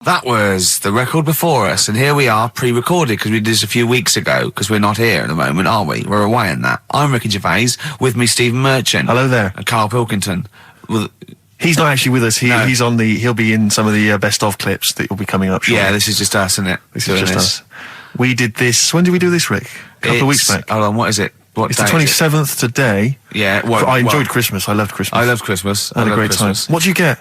That was the record before us, and here we are, pre-recorded, because we did this a few weeks ago, because we're not here at the moment, are we? We're away in that. I'm Ricky Gervais, with me Stephen Merchant. Hello there. And Karl Pilkington. He's not actually with us. He'll be in some of the best of clips that will be coming up shortly. Yeah, this is just us, isn't it? This is just us. We did this, when did we do this, Rick? A couple of weeks back. Hold on, what is it? It's the 27th today. Yeah. I enjoyed Christmas. I loved Christmas. I loved Christmas. I had a great time. What did you get?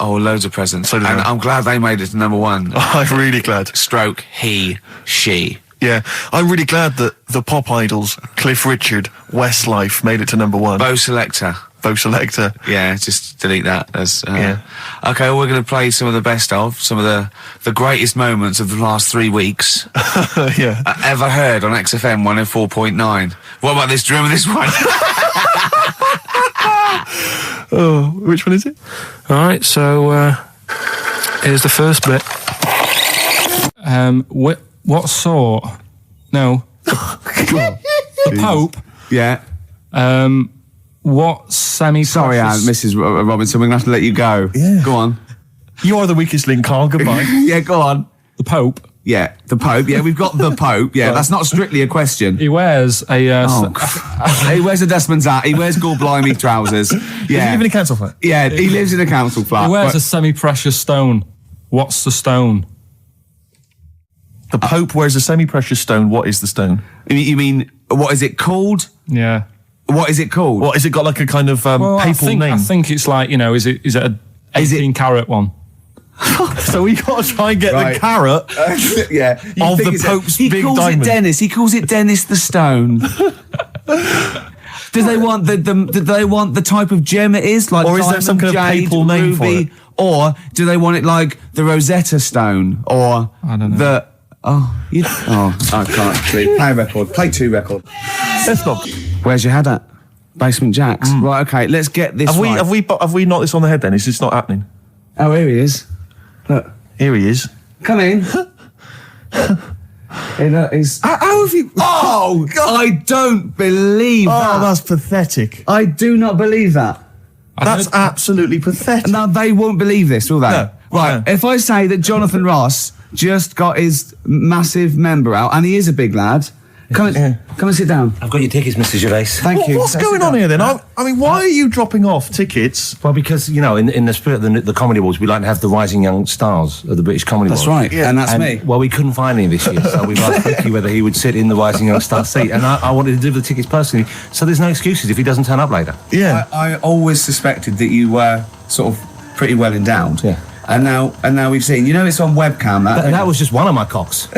Loads of presents. So did and I. I'm glad they made it to number one. I'm really glad. Stroke, he, she. Yeah, I'm really glad that the pop idols, Cliff Richard, Westlife, made it to number one. Bo Selector. Yeah, just delete that. Yeah. Okay, well, we're going to play some of the best of, some of the greatest moments of the last 3 weeks. Yeah. Ever heard on XFM 104.9. What about this? Do you remember this one? Oh, which one is it? All right, so here's the first bit. What sort? No. The Pope. Yeah. What semi-precious... Sorry, Mrs. Robinson, we're going to have to let you go. Yeah. Go on. You are the weakest link, Carl. Goodbye. Yeah, go on. The Pope. Yeah, the Pope. Yeah, we've got the Pope. Yeah, that's not strictly a question. He wears a... He wears a dustman's hat. He wears gore-blimey trousers. Yeah. Does he live in a council flat? Yeah, he lives in a council flat. He wears a semi-precious stone. What's the stone? The Pope wears a semi-precious stone. What is the stone? You mean, what is it called? Yeah. What is it called? What, has it got like a kind of papal name? I think it's like, is it a 18-carat one? So we got to try and get the carat yeah. of the Pope's big diamond. He calls it Dennis. He calls it Dennis the Stone. Do they want the type of gem it is? Like, or is there some kind of papal name for it? Or do they want it like the Rosetta Stone? Or I don't know. I can't. Play a record. Play 2 record. Let's stop. Where's your head at? Basement Jacks. Right, okay, let's get this right. Have we knocked this on the head then? Is this not happening? Oh, here he is. Look. Here he is. Come in. How have you... Oh, God. I don't believe that. Oh, that's pathetic. I do not believe that. That's absolutely pathetic. Now, they won't believe this, will they? No. Right, No. if I say that Jonathan Ross just got his massive member out, and he is a big lad, come and sit down. I've got your tickets, Mr. Gervais. Thank you. What's going on here then? I mean, why are you dropping off tickets? Well, because, in the spirit of the Comedy Awards, we like to have the rising young stars of the British Comedy Awards. That's right, yeah. And that's me. Well, we couldn't find any this year, so we've asked Ricky whether he would sit in the rising young star seat, and I wanted to deliver the tickets personally, so there's no excuses if he doesn't turn up later. Yeah. I always suspected that you were sort of pretty well endowed. Yeah. And now we've seen, it's on webcam, That was just one of my cocks.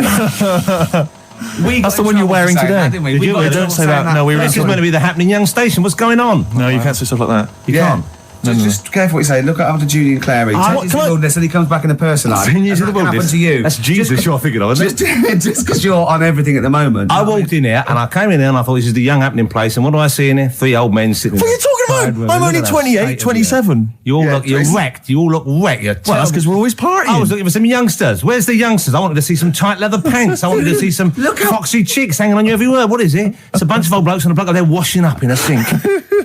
That's the one you're wearing today. We don't say that. No, This is meant to be the happening young station. What's going on? No, you can't say stuff like that. You can't. Just careful what you say. Look after Julian Clary. Take you to the wilderness and he comes back in a person. Send you to the What happened wilderness? to you? That's Jesus you're thinking of, isn't it? Just because you're on everything at the moment. I walked in here and I came in there and I thought this is the young happening place, and what do I see in here? 3 old men sitting What are you talking about? I'm only 28, 27. You're wrecked. You all look wrecked. Well, that's because we're always partying. I was looking for some youngsters. Where's the youngsters? I wanted to see some tight leather pants. I wanted to see some foxy chicks hanging on you everywhere. What is it? It's a bunch of old blokes on a bloke up there washing up in a sink.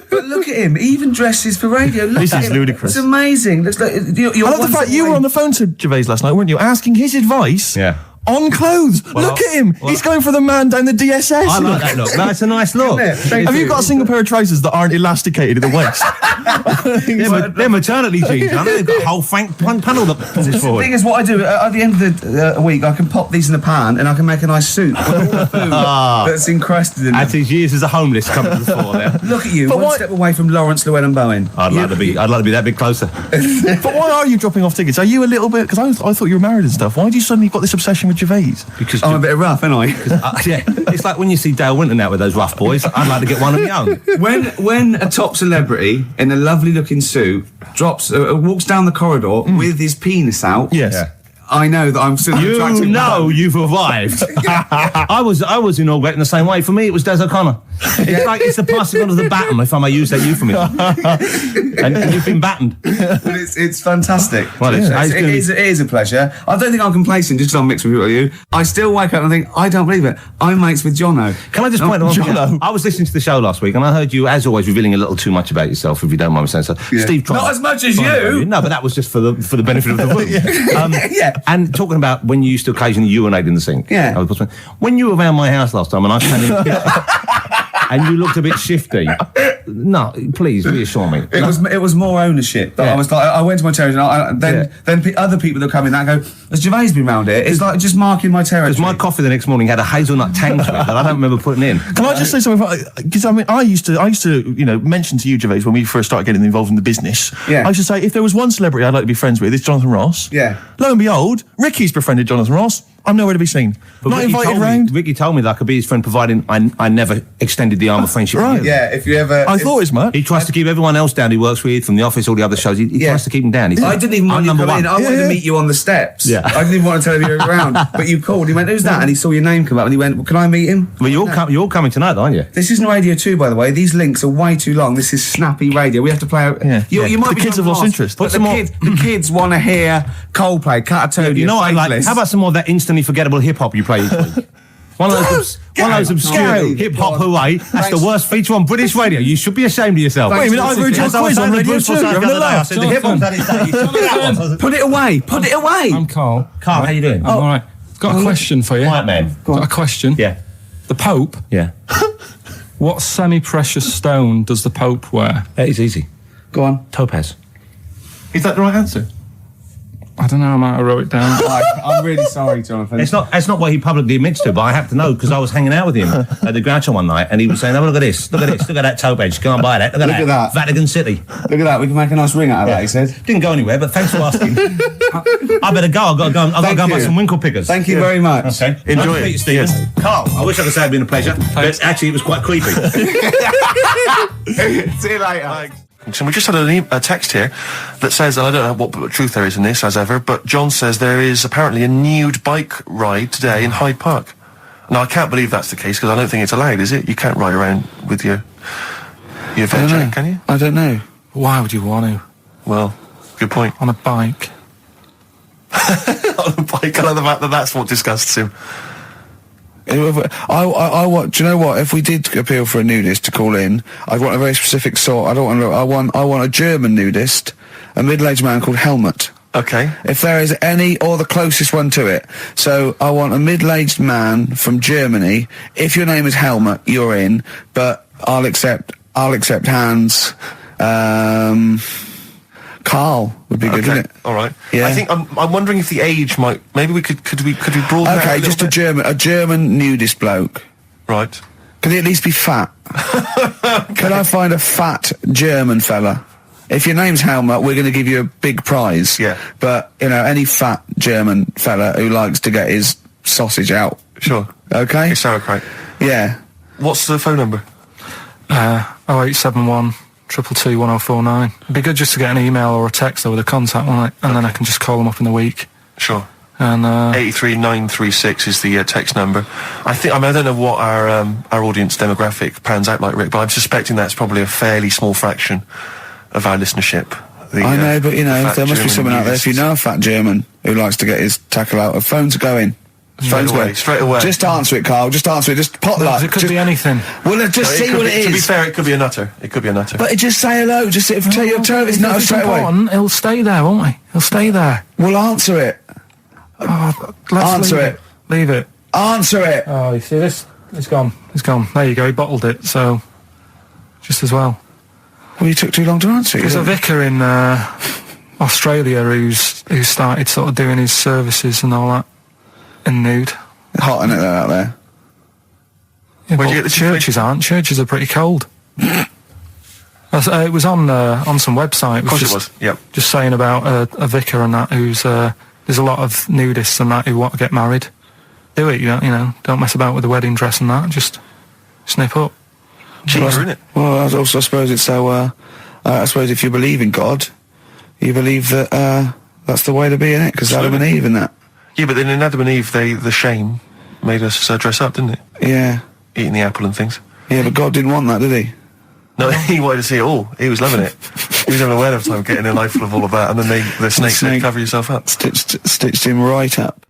But look at him. He even dresses for radio. Look This at is him. ludicrous. It's amazing. Looks like you're I love the fact you were on the phone to Gervais last night, weren't you? Asking his advice on clothes. Look at him. He's going for the man down the DSS. I like that look. That's a nice look. Have you got a single pair of trousers that aren't elasticated at the waist? They're maternity jeans, aren't they? They've got a whole panel that pushes The forward. thing is, what I do at the end of the week, I can pop these in the pan and I can make a nice soup with all the food that's encrusted in As them. his years as a homeless come to the fore there. Look at you, But one why- step away from Lawrence Llewellyn Bowen. I'd like to be that bit closer. But why are you dropping off tickets? Are you a little bit... Because I thought you were married and stuff. Why do you suddenly got this obsession with Gervais? Because I'm a bit rough, ain't I? yeah, it's like when you see Dale Winton out with those rough boys. I'd like to get one of my own. When a top celebrity in a lovely looking suit walks down the corridor with his penis out, Yes. I know that I'm still an attractive man. You've arrived. I was inaugurated in the same way. For me, it was Des O'Connor. It's like it's the passing on of the baton, if I may use that euphemism. and you've been battened. But it's fantastic. Well, it is a pleasure. I don't think I'm complacent just because I'm mixed with people like you. I still wake up and think, I don't believe it. I'm mates with Jono. Can I just point out one thing? Jono. I was listening to the show last week and I heard you, as always, revealing a little too much about yourself, if you don't mind me saying so. Yeah. Steve tried. Not as much as you. No, but that was just for the benefit of the room. Yeah. And talking about when you used to occasionally urinate in the sink. Yeah. When you were around my house last time and I came in and you looked a bit shifty. No, please reassure me. It was more ownership. I was like, I went to my territory, and then other people that come in that go, has Gervais been round here? It's like just marking my territory. Because my coffee the next morning had a hazelnut tang to it that I don't remember putting in. Can I just say something? Because I mean, I used to, mention to you, Gervais, when we first started getting involved in the business. Yeah. I used to say, if there was one celebrity I'd like to be friends with, it's Jonathan Ross. Yeah. Lo and behold, Ricky's befriended Jonathan Ross. I'm nowhere to be seen. But Not invited round. Ricky told me that I could be his friend, providing I never extended the arm of friendship. Right. Yeah, if you ever... I thought as much. He tries to keep everyone else down he works with, from the office, all the other shows. He tries to keep them down. I didn't even want you to come in. I wanted to meet you on the steps. Yeah. I didn't even want to tell him you were around. But you called. He went, who's that? And he saw your name come up and he went, well, can I meet him? Well, you're coming tonight, aren't you? This isn't Radio 2, by the way. These links are way too long. This is snappy radio. We have to play... You might the be kids have lost interest. But the kids want to hear Coldplay, Catatonia, You know what I like? How about some more of that instantly forgettable hip-hop you play each week? One of those obscure hip-hop hooray. That's the worst feature on British radio. You should be ashamed of yourself. Wait a minute, I've heard your quiz on Radio 2. You're having a laugh. The hip-hop's had its day. You told me that one. Put it away. Put it away. I'm Carl. Carl, how you doing? I'm all right. Got a question for you. Right, man. Got a question. Yeah. The Pope. Yeah. What semi-precious stone does the Pope wear? That is easy. Go on. Topaz. Is that the right answer? I don't know. I might have wrote it down. I'm really sorry, Jonathan. It's not what he publicly admits to, but I have to know because I was hanging out with him at the Groucho one night and he was saying, oh, look at this, look at that topaz, go and buy that, look at that. Vatican City. Look at that, we can make a nice ring out of that, he said. Didn't go anywhere, but thanks for asking. I better go, I've got to go and buy some winkle pickers. Thank you very much. Okay. Enjoy it. Stephen. Yes. Carl, I wish I could say it'd been a pleasure, but actually it was quite creepy. See you later. And we just had a text here that says, and I don't know what truth there is in this, as ever, but John says there is apparently a nude bike ride today in Hyde Park. Now, I can't believe that's the case, because I don't think it's allowed, is it? You can't ride around with your veg, can you? I don't know. Why would you want to? Well, good point. On a bike. On a bike, I love the fact that that's what disgusts him. I want. Do you know what? If we did appeal for a nudist to call in, I'd want a very specific sort. I want a German nudist, a middle-aged man called Helmut. Okay. If there is any, or the closest one to it. So I want a middle-aged man from Germany. If your name is Helmut, you're in. But I'll accept Hans. Carl would be good, wouldn't it? All right. Yeah. I think I'm wondering if the age might. Maybe we could broaden that Okay, out just a German nudist bloke. Right. Can he at least be fat? Can I find a fat German fella? If your name's Helmut, we're going to give you a big prize. Yeah. But any fat German fella who likes to get his sausage out. Sure. Okay. It's sauerkraut. Yeah. What's the phone number? 0871 222 1049. It'd be good just to get an email or a text with a contact on it, and then I can just call them up in the week. Sure. And 83936 is the text number. I don't know what our audience demographic pans out like, Rick, but I'm suspecting that's probably a fairly small fraction of our listenership. I know, but there must be someone out there. If you know a fat German who likes to get his tackle out, phones are going. Straight away. Just answer it, Carl. Just answer it. Just pot that. it could be anything. Well, just see what it is. To be fair, it could be a nutter. But just say hello. Just tell your turn. It's not straight away. He'll stay there, won't he? He'll stay there. Well, answer it. Answer it. Leave it. Answer it. Oh, you see this? It's gone. It's gone. There you go. He bottled it. So, just as well. Well, you took too long to answer it. There's a vicar in Australia who's started sort of doing his services and all that in nude. Hot, isn't it, out there? Yeah, Where'd you get the churches aren't. Churches are pretty cold. It was on some website. Of course it was. Yep. Just saying about a vicar and that who's there's a lot of nudists and that who want to get married. Do it, don't mess about with the wedding dress and that. Just snip up. Cheaper, isn't it? Well, I suppose it's so. I suppose if you believe in God, you believe that that's the way to be, innit? Because Adam and Eve and that. Yeah, but then in Adam and Eve, the shame made us dress up, didn't it? Yeah. Eating the apple and things. Yeah, but God didn't want that, did he? No, he wanted to see it all. He was loving it. He was having a whale of time getting a life full of all of that, and then the snake said, cover yourself up. Stitched him right up.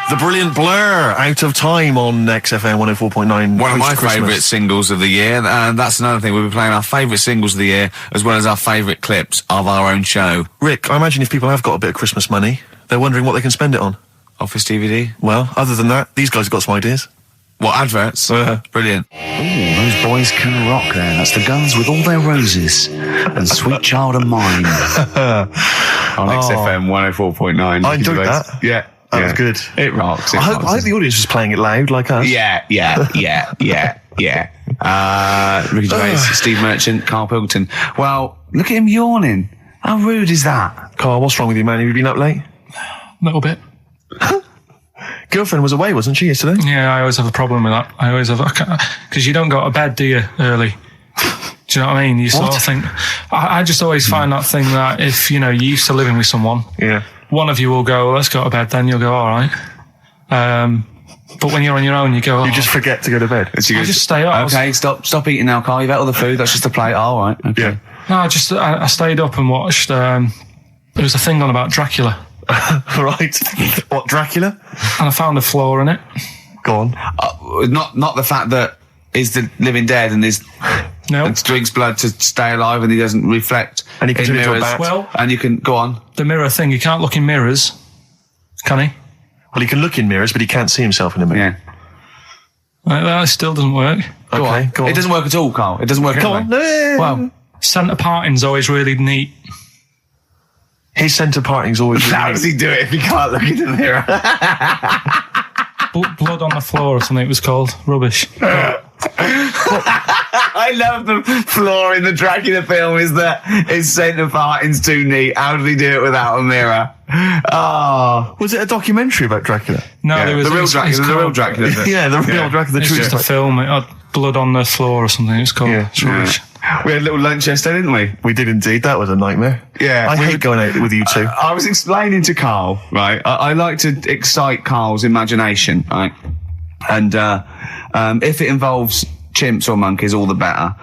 The brilliant Blur, Out of Time on XFM 104.9. One of my favourite singles of the year, and that's another thing. We'll be playing our favourite singles of the year, as well as our favourite clips of our own show. Rick, I imagine if people have got a bit of Christmas money, They're wondering what they can spend it on. Office DVD. Well, other than that, these guys have got some ideas. What, adverts? Brilliant. Ooh, those boys can rock there. That's the Guns with All Their Roses and Sweet Child of Mine. On XFM 104.9. I enjoyed that. Yeah. That was good. It rocks. I hope the audience was playing it loud like us. Yeah. Ricky Gervais, Steve Merchant, Karl Pilkington. Well, look at him yawning. How rude is that? Carl, what's wrong with you, man? Have you been up late? A little bit. Girlfriend was away, wasn't she, yesterday? Yeah, I always have a problem with that. I always have, because you don't go to bed, do you, early? Do you know what I mean? You sort of think, I just always find that thing that if, you're used to living with someone, one of you will go, let's go to bed, then you'll go, all right. But when you're on your own, you go, You just forget to go to bed. I just stay up. Okay, stop eating now, Carl. You've ate all the food. That's just a plate. All right. Okay. Yeah. No, I stayed up and watched, there was a thing on about Dracula. Right. What, Dracula? And I found a flaw in it. Go on. Not the fact that he's the living dead and and drinks blood to stay alive and he doesn't reflect and he can in turn into a mirrors. bat. Well, and you can go on. The mirror thing, you can't look in mirrors, can he? Well, he can look in mirrors, but he can't see himself in a mirror. Yeah. That still doesn't work. Go on. Go on. It doesn't work at all, Carl. It doesn't work. Go anyway. on. Well, Centre parting's always really neat. His centre parting's always... how does he do it if he can't look in the mirror? Blood on the floor or something it was called. Rubbish. I love the flaw in the Dracula film is that his centre parting's too neat. How did he do it without a mirror? Oh. Was it a documentary about Dracula? No, Yeah, there was the real Dracula. The real Dracula. Yeah, the real Dracula. The It's true just a film. It had blood on the floor or something. It's called. Yeah. It's rubbish. We had a little lunch yesterday, didn't we? We did indeed. That was a nightmare. Yeah. I hate going out with you two. I was explaining to Carl, right? I like to excite Carl's imagination, right? And if it involves chimps or monkeys, all the better.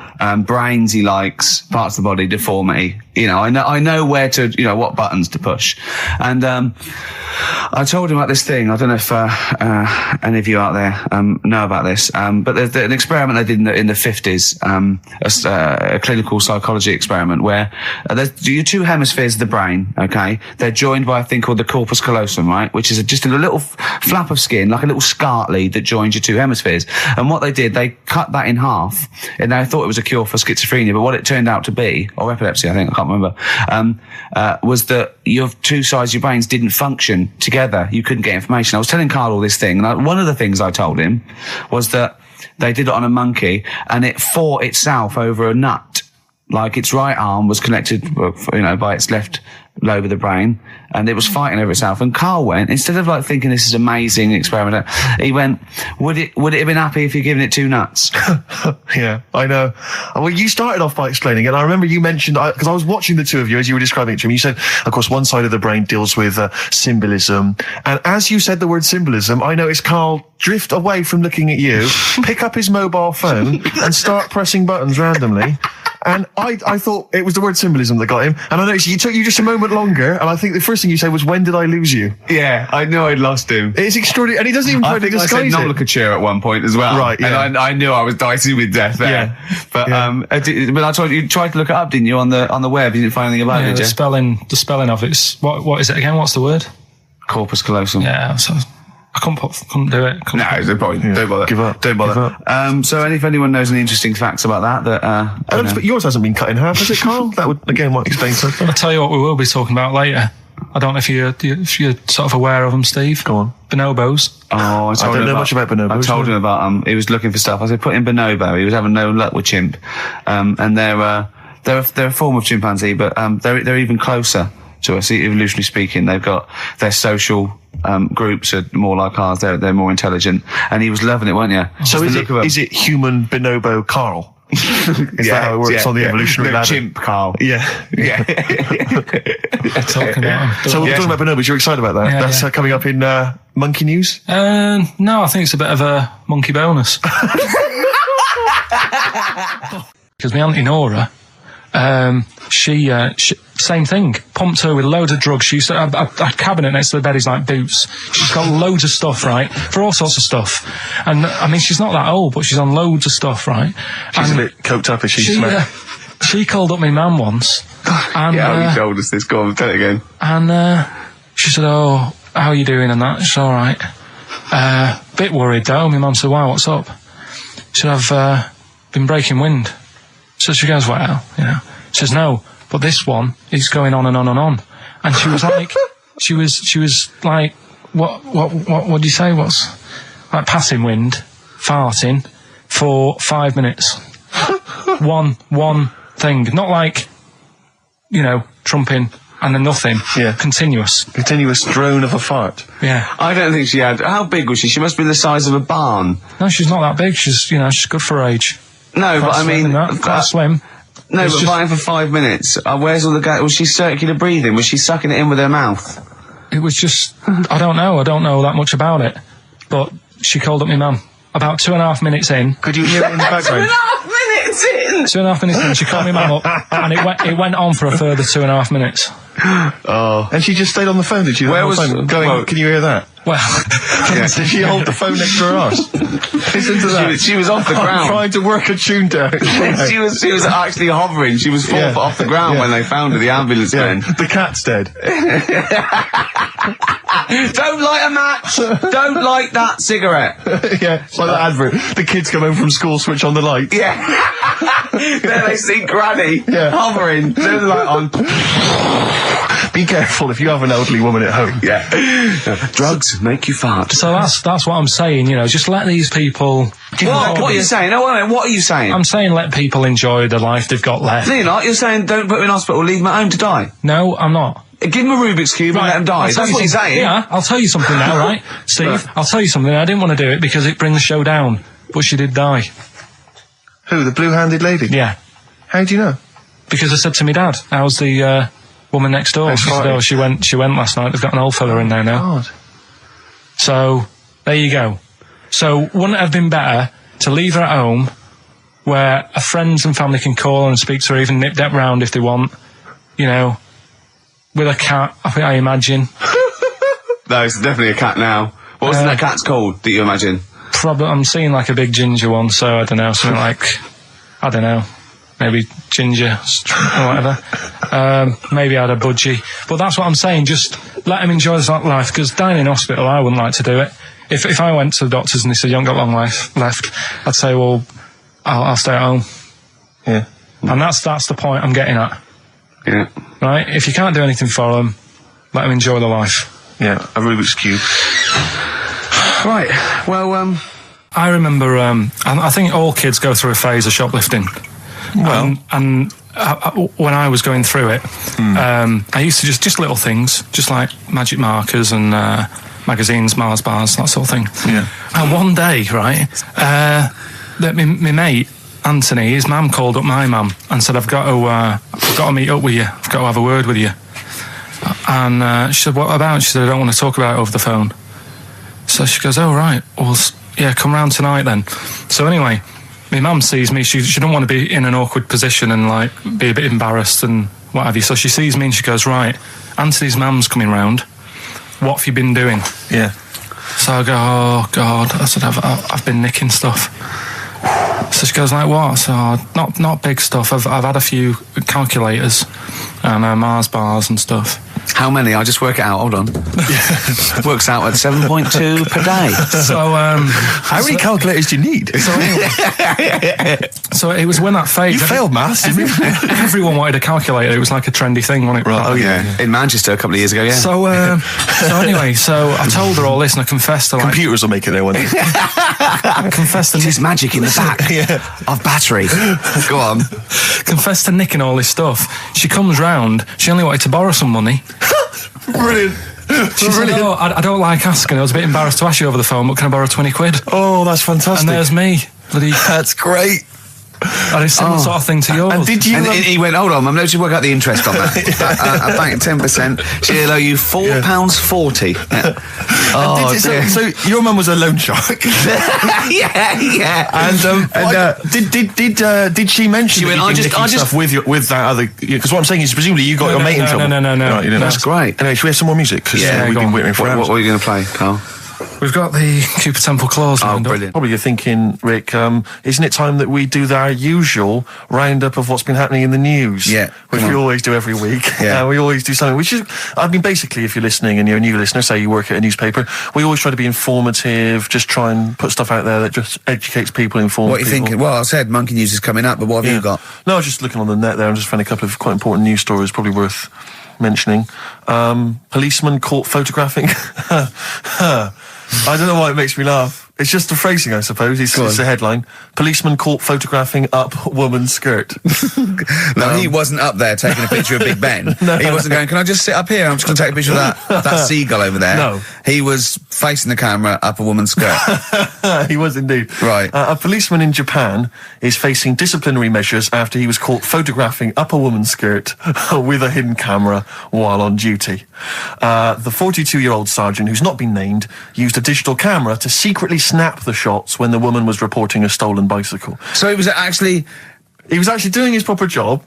Brains he likes, parts of the body, deformity. I know where to, what buttons to push. And I told him about this thing. I don't know if any of you out there know about this, but there's an experiment they did in the 50s, a clinical psychology experiment where your two hemispheres of the brain, okay, they're joined by a thing called the corpus callosum, right, which is just a little flap of skin, like a little scarlet lead that joins your two hemispheres. And what they did, they cut that in half, and they thought it was a cure for schizophrenia, but what it turned out to be, or epilepsy, I think, I can't remember, was that your two sides of your brains didn't function together. You couldn't get information. I was telling Carl all this thing, and one of the things I told him was that they did it on a monkey, and it fought itself over a nut. Like its right arm was connected, by its left lobe of the brain, and it was fighting over itself. And Carl went, instead of thinking this is amazing experiment, he went, would it have been happy if you'd given it two nuts? Yeah, I know. Well, you started off by explaining it. I remember you mentioned, because I was watching the two of you as you were describing it to me, you said, of course, one side of the brain deals with symbolism. And as you said the word symbolism, I noticed Carl drift away from looking at you, pick up his mobile phone and start pressing buttons randomly. And I thought it was the word symbolism that got him. And I noticed it took you just a moment longer. And I think the first thing you said was, when did I lose you? Yeah, I knew I'd lost him. It's extraordinary. And he doesn't even try to disguise I said it. nomenclature at one point as well. Right, yeah. And I knew I was dicey with death there. Yeah. But, Yeah. but I told you tried to look it up, didn't you, on the web? You didn't find anything about it, did you? The spelling of it's, what is it again? What's the word? Corpus callosum. Yeah, so I couldn't do it. No, it's no point. Yeah. Don't bother. Give up. Don't bother. Give up. So if anyone knows any interesting facts about that, But yours hasn't been cut in half, has it, Carl? That would, again, might explain something. I'll tell you what we will be talking about later. I don't know if you're sort of aware of them, Steve. Go on. Bonobos. Oh, I don't know much about bonobos. I told him about he was looking for stuff. I said, put in bonobo. He was having no luck with chimp. And they're a form of chimpanzee, but they're even closer to us, evolutionarily speaking. They've got their social groups are more like ours. They're more intelligent. And he was loving it, weren't you? So is it human bonobo Carl? Is that how it works on the evolutionary ladder? Chimp Carl. Yeah. Yeah. Talking about them. So we're talking about bonobos. You're excited about that? Yeah, That's yeah. Coming up in Monkey News? No, I think it's a bit of a monkey bonus. Because my auntie Nora, she same thing, pumped her with loads of drugs. She used to have a cabinet next to the bed is like boots. She's got loads of stuff, right, for all sorts of stuff. And I mean, she's not that old, but she's on loads of stuff, right? She's a bit coked up, is she? She called up my mum once. And, Yeah, you told us this. Go on, tell it again. And she said, "Oh, how are you doing?" and that. She said, "All right." Bit worried though. My mum said, "Wow, what's up?" She said, "I've been breaking wind." So she goes, "Well, you know." She says, "No, but this one is going on and on and on." And she was like, she was like, what do you say? What's like passing wind, farting for 5 minutes. one thing, not like, you know, trumping and then nothing. Yeah. Continuous drone of a fart. Yeah. I don't think she had. How big was she? She must be the size of a barn. No, she's not that big. She's good for her age. No, but I mean, quite slim. No, It's but just- fighting for 5 minutes. Where's all the gas? Was she circular breathing? Was she sucking it in with her mouth? It was just, I don't know that much about it. But she called up my mum. About 2.5 minutes in. Could you hear it in the background? 2.5 minutes in! 2.5 minutes in, she called my mum up, and it went on for a further 2.5 minutes. Oh. And she just stayed on the phone, did she? Where was- going, well- can you hear that? Well, Did she hold the phone next to her arse? Listen to that. She was off the I'm ground. trying to work a tune down. she was actually hovering. She was 4 foot off the ground when they found her, the ambulance men. The cat's dead. Don't light a match! Don't light that cigarette! Yeah, it's like that advert. The kids come home from school, switch on the light. Yeah. Then they see Granny hovering, turn the light on. Be careful if you have an elderly woman at home. Yeah. Drugs make you fart. so that's what I'm saying, you know, just let these people... What are you saying? No, wait a minute, what are you saying? I'm saying let people enjoy the life they've got left. No, you're not. You're saying don't put them in hospital, leave them at home to die. No, I'm not. Give them a Rubik's Cube and let them die. I'll tell That's what you you're something. saying. Yeah, I'll tell you something now, right? Steve, I'll tell you something. I didn't want to do it because it brings the show down. But she did die. Who, the blue-handed lady? Yeah. How do you know? Because I said to my dad, how's the woman next door? She said, oh, she went last night. They've got an old fella in there now. God. So, there you go. So, wouldn't it have been better to leave her at home where her friends and family can call and speak to her, even nip that round if they want, you know, with a cat, I imagine. No, it's definitely a cat now. What was that cat's called, do you imagine? Probably, I'm seeing like a big ginger one, so I don't know, something like, I don't know, maybe ginger or whatever. Maybe I had a budgie. But that's what I'm saying, just let them enjoy this life, because dying in hospital, I wouldn't like to do it. If I went to the doctors and they said, you haven't got long life left, I'd say, well, I'll stay at home. Yeah. And that's the point I'm getting at. Yeah. Right? If you can't do anything for them, let them enjoy their life. Yeah, a Rubik's Cube. Right, well, I remember, I think all kids go through a phase of shoplifting. Well, and when I was going through it, I used to just little things, just like magic markers and magazines, Mars bars, that sort of thing. Yeah. And one day, right, that my mate Anthony, his mum called up my mum and said, I've got to meet up with you. I've got to have a word with you. And she said, what about? She said, I don't want to talk about it over the phone. So she goes, oh, right. Well, yeah, come round tonight then. So anyway, my mum sees me. She don't want to be in an awkward position and, like, be a bit embarrassed and what have you. So she sees me and she goes, right, Anthony's mum's coming round. What have you been doing? Yeah. So I go, oh, God. I said, I've been nicking stuff. So she goes, like, what? So, not big stuff. I've had a few calculators and Mars bars and stuff. how many? I'll just work it out, hold on. Works out at 7.2 per day. So, how many calculators do you need? So, anyway, so it was when that phase. You failed maths, didn't you? Everyone wanted a calculator. It was like a trendy thing, wasn't it? Right, oh, yeah. In Manchester a couple of years ago, yeah. So anyway, so I told her all this and I confessed to, like... Computers will make it there one day. I confessed to... There's magic in the back of battery. Go on. Confessed to nicking all this stuff. She comes round, she only wanted to borrow some money. Brilliant. She said, oh, I don't like asking. I was a bit embarrassed to ask you over the phone, but can I borrow 20 quid? Oh, that's fantastic. And there's me. Bloody... That's great. And it's similar sort of thing to yours. And did you? And he went, hold on, I'm going to work out the interest on that. I bank 10%. She'll owe you £4.40. Yeah. Oh, dear. So your mum was a loan shark. yeah. And did she mention She went, that you did nicking stuff with that other? Because what I'm saying is, presumably you got your mate in trouble. No. Right, you didn't. That's great. Anyway, should we have some more music? Because we've been waiting for hours. What are you going to play, Carl? We've got the Cooper Temple Clause lined up. Brilliant. Probably you're thinking, Rick, isn't it time that we do our usual roundup of what's been happening in the news? Yeah. Which we always do every week. Yeah. We always do something, which is, I mean, basically, if you're listening and you're a new listener, say you work at a newspaper, we always try to be informative, just try and put stuff out there that just educates people, informs What are you people. thinking? Well, I said Monkey News is coming up, but what have you got? No, I was just looking on the net there and just found a couple of quite important news stories, probably worth mentioning. Policeman caught photographing. I don't know why it makes me laugh. It's just the phrasing, I suppose. It's the headline. Policeman caught photographing up woman's skirt. No, he wasn't up there taking a picture of Big Ben. No. He wasn't going, can I just sit up here? I'm just going to take a picture of that seagull over there. No. He was facing the camera up a woman's skirt. He was indeed. Right. A policeman in Japan is facing disciplinary measures after he was caught photographing up a woman's skirt with a hidden camera while on duty. The 42-year-old sergeant, who's not been named, used a digital camera to secretly snap the shots when the woman was reporting a stolen bicycle. So he was actually doing his proper job.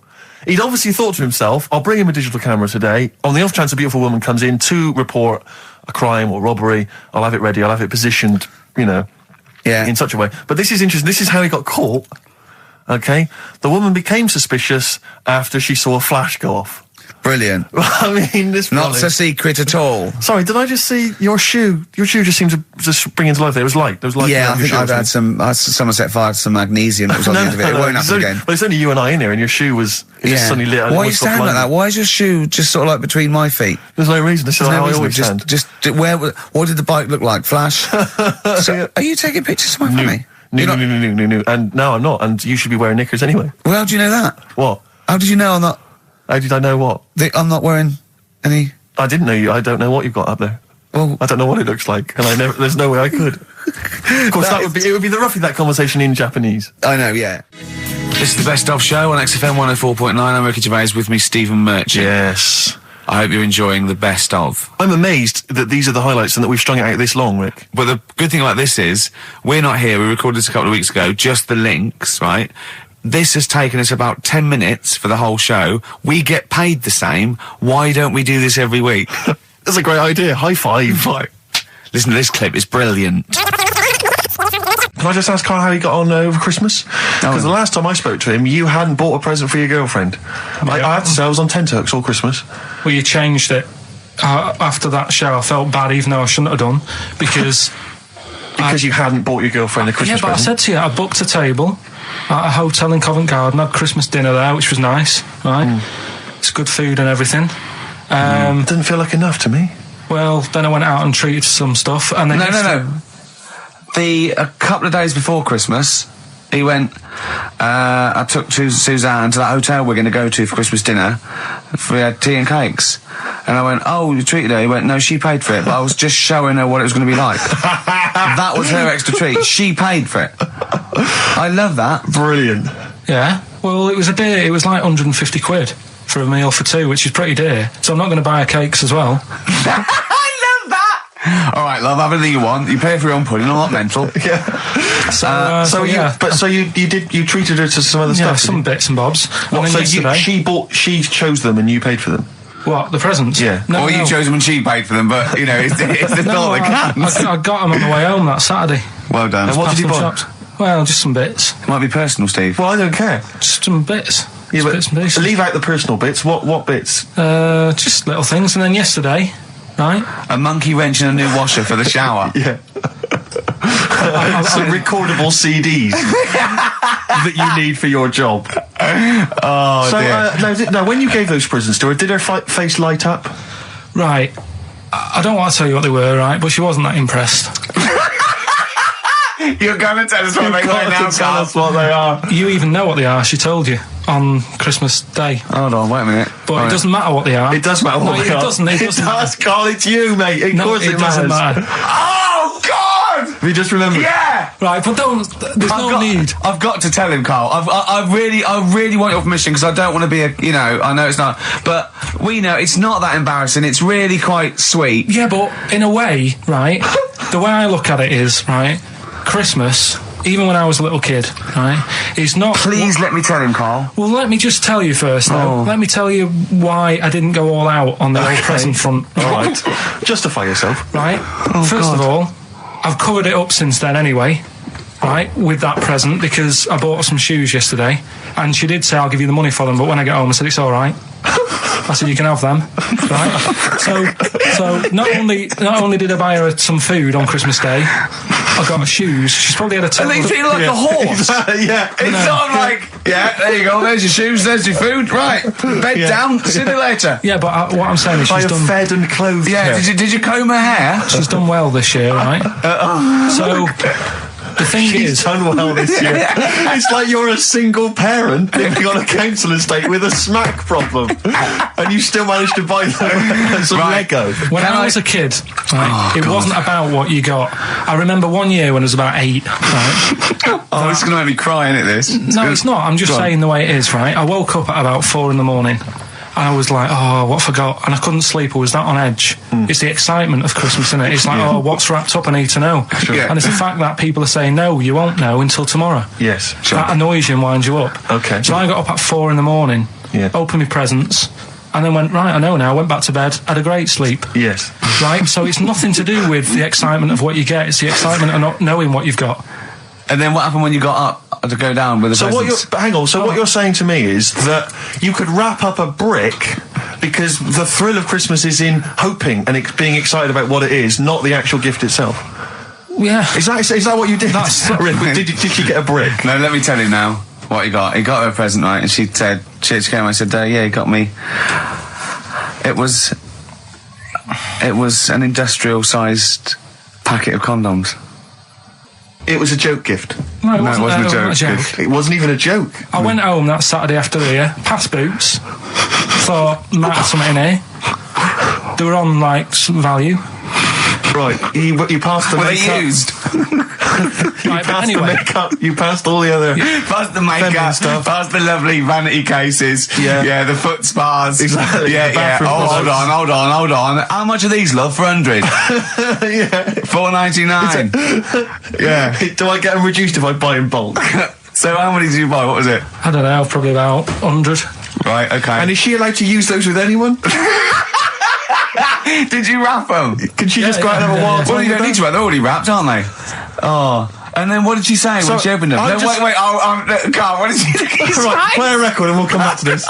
He'd obviously thought to himself, I'll bring him a digital camera today. On the off chance a beautiful woman comes in to report a crime or robbery, I'll have it ready, I'll have it positioned, in such a way. But this is interesting. This is how he got caught. Okay? The woman became suspicious after she saw a flash go off. brilliant. I mean, this Not so secret at all. Sorry, did I just see your shoe? Your shoe just seemed to just spring into life there. It was light. There was light. Yeah, I think I've had someone set fire to some magnesium that was on the end of it. It won't happen again. But it's only you and I in here, and your shoe was just suddenly lit. Why are you standing like that? Why is your shoe just sort of like between my feet? There's no reason. This is how I always stand. What did the bike look like? Flash? So, are you taking pictures of my family? No. And no, I'm not. And you should be wearing knickers anyway. Well, how do you know that? What? How did you know I'm not? How did I know what? I'm not wearing any. I didn't know you. I don't know what you've got up there. Well, I don't know what it looks like, and there's no way I could. Of course, it would be roughly that conversation in Japanese. I know, yeah. This is the Best Of Show on XFM 104.9. I'm Ricky Gervais, with me Stephen Merchant. Yes. I hope you're enjoying the Best Of. I'm amazed that these are the highlights and that we've strung it out this long, Rick. But the good thing about this is, we're not here, we recorded this a couple of weeks ago, just the links, right? This has taken us about 10 minutes for the whole show. We get paid the same. Why don't we do this every week? That's a great idea. High five. Listen to this clip, it's brilliant. Can I just ask Karl how he got on over Christmas? Because the last time I spoke to him, you hadn't bought a present for your girlfriend. I had to say I was on tenterhooks all Christmas. Well, you changed it. After that show, I felt bad, even though I shouldn't have done, because... Because you hadn't bought your girlfriend a Christmas present? Yeah, but I said to you, I booked a table at a hotel in Covent Garden, had Christmas dinner there, which was nice, right? It's good food and everything. Didn't feel like enough to me. Well, then I went out and treated some stuff, and then... No. A couple of days before Christmas, he went, I took Suzanne to that hotel we're going to go to for Christmas dinner. We had tea and cakes. And I went, oh, you treated her? He went, no, she paid for it, but I was just showing her what it was going to be like. That was her extra treat. She paid for it. I love that. Brilliant. Yeah. Well, it was a dear. It was like 150 quid for a meal for two, which is pretty dear. So I'm not going to buy her cakes as well. All right, love, have anything you want. You pay for your own pudding. I'm not mental. Yeah. So you treated her to some other stuff. Yeah, some bits and bobs. What, so she chose them and you paid for them? What, the presents? Yeah. No, you chose them and she paid for them, but you know, it's the thought that counts. I got them on the way home that Saturday. Well done. And what did you buy? Shops. Well, just some bits. It might be personal, Steve. Well, I don't care. Just some bits. Yeah, but bits and pieces. leave out the personal bits. What bits? Just little things. And then yesterday, right? A monkey wrench and a new washer for the shower. Yeah. Some recordable CDs that you need for your job. Oh, dear. Now, when you gave those presents to her, did her face light up? Right. I don't want to tell you what they were, right? But she wasn't that impressed. You're going to tell us what they were now, tell us what they are. You even know what they are. She told you on Christmas Day. Hold on, wait a minute. But it doesn't matter what they are. It does matter what they are. It doesn't. It does, Karl. It's you, mate. Of course it doesn't matter. Oh, God! Have you just remembered? Yeah! Right, but there's no need. I've got to tell him, Karl. I really want your permission, because I don't want to be I know it's not, but we know it's not that embarrassing. It's really quite sweet. Yeah, but in a way, right, the way I look at it is, right, Christmas, even when I was a little kid, right, is not... Please let me tell him, Karl. Well, let me just tell you first, though. Let me tell you why I didn't go all out on the old present front. All right. Justify yourself. Right. First of all, I've covered it up since then anyway, right, with that present, because I bought her some shoes yesterday, and she did say, I'll give you the money for them, but when I get home I said, it's all right. I said, you can have them, right? So not only did I buy her some food on Christmas Day, I got her shoes. She's probably had a total... Are they treated like a horse? Yeah. It's sort of like, yeah, there you go, there's your shoes, there's your food, right, bed down, see you later. Yeah, but what I'm saying is she's done... fed and clothed. Yeah, did you comb her hair? She's done well this year, right? So... The thing is, done well this year. It's like you're a single parent living on a council estate with a smack problem, and you still managed to buy them some Lego. When I was a kid, right, it wasn't about what you got. I remember one year when I was about 8. Right, this is going to make me cry, isn't it? This? No, it's not. I'm just saying the way it is. Right, I woke up at about 4 a.m. And I was like, oh, what have I got? And I couldn't sleep. I was that on edge. It's the excitement of Christmas, isn't it? It's like, oh, what's wrapped up? I need to know. Yeah. And it's the fact that people are saying, no, you won't know until tomorrow. Yes. That annoys you and winds you up. Okay. So I got up at 4 a.m, opened my presents, and then went, right, I know now, went back to bed, had a great sleep. Yes. Right? So it's nothing to do with the excitement of what you get. It's the excitement of not knowing what you've got. And then what happened when you got up to go down with the presents? What you're saying to me is that you could wrap up a brick because the thrill of Christmas is in hoping and being excited about what it is, not the actual gift itself. Yeah. Is that what you did? Did you get a brick? No, let me tell you now what he got. He got her a present, right? And she said, she came and I said, yeah, he got me. It was an industrial-sized packet of condoms. It was a joke gift. No, it wasn't a joke. It wasn't even a joke. I went home that Saturday after the year, past Boots, thought, might have something in here. They were on, like, some value. Right, you passed the Were makeup. they used? Right, but anyway. The makeup, you passed all the other... Past the makeup, stuff. past the lovely vanity cases. Yeah. The foot spas. Exactly. Yeah. Hold on. How much are these, love, for 100? Yeah. $4.99. Yeah. Do I get them reduced if I buy in bulk? So how many did you buy? What was it? I don't know, probably about 100. Right, okay. And is she allowed to use those with anyone? Did you wrap them? Can she just go out and have a wild time? Well, you don't need to wrap. They're already wrapped, aren't they? Oh. And then what did she say when she opened them? No, wait. Carl, what did she say? Right, play a record and we'll come back to this.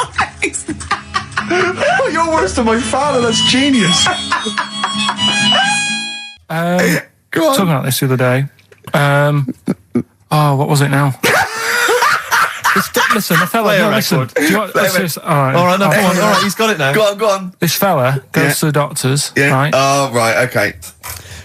Oh, you're worse than my father. That's genius. Go on. Talking about this the other day. What was it now? Listen, the fella. No, listen. Do you want, all right, he's got it now. Go on. This fella goes to the doctors, right? Oh, right, okay.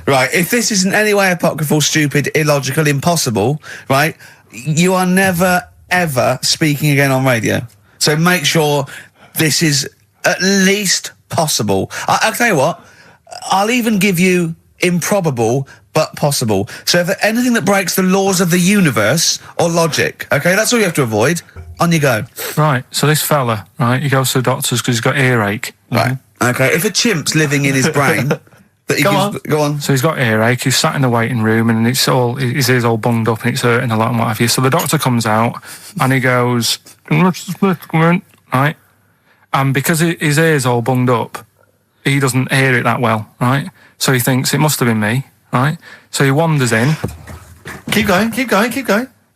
Right, if this isn't any way apocryphal, stupid, illogical, impossible, right, you are never, ever speaking again on radio. So make sure this is at least possible. I'll tell you what, I'll even give you improbable but possible. So if anything that breaks the laws of the universe or logic, okay, that's all you have to avoid. On you go. Right, so this fella, right, he goes to the doctors because he's got earache. Right, okay, if a chimp's living in his brain... Go on. So he's got earache, he's sat in the waiting room and his ear's all bunged up and it's hurting a lot and what have you. So the doctor comes out and he goes, right? And because his ear's all bunged up, he doesn't hear it that well, right? So he thinks it must have been me, right? So he wanders in. Keep going.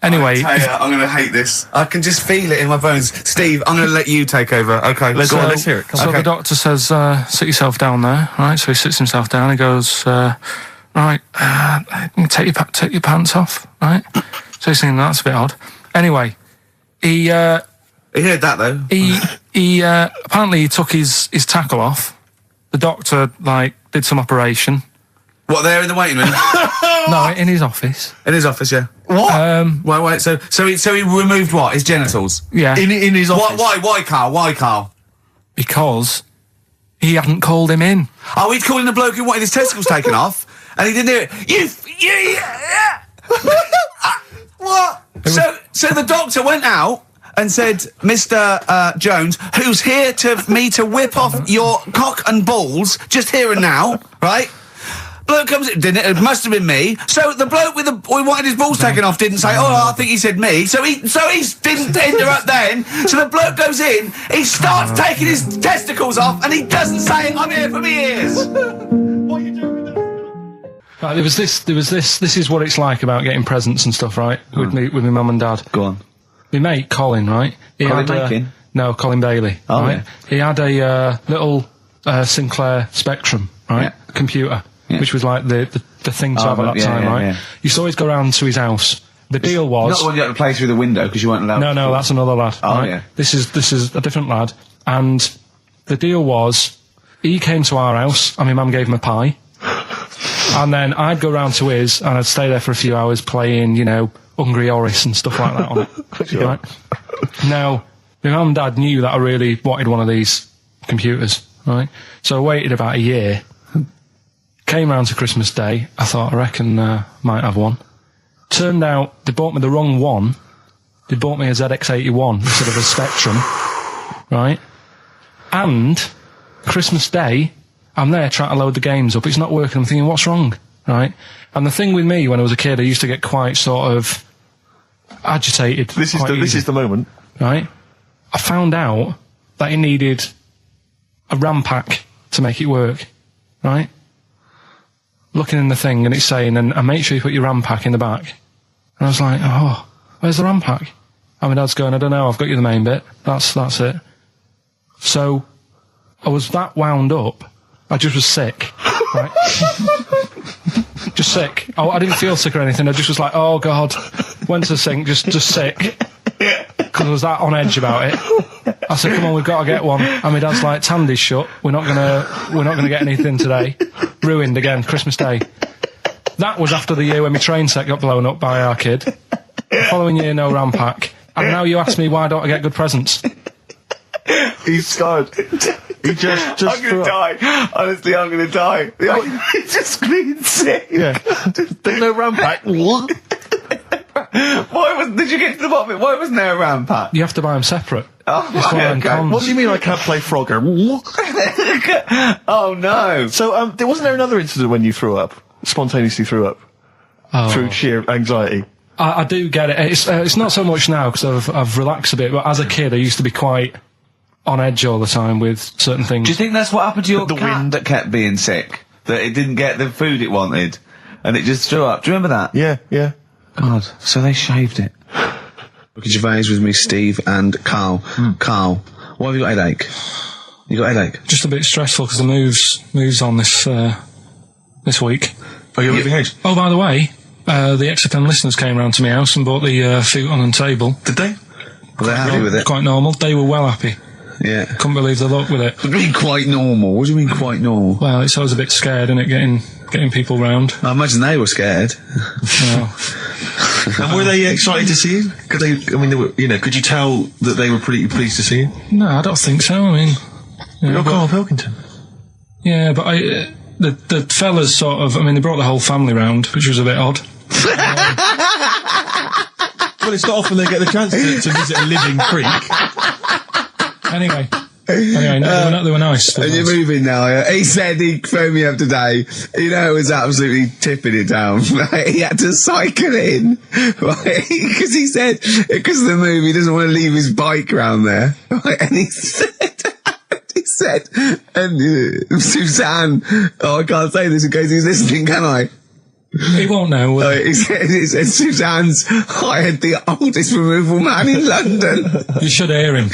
Anyway, I'm going to hate this. I can just feel it in my bones. Steve, I'm going to let you take over. Okay, let's hear it. So the doctor says, sit yourself down there, right? So he sits himself down. He goes, right, take your pants off, right? So he's thinking that's a bit odd. Anyway, he heard that though. He apparently he took his tackle off. The doctor did some operation. What, there in the waiting room? No, in his office. In his office, yeah. What? Wait. So he removed what? His genitals? Yeah. In his office. Why, Carl? Because he hadn't called him in. Oh, he'd called in the bloke who wanted his testicles taken off, and he didn't do it. What? So the doctor went out and said, Mr. Jones, who's here to whip off your cock and balls just here and now, right? Bloke comes in, didn't it? It must have been me. So the bloke who wanted his balls taken off didn't say, I think he said me. So he didn't interrupt then. So the bloke goes in, he starts taking his testicles off, and he doesn't say, I'm here for me ears. What are you doing with that? Right, there was this. This is what it's like about getting presents and stuff, right? With my mum and dad. Go on. My mate Colin, right? Colin Mackin? No, Colin Bailey. Oh, right? yeah. He had a little Sinclair Spectrum, right? Computer, which was like the thing to have at that time, right? Yeah. You used to always go round to his house. The deal was... Not the one you had to play through the window because you weren't allowed to. No, that's another lad. Oh, right? yeah. This is a different lad. And the deal was, he came to our house, and my mum gave him a pie. And then I'd go round to his, and I'd stay there for a few hours playing, Hungry Horace and stuff like that on it. Sure. Right? Now, my mum and dad knew that I really wanted one of these computers, right? So I waited about a year. Came round to Christmas Day. I thought, I reckon might have one. Turned out they bought me the wrong one. They bought me a ZX81 instead of a Spectrum, right? And Christmas Day, I'm there trying to load the games up. It's not working. I'm thinking, what's wrong, right? And the thing with me when I was a kid, I used to get quite sort of agitated. This is the moment, right? I found out that it needed a RAM pack to make it work, right? Looking in the thing and it's saying, and make sure you put your RAM pack in the back. And I was like, oh, where's the RAM pack? And my dad's going, I don't know, I've got you the main bit. That's it. So, I was that wound up, I just was sick, right? Just sick. I didn't feel sick or anything, I just was like, oh God, went to the sink, just sick. Because I was that on edge about it. I said, come on, we've got to get one. And my dad's like, Tandy's shut, we're not gonna get anything today. Ruined again, Christmas Day. That was after the year when my train set got blown up by our kid. The following year, no RAM pack. And now you ask me, why don't I get good presents? he's scarred. He just I'm gonna die. Honestly, I'm gonna die. He's just screaming sick. Yeah. There's no RAM pack. What? Did you get to the bottom of it? Why wasn't there a RAM pack? You have to buy them separate. Oh, okay. What do you mean I can't play Frogger? Oh no. So, wasn't there another incident when you threw up? Spontaneously threw up? Through sheer anxiety? I do get it. It's not so much now because I've relaxed a bit, but as a kid I used to be quite on edge all the time with certain things. Do you think that's what happened to your cat that kept being sick? That it didn't get the food it wanted and it just threw up? Do you remember that? Yeah. God, so they shaved it. Look at Gervais with me, Steve and Karl. Karl, why have you got a headache? You got a headache? Just a bit stressful because the moves on this week. Are you moving house? Oh, by the way, the XFM listeners came round to my house and bought the futon and table. Did they? Were they happy with it? Quite normal. They were well happy. Yeah. Couldn't believe the luck with it. What do you mean quite normal? What do you mean quite normal? Well, it's always a bit scared, isn't it, getting people round. I imagine they were scared. And were they excited to see you? Could could you tell that they were pretty pleased to see you? No, I don't think so. I mean, you're Karl Pilkington. Yeah, but the fellas sort of, they brought the whole family round, which was a bit odd. Well, it's not often they get the chance to visit a living creek. Anyway, no, they were nice. And you're moving now, yeah? He said he phoned me up today. It was absolutely tipping it down. Right? He had to cycle in, right? Because he said, because of the move, he doesn't want to leave his bike round there. Right? And he said, and Suzanne, I can't say this in case he's listening, can I? He won't know. He said Suzanne's hired the oldest removal man in London. You should hear him.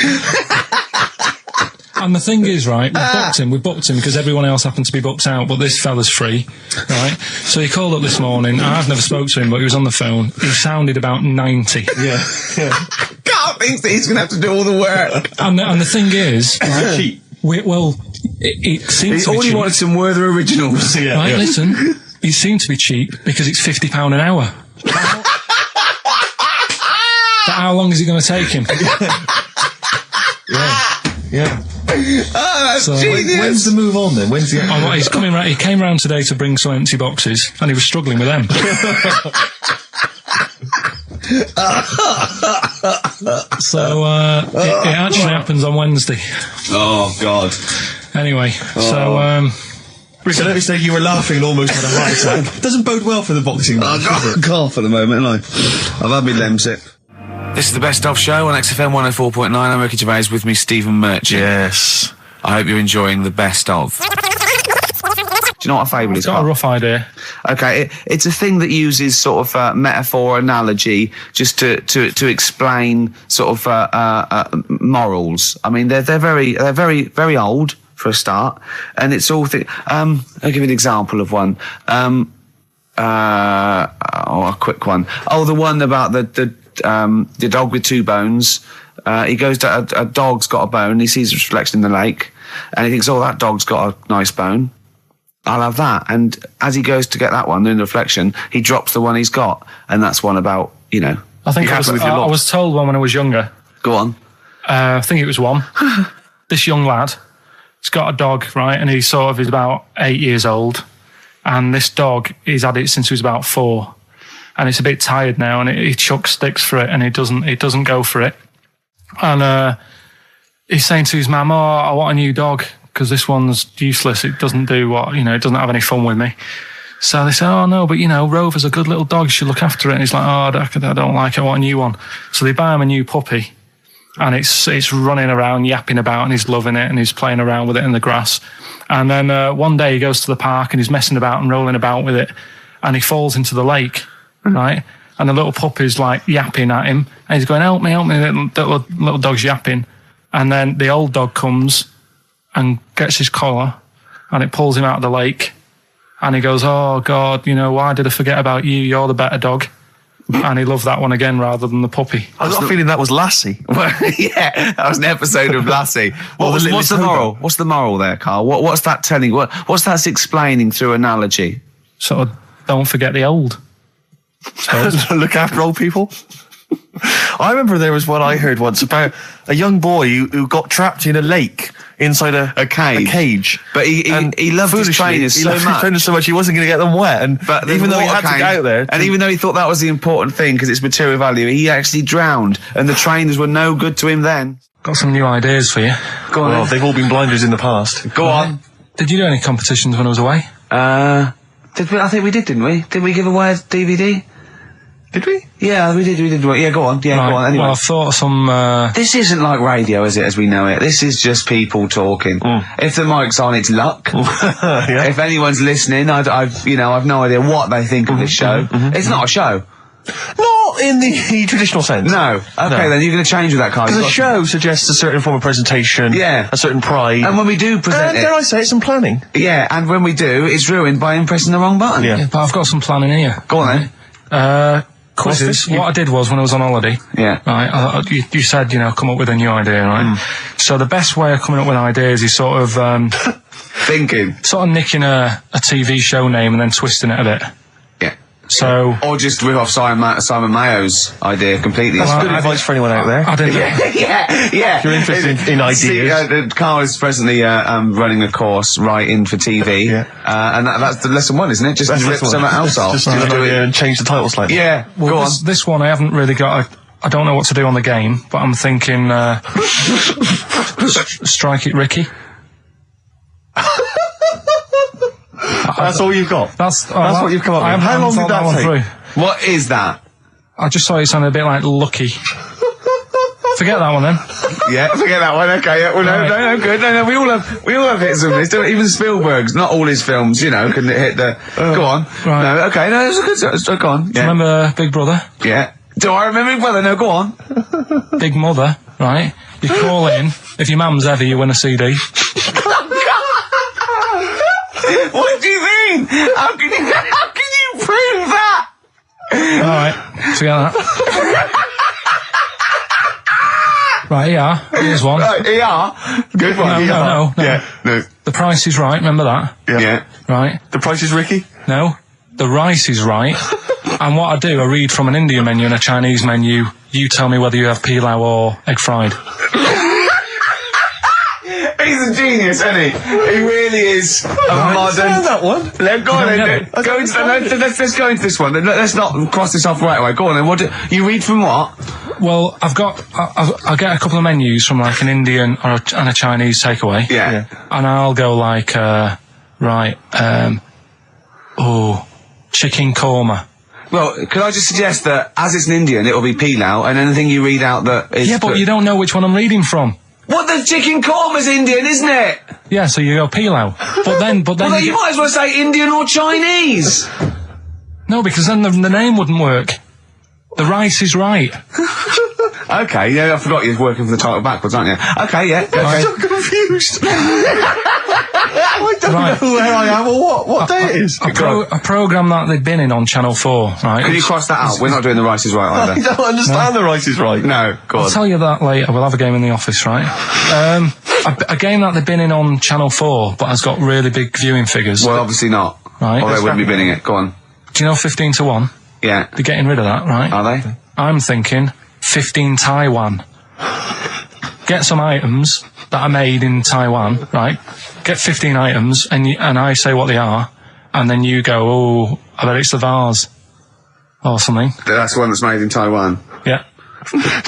And the thing is, right, we booked him because everyone else happened to be booked out, but this fella's free, right? So he called up this morning. I've never spoke to him, but he was on the phone. He sounded about 90. Yeah. Carl thinks that he's going to have to do all the work. And the thing is, right, cheap. It seems to be cheap. He wanted some Werther originals. Right, listen, he seemed to be cheap because it's £50 an hour. But how long is it going to take him? Yeah. Oh, that's genius. When's the move on then? When's the... he's coming round. He came round today to bring some empty boxes, and he was struggling with them. So it actually happens on Wednesday. Oh God. Anyway, so Rick, I noticed that you were laughing and almost had a heart attack. Doesn't bode well for the boxing match, does it? Cough at the moment, haven't I? I've had my lemsip. This is the Best Of Show on XFM 104.9. I'm Ricky Gervais, with me Stephen Merchant. Yes. I hope you're enjoying the Best Of. Do you know what a fable is? I've got a rough idea. Okay, it's a thing that uses sort of metaphor, analogy, just to explain sort of morals. I mean, they're very, very old for a start, and it's all. I'll give you an example of one. A quick one. Oh, the one about the dog with two bones. He goes to a dog's got a bone. He sees a reflection in the lake, and he thinks, "Oh, that dog's got a nice bone. I'll have that." And as he goes to get that one in the reflection, he drops the one he's got, and that's one about I think I was told one when I was younger. Go on. I think it was one. This young lad, he's got a dog, right, and he sort of is about 8 years old, and this dog, he's had it since he was about 4, and it's a bit tired now, and he chucks sticks for it, and it doesn't go for it. And he's saying to his mum, "Oh, I want a new dog because this one's useless. It doesn't do what, it doesn't have any fun with me." So they say, "Oh no, but Rover's a good little dog. You should look after it." And he's like, "Oh, I don't like it. I want a new one." So they buy him a new puppy, and it's running around, yapping about, and he's loving it, and he's playing around with it in the grass. And then one day he goes to the park and he's messing about and rolling about with it, and he falls into the lake, right? And the little puppy's like yapping at him, and he's going, help me, the little dog's yapping. And then the old dog comes and gets his collar, and it pulls him out of the lake, and he goes, "Oh God, why did I forget about you? You're the better dog." And he loved that one again rather than the puppy. I got a feeling that was Lassie. Well, yeah, that was an episode of Lassie. What's the moral? What's the moral there, Carl? What's that telling? What's that explaining through analogy? Sort of, don't forget the old. Look after old people. I remember there was one I heard once about a young boy who got trapped in a lake inside a cage. But he loved his trainers so much he wasn't going to get them wet. But even though he had to get out there, and even though he thought that was the important thing because it's material value, he actually drowned, and the trainers were no good to him then. Got some new ideas for you. Go on. Well, they've all been blinders in the past. Go on. Did you do any competitions when I was away? Did we? I think we did, didn't we? Did we give away a DVD? Did we? Yeah, we did. Yeah, go on. Yeah, right. Go on. Anyway. Well, I thought some... This isn't like radio, is it, as we know it? This is just people talking. If the mic's on, it's luck. Yeah. If anyone's listening, I've no idea what they think of this show. It's not a show. Not in the traditional sense. No. Okay, then you're going to change with that, Carl. Because a show suggests a certain form of presentation. Yeah. A certain pride. And when we do present dare I say it, some planning. Yeah, and when we do, it's ruined by pressing the wrong button. Yeah, but I've got some planning here. Go on then. Quizzes. What I did was when I was on holiday. Yeah. Right. You said come up with a new idea, right? So the best way of coming up with ideas is sort of thinking, sort of nicking a TV show name and then twisting it a bit. Yeah. So. Or just rip off Simon Mayo's idea completely. That's good advice for anyone out there. I didn't. Yeah. If you're interested in ideas. Carl is presently running a course writing for TV. Yeah. And that's the lesson 1, isn't it? Just rip something else off. Just do it and change the title slightly. Yeah. Well, go on. This one I haven't really got. I don't know what to do on the game, but I'm thinking Strike It Ricky. That's all you've got? That's what you've come up with. How long did that take? What is that? I just thought it sounded a bit like Lucky. Forget that one then. Yeah, forget that one. Okay, yeah, well, no, good. No, we all have hits of this. Even Spielberg's, not all his films, can hit the. Go on. Right. No, okay, no, it's a good. Go on. Yeah. Remember Big Brother? Yeah. Do I remember Big Brother? No, go on. Big Mother, right? You call in. If your mum's ever, you win a CD. What do you mean? How can you prove that? All right, forget that. Right, ER. Here's one. Right, ER. Good one. No. Yeah. No. The Price is Right. Remember that? Yeah. Right. The Price is Ricky? No. The Rice is Right. And what I do, I read from an Indian menu and a Chinese menu. You tell me whether you have pilau or egg fried. He's a genius, isn't he? He really is a modern. That one. Go on then. Let's go into this one. Let's not cross this off right away. Go on then. What you read from what? Well, I'll get a couple of menus from like an Indian and a Chinese takeaway. Yeah. And I'll go like, chicken korma. Well, could I just suggest that as it's an Indian, it'll be pilau, and anything you read out that is... Yeah, but you don't know which one I'm reading from. What, the chicken korma's Indian, isn't it? Yeah, so you go pilau. But then Well, you might as well say Indian or Chinese. No, because then the name wouldn't work. The rice is right. Okay, yeah, I forgot you're working for the title backwards, aren't you? Okay, yeah. Okay. I'm so confused. I don't know where I am or what day it is. A programme that they've been in on Channel 4, right? Can you cross that out? We're not doing The Rice is Right I either. don't understand The Rice is Right. No, go on. I'll tell you that later. We'll have a game in the office, right? A game that they've been in on Channel 4, but has got really big viewing figures. Well, obviously not. Right. Or they wouldn't be binning it. Go on. Do you know 15 to 1? Yeah. They're getting rid of that, right? Are they? I'm thinking 15 Taiwan. Get some items that are made in Taiwan, right? Get 15 items, and I say what they are, and then you go, oh, I bet it's the vase. Or something. That's the one that's made in Taiwan. Yeah.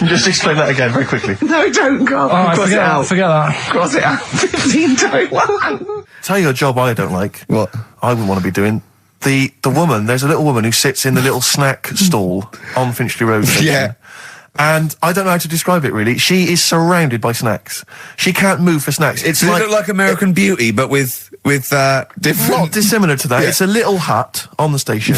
Just explain that again very quickly. No, don't go. Forget that. Cross it out. 15 Taiwan. Tell you a job I don't like. What? I wouldn't want to be doing. The woman, there's a little woman who sits in the little snack stall on Finchley Road. Yeah. And I don't know how to describe it really. She is surrounded by snacks. She can't move for snacks. It's Does like, it look like American Beauty, but with different... not dissimilar to that. Yeah. It's a little hut on the station.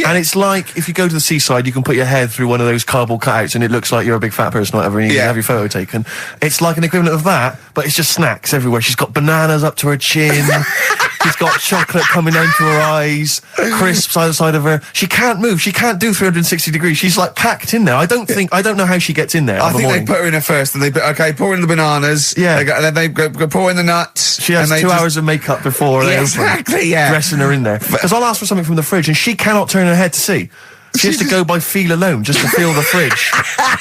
And it's like, if you go to the seaside, you can put your head through one of those cardboard cutouts and it looks like you're a big fat person or whatever, and you can have your photo taken. It's like an equivalent of that, but it's just snacks everywhere. She's got bananas up to her chin. She's got chocolate coming down to her eyes, crisps either side of her. She can't move. She can't do 360 degrees. She's like packed in there. I don't know how she gets in there. I think they put her in there first, and they put, pour in the bananas. Yeah. Then they go pour in the nuts. She has 2 hours of makeup before they exactly, yeah. dressing her in there. Because I'll ask for something from the fridge, and she cannot turn her head to see. She has to go by feel alone, just to feel the fridge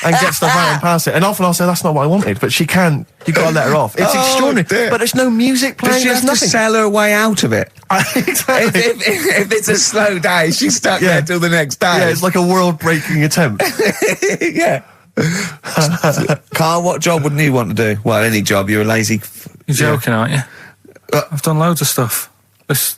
and get stuff out and pass it. And often I'll say, that's not what I wanted, but she can't. You've got to let her off. It's extraordinary. Dear. But there's no music playing. Does she have to sell her way out of it? Exactly. if it's a slow day, she's stuck there till the next day. Yeah, it's like a world-breaking attempt. Yeah. Carl, what job wouldn't you want to do? Well, any job. You're a lazy... You're joking, aren't you? I've done loads of stuff.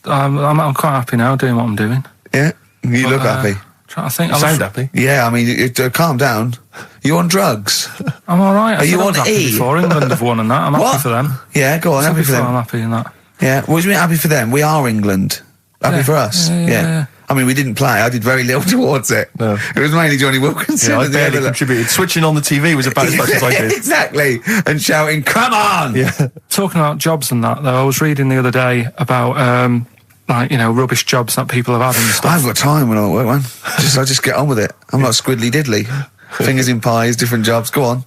I'm quite happy now doing what I'm doing. Yeah? You look happy. Trying to think. You sound happy. Yeah, I mean, calm down. You on drugs? I'm all right. Are you on happy E? before England have won and that. I'm happy for them. Yeah, go on, happy for them. I'm happy in that. Yeah, what do you mean happy for them? We are England. Happy for us. Yeah. I mean, we didn't play. I did very little towards it. No. It was mainly Johnny Wilkinson. Yeah, I barely contributed. Switching on the TV was about as much as I did. Exactly. And shouting, come on! Yeah. Talking about jobs and that, though, I was reading the other day about, rubbish jobs that people have had and stuff. I haven't got time when I'm at work, man. I just get on with it. I'm not squiddly diddly. Fingers in pies, different jobs. Go on.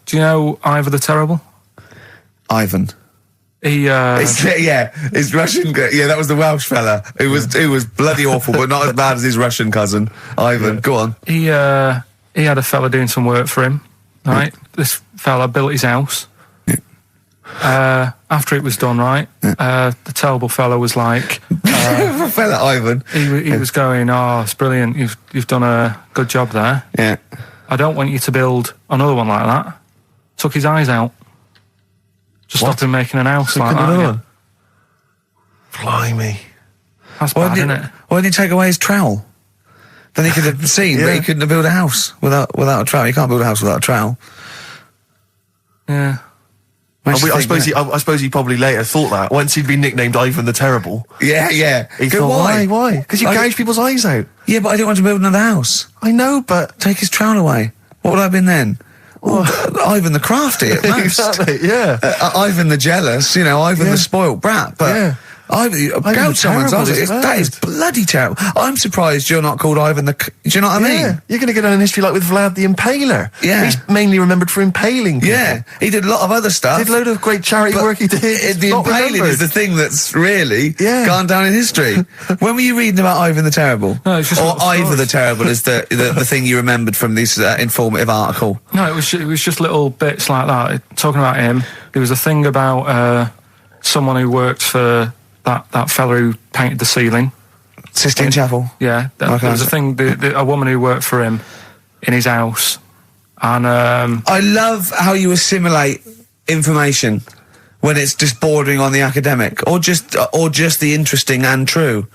Do you know Ivor the Terrible? Ivan. His Russian. Yeah, that was the Welsh fella. Who was bloody awful, but not as bad as his Russian cousin, Ivan. Go on. He had a fella doing some work for him. Right, this fella built his house. After it was done, right, the terrible fella was like, fella Ivan. He was going, oh, it's brilliant. You've done a good job there. Yeah. I don't want you to build another one like that. Took his eyes out. Just stopped him making an house like that. Yeah. Blimey. That's bad, isn't it? Why didn't he take away his trowel? Then he could have seen, but he couldn't have built a house without a trowel. You can't build a house without a trowel. Yeah. I suppose he probably later thought that once he'd been nicknamed Ivan the Terrible. Yeah. He thought, why? Because you gouge people's eyes out. Yeah, but I didn't want to build another house. I know, but take his trowel away. What would I have been then? Ivan the crafty at most. Exactly, yeah. Ivan the jealous, Ivan the spoilt brat. But gouge someone's eyes. That is bloody terrible. I'm surprised you're not called Ivan the... Do you know what I mean? You're going to get on in history like with Vlad the Impaler. Yeah. He's mainly remembered for impaling people. Yeah, he did a lot of other stuff. Did a load of great charity work he did. The impaling is the thing that's really gone down in history. When were you reading about Ivan the Terrible? No, it's just or Ivor the Terrible is the thing you remembered from this informative article? No, it was just little bits like that. Talking about him, there was a thing about someone who worked for that fella who painted the ceiling. Sistine Chapel? Yeah. There was a thing, a woman who worked for him in his house. And I love how you assimilate information when it's just bordering on the academic or just the interesting and true.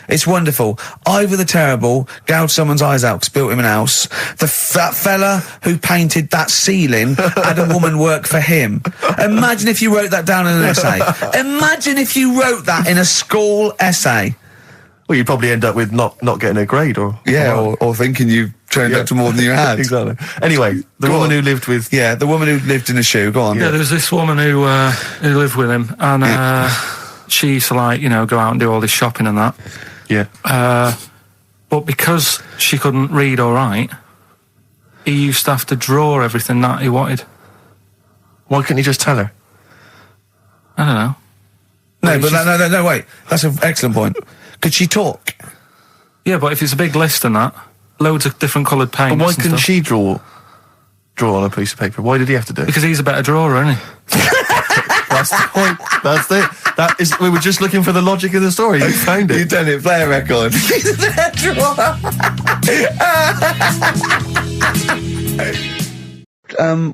It's wonderful. Ivor the Terrible gouged someone's eyes out 'cause built him an house. That fella who painted that ceiling had a woman work for him. Imagine if you wrote that down in an essay. Imagine if you wrote that in a school essay. Well, you'd probably end up with not getting a grade, or or thinking you turned up to more than you had. Exactly. Anyway, the woman who lived with the woman who lived in a shoe. Go on. Yeah, there was this woman who lived with him, and she used to go out and do all this shopping and that. Yeah. But because she couldn't read or write, he used to have to draw everything that he wanted. Why couldn't he just tell her? I don't know. No, wait. That's an excellent point. Could she talk? Yeah, but if it's a big list and that, loads of different coloured paints. But why couldn't she draw on a piece of paper? Why did he have to do it? Because he's a better drawer, isn't he? That's the point. That's it. We were just looking for the logic of the story. You found it. You've done it. Play a record. He's a better drawer.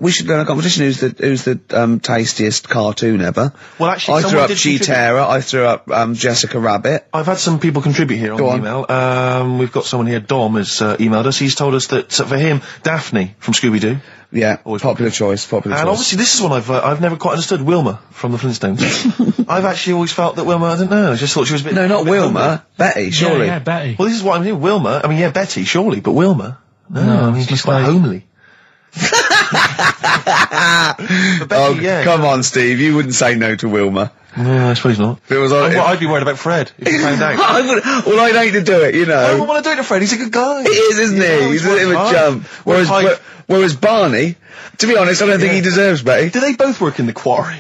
We should go in a competition. Who's the tastiest cartoon ever? Well, actually, I threw up G-Terror. I threw up Jessica Rabbit. I've had some people contribute here on the email. We've got someone here. Dom has emailed us. He's told us that for him, Daphne from Scooby-Doo. Yeah, popular choice. And obviously, this is one I've never quite understood. Wilma from the Flintstones. I've actually always felt that Wilma. I don't know. I just thought she was a bit. No, not Wilma. Hungry. Betty, surely. Yeah, Betty. Well, this is what I'm saying. Wilma. I mean, yeah, Betty, surely, but Wilma. No, I mean, she's quite homely. Betty, come on, Steve. You wouldn't say no to Wilma. No, I suppose not. If it was I'd be worried about Fred if he found out. I'd hate to do it, you know. I don't want to do it to Fred. He's a good guy. He is, isn't he? He's a bit of a jump. Whereas Barney, to be honest, I don't think he deserves Betty. Do they both work in the quarry?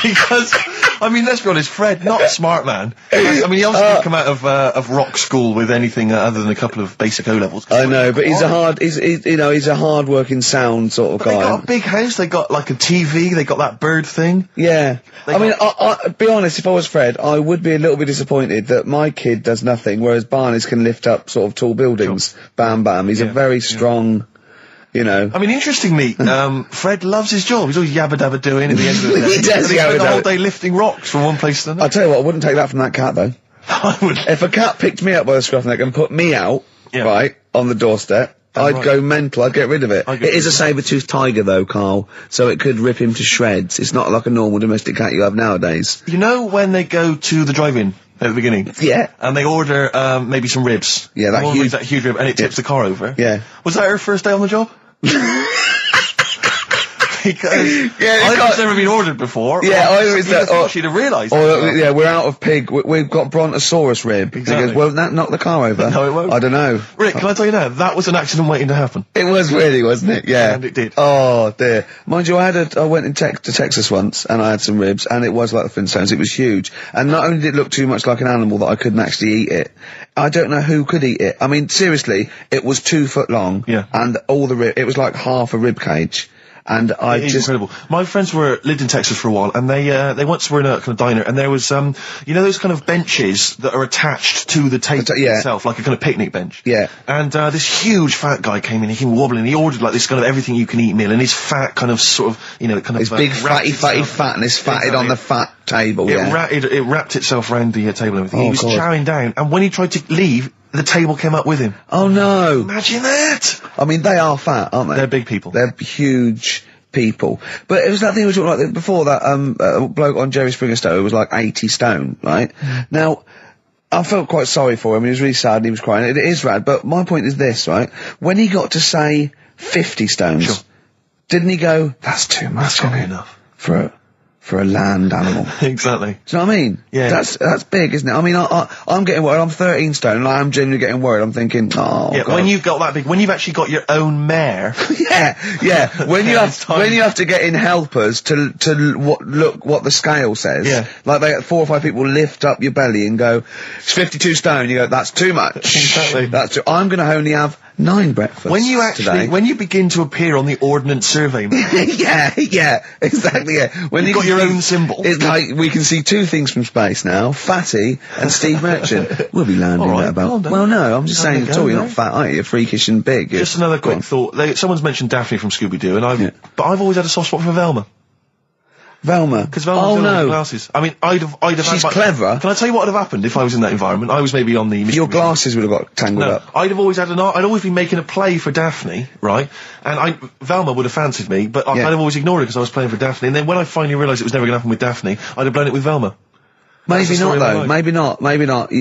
Because, I mean, let's be honest, Fred, not a smart man. I mean, he obviously didn't come out of rock school with anything other than a couple of basic O-levels. I know, but he's a hard-working, sound sort of guy. They got a big house, they got like a TV, they got that bird thing. Yeah. I be honest, if I was Fred, I would be a little bit disappointed that my kid does nothing, whereas Barney's can lift up sort of tall buildings. Sure. Bam, bam. He's a very strong... You know. I mean, interestingly, Fred loves his job. He's always yabba-dabba doing at the end of the day. He does the whole day lifting rocks from one place to another. I'll tell you what, I wouldn't take that from that cat, though. I would. If a cat picked me up by the scruff neck and put me out, right, on the doorstep, I'd go mental. I'd get rid of it. It is a saber-toothed tiger, though, Carl, so it could rip him to shreds. It's not like a normal domestic cat you have nowadays. You know when they go to the drive-in at the beginning? Yeah. And they order, maybe some ribs. Yeah, that huge rib, and it tips the car over. Yeah. Was that her first day on the job? Because I've never been ordered before. Yeah, I always thought she'd have realised. Yeah, we're out of pig. We've got Brontosaurus rib. Exactly. He goes, won't that knock the car over? No, it won't. I don't know. Rick, can I tell you now? That was an accident waiting to happen. It was really, wasn't it? Yeah. And it did. Oh, dear. Mind you, I went to Texas once, and I had some ribs, and it was like the Flintstones. It was huge. And not only did it look too much like an animal that I couldn't actually eat it, I don't know who could eat it. I mean, seriously, it was 2 foot long. Yeah. And it was like half a rib cage. And it's incredible. My friends lived in Texas for a while, and they once were in a kind of diner, and there was you know those kind of benches that are attached to the table itself, like a kind of picnic bench. Yeah. And this huge fat guy came in, he came wobbling, he ordered like this kind of everything you can eat meal, and his fat kind of sort of his big fatty fatness fatted on the fat table. It wrapped itself around the table and everything. He was chowing down, and when he tried to leave, the table came up with him. Oh no! Imagine that! I mean, they are fat, aren't they? They're big people. They're huge people. But it was that thing we were talking about before, that bloke on Jerry Springer's show who was like 80 stone, right? Now, I felt quite sorry for him. He was really sad and he was crying. It is rad, but my point is this, right? When he got to say 50 stones, didn't he go, that's too much, That's not enough. For a land animal. Exactly. Do you know what I mean? Yeah. That's big, isn't it? I mean, I'm getting worried. I'm 13 stone, and I am genuinely getting worried. I'm thinking, God. When you've got that big, when you've actually got your own mare. yeah. When you have to get in helpers to look what the scale says. Yeah. Like 4 or 5 people lift up your belly and go, it's 52 stone. You go, that's too much. Exactly. I'm going to only have 9 breakfasts when you begin to appear on the Ordnance Survey map. yeah, exactly, yeah. When you've got your own symbol. It's like, we can see 2 things from space now, Fatty and Steve Merchant. We'll be landing at about... Well, no, I'm just saying, at all, you're not fat, are you? You're freakish and big. Just another quick thought. Someone's mentioned Daphne from Scooby-Doo, but I've always had a soft spot for Velma. Velma. Because Velma oh was no, glasses. I mean, I'd have she's had clever. Can I tell you what would have happened if I was in that environment? I was maybe on the... Your glasses would have got tangled up. I'd have always had I'd always been making a play for Daphne, right? And Velma would have fancied me, but I'd have always ignored it because I was playing for Daphne. And then when I finally realised it was never going to happen with Daphne, I'd have blown it with Velma. Maybe not though. Maybe not. Maybe not.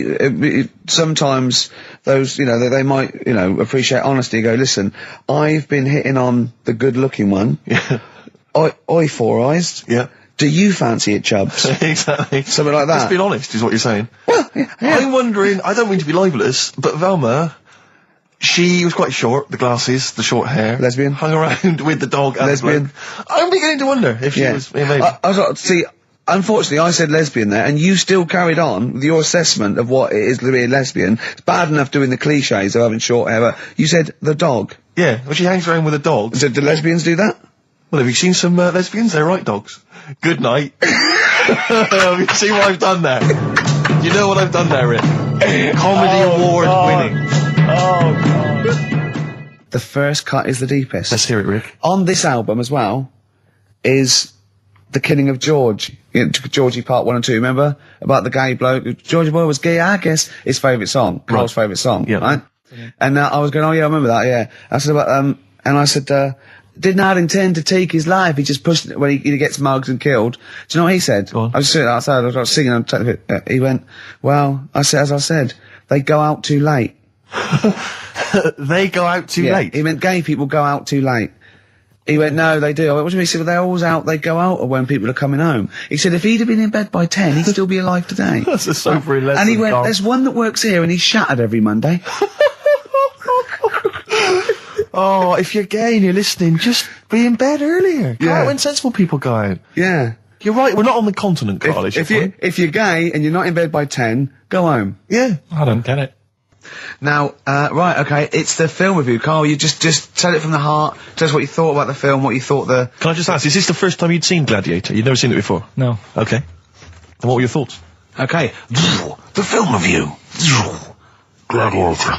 Sometimes those, they might, appreciate honesty. Go, listen, I've been hitting on the good-looking one. Yeah. Oi, Four Eyes. Yeah. Do you fancy it, Chubbs? Exactly. Something like that. Let's be honest, is what you're saying. Well, yeah. I'm wondering, I don't mean to be libelous, but Velma, she was quite short, the glasses, the short hair. Lesbian. Hung around with the dog and Lesbian. the bloke. I'm beginning to wonder if she was, maybe. I was like, see, unfortunately, I said lesbian there, and you still carried on with your assessment of what it is to be a lesbian. It's bad enough doing the cliches of having short hair, but you said the dog. Yeah, well, she hangs around with a dog. So do lesbians do that? Well, have you seen some lesbians? They're right dogs. Good night. Have you seen what I've done there? You know what I've done there, Rick? Comedy award winning. Oh, God. The first cut is the deepest. Let's hear it, Rick. On this album as well is The Killing of George. Georgie Part 1 and 2, remember? About the gay bloke. Georgie Boy was gay, I guess. His favourite song. Carl's favourite song, right? And I was going, oh yeah, I remember that, yeah. I said about, and I said, did not intend to take his life. He just pushed it when he gets mugged and killed. Do you know what he said? I was sitting outside, I was singing, he went, well, as I said, they go out too late. They go out too late? He meant gay people go out too late. He went, no, they do. I went, what do you mean? He said, well, they're always out, they go out when people are coming home. He said, if he'd have been in bed by 10, he'd still be alive today. That's a sobering lesson. And he went, there's one that works here and he's shattered every Monday. Oh, if you're gay and you're listening, just be in bed earlier. Go out when sensible people go out. Yeah. You're right, we're not on the continent, Carl. If you're gay and you're not in bed by 10, go home. Yeah. I don't get it. Now, right, okay, it's the film review. Carl, you just tell it from the heart. Tell us what you thought about the film, what you thought the... Can I just ask, is this the first time you'd seen Gladiator? You'd never seen it before? No. Okay. And what were your thoughts? Okay. The film review. Gladiator.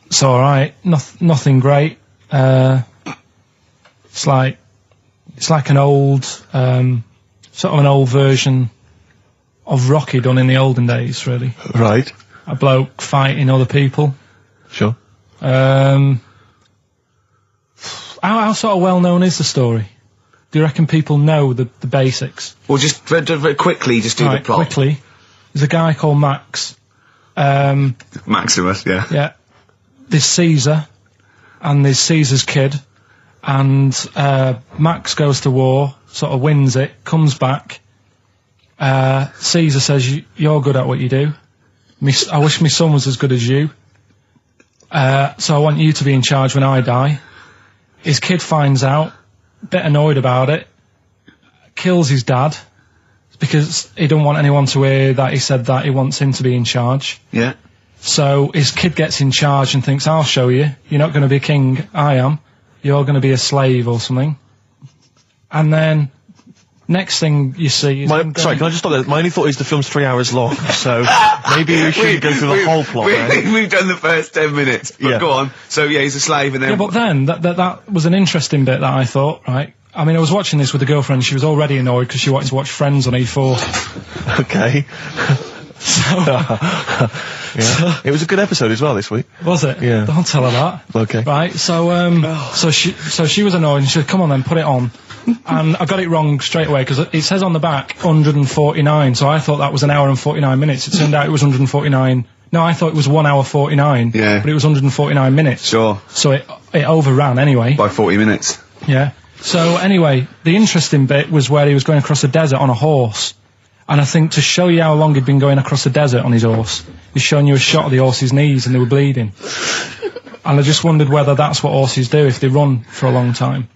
It's alright. Nothing great. It's like an old, sort of an old version of Rocky done in the olden days, really. Right. A bloke fighting other people. Sure. How sort of well known is the story? Do you reckon people know the basics? Well, just very quickly, just do the plot. Quickly. There's a guy called Max. Maximus, yeah. Yeah. There's Caesar, and there's Caesar's kid, and Max goes to war, sort of wins it, comes back. Caesar says, you're good at what you do. I wish my son was as good as you. So I want you to be in charge when I die. His kid finds out, a bit annoyed about it, kills his dad, because he don't want anyone to hear that he said that he wants him to be in charge. Yeah. So his kid gets in charge and thinks, I'll show you. You're not going to be king, I am. You're going to be a slave or something. And then, next thing you see is... Sorry, can I just stop there? My only thought is the film's 3 hours long, so maybe we shouldn't go through the whole plot. We've done the first 10 minutes, but go on. So, yeah, he's a slave and then... Yeah, but then, that was an interesting bit that I thought, right? I mean, I was watching this with a girlfriend, she was already annoyed because she wanted to watch Friends on E4. Okay. Yeah. It was a good episode as well this week. Was it? Yeah. Don't tell her that. Okay. Right, so she was annoyed and she said, come on then, put it on. And I got it wrong straight away because it says on the back 149, so I thought that was an hour and 49 minutes. It turned out it was 149. No, I thought it was 1 hour 49. Yeah. But it was 149 minutes. Sure. So it overran anyway. By 40 minutes. Yeah. So anyway, the interesting bit was where he was going across the desert on a horse. And I think to show you how long he'd been going across the desert on his horse, he's showing you a shot of the horse's knees and they were bleeding. And I just wondered whether that's what horses do if they run for a long time.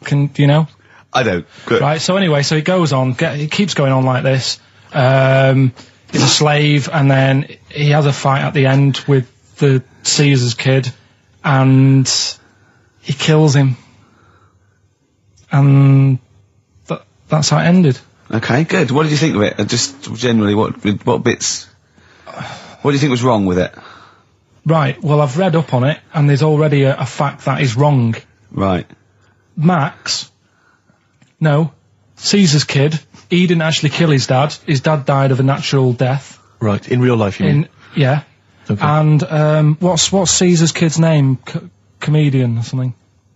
Do you know? I don't. Good. Right, so anyway, so he goes on, he keeps going on like this. He's a slave, and then he has a fight at the end with the Caesar's kid, and he kills him. And that's how it ended. Okay, good. What did you think of it? Just generally, what bits... What do you think was wrong with it? Right, well, I've read up on it, and there's already a fact that is wrong. Right. Max, no, Caesar's kid, he didn't actually kill his dad. His dad died of a natural death. Right, in real life, you mean? Yeah. Okay. And what's Caesar's kid's name? Comedian or something?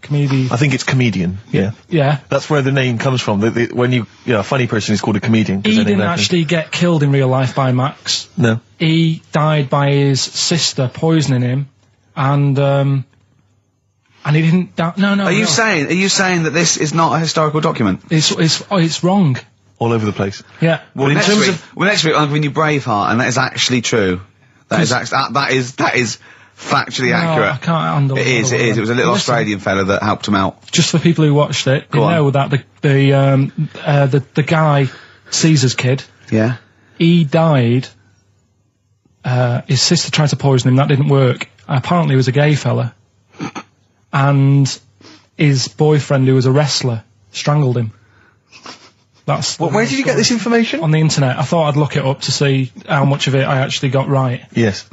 I think it's comedian. Yeah. Yeah. That's where the name comes from. When a funny person is called a comedian. He didn't actually get killed in real life by Max. No. He died by his sister poisoning him, and he didn't die. No. Are you saying that this is not a historical document? It's wrong. All over the place. Yeah. Well, next week I'm giving you Braveheart, and that is actually true. That is factually accurate. I can't handle it. It is. It was a little Australian fella that helped him out. Just for people who watched it, you know that the guy, Caesar's kid. Yeah. He died. His sister tried to poison him. That didn't work. Apparently, he was a gay fella, and his boyfriend, who was a wrestler, strangled him. Where did you get this information? On the internet. I thought I'd look it up to see how much of it I actually got right. Yes.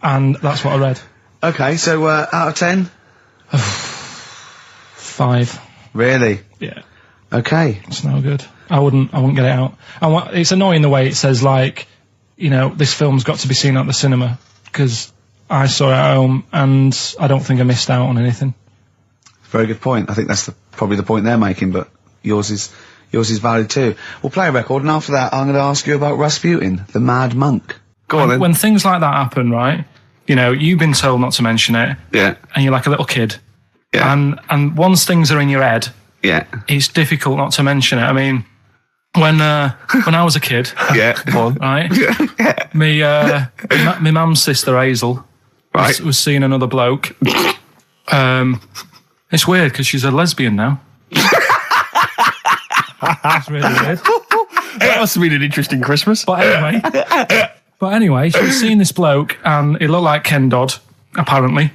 And that's what I read. Okay, so out of 10? 5. Really? Yeah. Okay. It's no good. I wouldn't get it out. It's annoying the way it says, like, you know, this film's got to be seen at the cinema, because I saw it at home, and I don't think I missed out on anything. Very good point. I think that's probably the point they're making, but yours is valid too. We'll play a record, and after that, I'm going to ask you about Rasputin, the Mad Monk. Go on, then. When things like that happen, right, you know, you've been told not to mention it. Yeah. And you're like a little kid. Yeah. And once things are in your head, yeah, it's difficult not to mention it. I mean, when I was a kid, yeah, right, my mum's sister Hazel, right, was seeing another bloke. It's weird because she's a lesbian now. That's really weird. That must have been an interesting Christmas. But anyway, she was seeing this bloke, and he looked like Ken Dodd, apparently.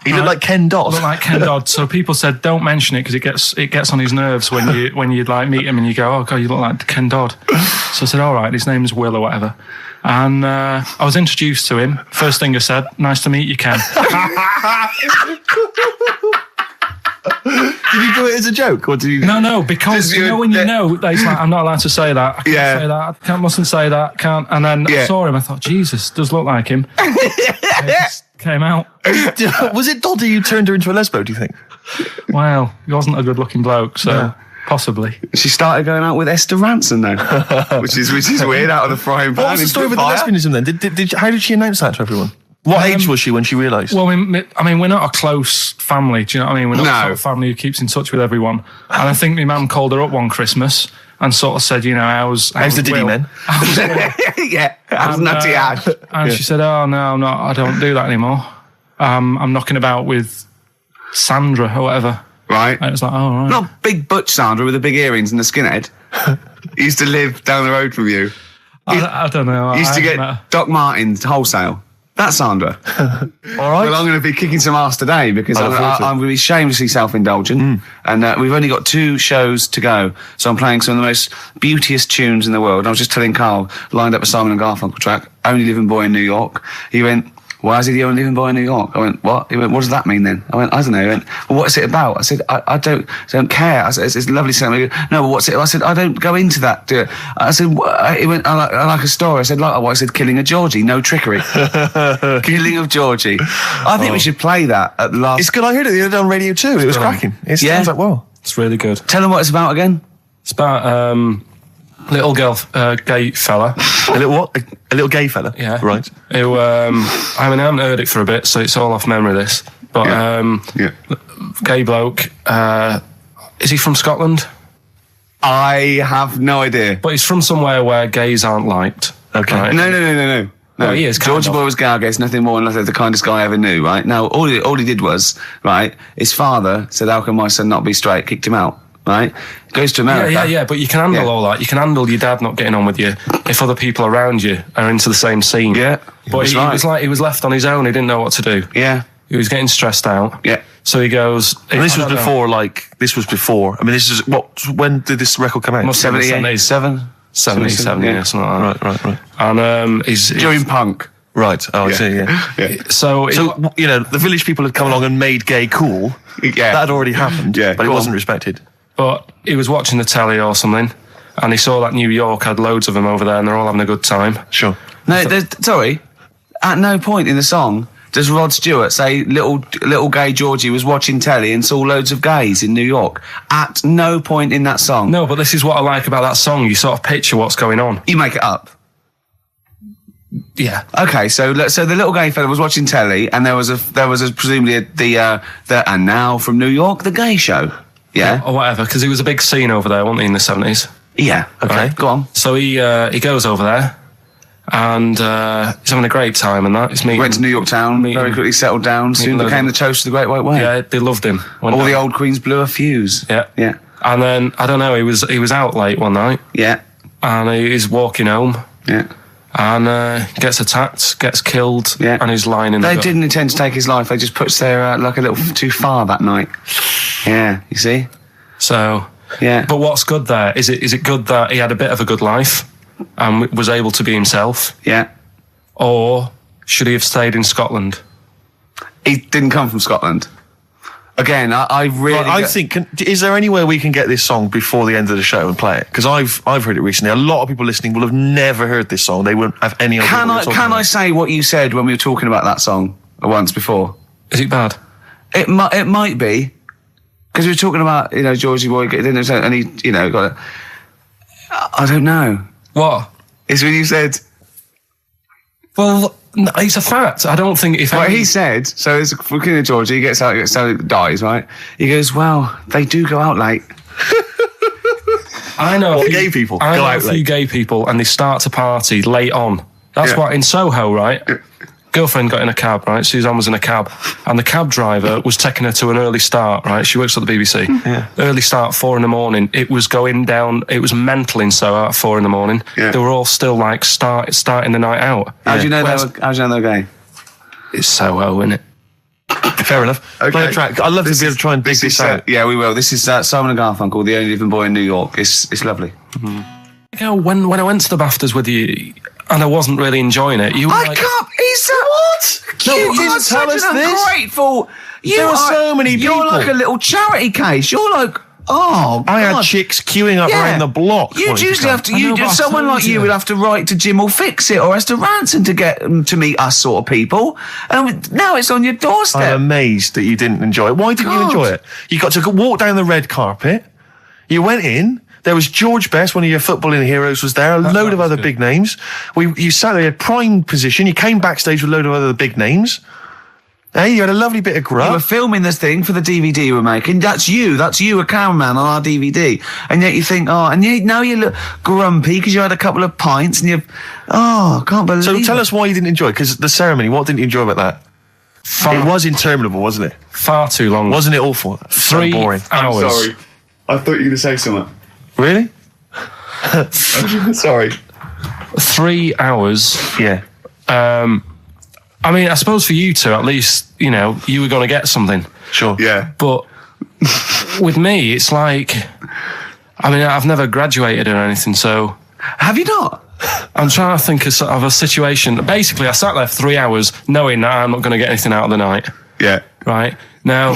He looked like Ken Dodd. Looked like Ken Dodd. So people said, don't mention it because it gets on his nerves when you like meet him and you go, oh god, you look like Ken Dodd. So I said, all right, his name's Will or whatever. And I was introduced to him. First thing I said, nice to meet you, Ken. Did you do it as a joke, or did you? No, because you know when you know that it's like, I'm not allowed to say that. I can't say that. I mustn't say that. Can't. And then I saw him. I thought, Jesus, does look like him. It just came out. Was it Doddy who turned her into a lesbo? Do you think? Well, he wasn't a good-looking bloke, so possibly. She started going out with Esther Ranson though, which is weird, out of the frying pan. What was the story with the lesbianism then? How did she announce that to everyone? What age was she when she realised? Well, I mean, we're not a close family. Do you know what I mean? We're not a sort of family who keeps in touch with everyone. And I think my mum called her up one Christmas and sort of said, you know, how's the Diddy men? Yeah, how's Nutty Ash? And she said, oh no, I'm not. I don't do that anymore. I'm knocking about with Sandra or whatever. Right. And it was like, oh right. Not big butch Sandra with the big earrings and the skinhead. He used to live down the road from you. I don't know. He used to get Doc Martens wholesale. That's Sandra. All right. Well, I'm going to be kicking some ass today because I'm going to be shamelessly self-indulgent. And we've only got 2 shows to go. So I'm playing some of the most beauteous tunes in the world. I was just telling Carl, lined up a Simon & Garfunkel track, Only Living Boy in New York. He went, why is he the only living boy in New York? I went, what? He went, what does that mean then? I went, I don't know. He went, well, what's it about? I said, I don't care. I said, it's lovely song. He goes, no, but what's it? I said, I don't go into that. I said, he went, I like a story. I said, like what? I said, killing of Georgie, no trickery. Killing of Georgie. I think we should play that at the last. It's good. I heard it the other day on Radio 2. It was cracking. It sounds like, well. It's really good. Tell them what it's about again. It's about little girl, gay fella. A little what? A little gay fella? Yeah. Right. Who, I mean, I haven't heard it for a bit, so it's all off memory, this. But, gay bloke. Is he from Scotland? I have no idea. But he's from somewhere where gays aren't liked. Okay. Right? No. Well, he is. George Boy was gay, I guess, nothing more than the kindest guy I ever knew, right? No, all he did was, right, his father said, how can my son not be straight? Kicked him out. Right? Goes to America. Yeah, but you can handle all that. You can handle your dad not getting on with you if other people around you are into the same scene. Yeah. But he was like, he was left on his own. He didn't know what to do. Yeah. He was getting stressed out. Yeah. So he goes... And this was before, I mean, this is... when did this record come out? 77? 77, yeah, something like that. Right. And he's... During punk. Right. Oh, I see. Yeah. So you know, the village people had come along and made gay cool. Yeah. That had already happened. Yeah, but it go wasn't on. respected. but he was watching the telly or something, and he saw that New York had loads of them over there, and they're all having a good time. Sure. No, sorry. At no point in the song does Rod Stewart say little gay Georgie was watching telly and saw loads of gays in New York. At no point in that song. No, but this is what I like about that song. You sort of picture what's going on. You make it up. Yeah. Okay, so the little gay fella was watching telly, and there was presumably the and now from New York, the gay show. Yeah. Or whatever, because it was a big scene over there, wasn't he, in the 70s? Yeah. Okay. Right. Go on. So he goes over there, and he's having a great time and that. He's meeting... Went to New York town, very quickly settled down, soon became the toast of the Great White Way. Yeah, they loved him. All the old queens blew a fuse. Yeah. Yeah. And then, I don't know, he was out late one night, Yeah. and he's walking home, Yeah. and gets attacked, gets killed, Yeah. and he's lying in the They gut. didn't intend to take his life. They just pushed their luck a little too far that night. Yeah, you see? So, Yeah. but what's good there? Is it good that he had a bit of a good life and was able to be himself? Yeah. Or should he have stayed in Scotland? He didn't come from Scotland. Again, I really... Right, I think, is there any way we can get this song before the end of the show and play it? Because I've heard it recently. A lot of people listening will have never heard this song. They wouldn't have any idea. Can what we're talking I about. say what you said when we were talking about that song once before? Is it bad? It might be, because we were talking about, Georgie Boy, and he, got it. I don't know. What? It's when you said... Well, no, it's a fact. I don't think if Well, any- he said, so it's fucking Georgie, he gets out, so dies, right? He goes, well, they do go out late. I know What, a few- gay people I go know out a few late? gay people, and they start to party late on. That's Yeah. what in Soho, right? Girlfriend got in a cab, right? Suzanne was in a cab, and the cab driver was taking her to an early start, right? She works at the BBC. Yeah. Early start, 4 a.m. It was going down. It was mental in Soho at 4 a.m. Yeah. They were all still like starting the night out. How do you know Whereas- they were gay? It's Soho, isn't it? Fair enough. Play a track. I'd love to be able to try and dig this out. Yeah, we will. This is Simon and Garfunkel, The Only Living Boy in New York. It's lovely. You know, when I went to the BAFTAs with you, and I wasn't really enjoying it, you were like... can't. He's what? No, You you didn't are tell such us an this. ungrateful. There are so many You're people. like a little charity case. You're like, oh, I had God. chicks queuing up Yeah. around the block. You'd wanting to usually come. have to. I know, but I Someone told like you you. would have to write to Jim or Fix It or Esther Ranson to get them to meet us sort of people. And now it's on your doorstep. I'm amazed that you didn't enjoy it. Why didn't you God. enjoy it? You got to walk down the red carpet. You went in. There was George Best, one of your footballing heroes, was there. A load of was other good. big names. You sat there, you had prime position. You came backstage with a load of other big names. Hey, you had a lovely bit of You were grub. filming this thing for the DVD we're making. That's you, a cameraman on our DVD. And yet you think, now you look grumpy because you had a couple of pints and I can't believe So tell it. us why you didn't enjoy it, because the ceremony, what didn't you enjoy about that? It was interminable, wasn't it? Far too long. Wasn't it awful? So 3 boring. hours. I thought you were going to say something. Really? Sorry. 3 hours. Yeah. I mean, I suppose for you two, at least, you were going to get something. Sure. Yeah. But with me, it's like, I mean, I've never graduated or anything, so Have you not? I'm trying to think of a situation. Basically, I sat there for 3 hours knowing that I'm not going to get anything out of the night. Yeah. Right? Now,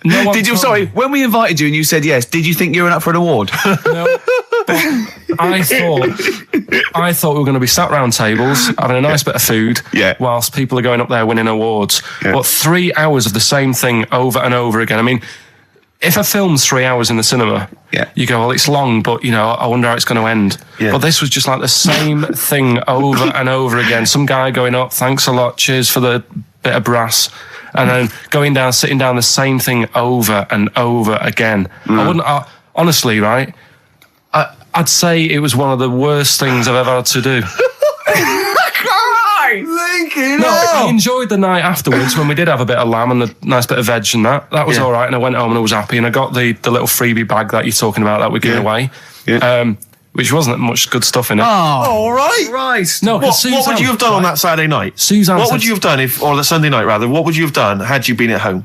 no one Did you? told Sorry, me- when we invited you and you said yes, did you think you were up for an award? No, but I thought we were going to be sat round tables having a nice bit of food, Yeah. whilst people are going up there winning awards. Yeah. But 3 hours of the same thing over and over again. I mean, if a film's 3 hours in the cinema, Yeah. you go, well, it's long, but I wonder how it's going to end. Yeah. But this was just like the same thing over and over again. Some guy going up, thanks a lot, cheers for the bit of brass. And then going down, sitting down, the same thing over and over again. Honestly, right? I'd say it was one of the worst things I've ever had to do. Lincoln! No, I enjoyed the night afterwards when we did have a bit of lamb and a nice bit of veg and that. That was Yeah. all right, and I went home and I was happy. And I got the little freebie bag that you're talking about that we're giving away, Yeah. which wasn't much good stuff in it. Oh, All right. Christ. No, 'cause What would you have done on right? that Saturday night? Suzanne What said- would you have done or the Sunday night rather? What would you have done had you been at home?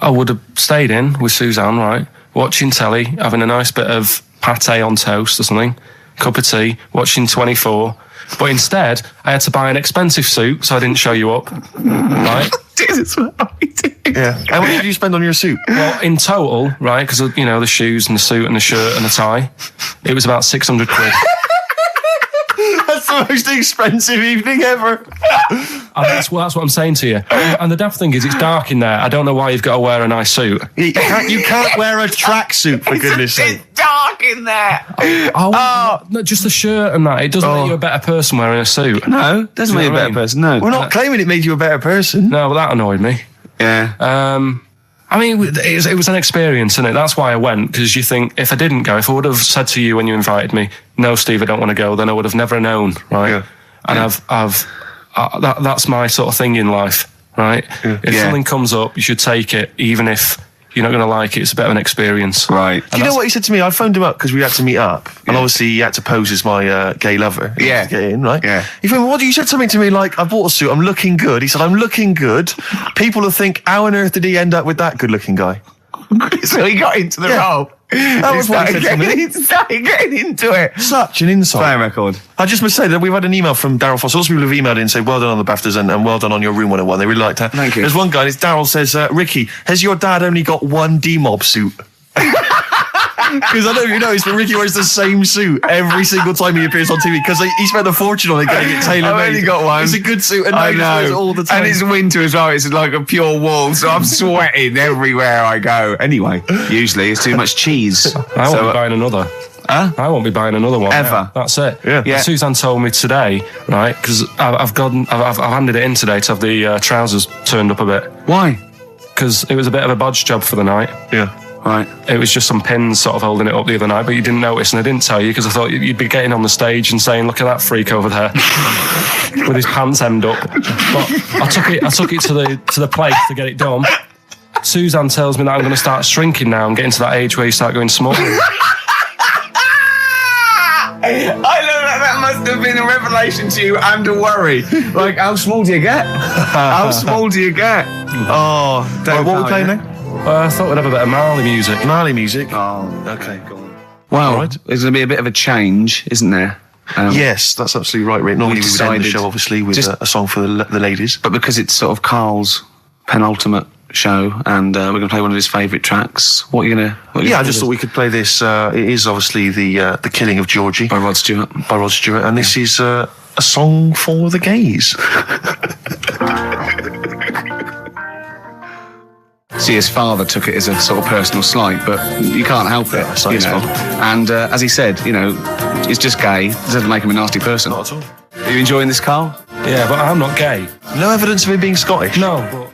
I would have stayed in with Suzanne, right, watching telly, having a nice bit of pate on toast or something, cup of tea, watching 24, But instead, I had to buy an expensive suit so I didn't show you up. Right? Jesus, Yeah. How much did you spend on your suit? Well, in total, right, because, you know, the shoes and the suit and the shirt and the tie, it was about 600 quid. That's the most expensive evening ever. And that's what I'm saying to you. And the daft thing is, it's dark in there. I don't know why you've got to wear a nice suit. You can't wear a tracksuit, for goodness sake. It's dark in there. No, just the shirt and that. It doesn't make you a better person wearing a suit. No, doesn't make you a better person. No. We're not claiming it made you a better person. No, but that annoyed me. Yeah. I mean, it was an experience, innit? That's why I went, because you think, if I didn't go, if I would have said to you when you invited me, no, Steve, I don't want to go, then I would have never known, right? Yeah. And that's my sort of thing in life, right? Yeah. If something comes up, you should take it, even if you're not going to like it. It's a bit of an experience. Right. Do you know what he said to me? I phoned him up because we had to meet up. And obviously he had to pose as my gay lover. Yeah. To get in, right? Yeah. He phoned me, what? You said something to me like, I bought a suit, I'm looking good. He said, I'm looking good. People will think, how on earth did he end up with that good-looking guy? So he got into the role. That was what he said to me. He started getting into it. Such an insight. Play a record. I just must say that we've had an email from Darryl Foss. Lots of people have emailed in and said, well done on the BAFTAs and well done on your Room 101. They really liked that. Thank you. There's one guy, Darryl says, Ricky, has your dad only got one D-Mob suit? Because I don't know if you noticed, but Ricky wears the same suit every single time he appears on TV because he spent a fortune on it getting it tailor-made. I've only got one. It's a good suit and I he wears it know. all the time. And it's winter as well. It's like a pure wool, so I'm sweating everywhere I go. Anyway, usually it's too much cheese. I won't be buying another. Huh? I won't be buying another one. Ever. Yeah, that's it. Yeah. Suzanne told me today, right, because I've handed it in today to have the trousers turned up a bit. Why? Because it was a bit of a bodge job for the night. Yeah. Right. It was just some pins sort of holding it up the other night, but you didn't notice, and I didn't tell you because I thought you'd be getting on the stage and saying, "Look at that freak over there with his pants hemmed up." But I took it to the place to get it done. Suzanne tells me that I'm going to start shrinking now and getting to that age where you start going small. I know that must have been a revelation to you and a worry. Like, how small do you get? How small do you get? Oh, Right, what are we playing now? I thought we'd have a bit of Marley music. Marley music. Oh, Okay, go on. well, Right. there's going to be a bit of a change, isn't there? Yes, that's absolutely right, Rick. Normally we would end the decided show, obviously, with just- a song for the ladies. But because it's sort of Carl's penultimate show, and we're going to play one of his favourite tracks. What are you going to? Yeah, I just thought we could play this. It is obviously the Killing of Georgie by Rod Stewart. And this is a song for the gays. See, his father took it as a sort of personal slight, but you can't help it, it's not you his know. fault. And as he said, you know, it's just gay. It doesn't make him a nasty person. Not at all. Are you enjoying this, Carl? Yeah, but I'm not gay. No evidence of him being Scottish. No, but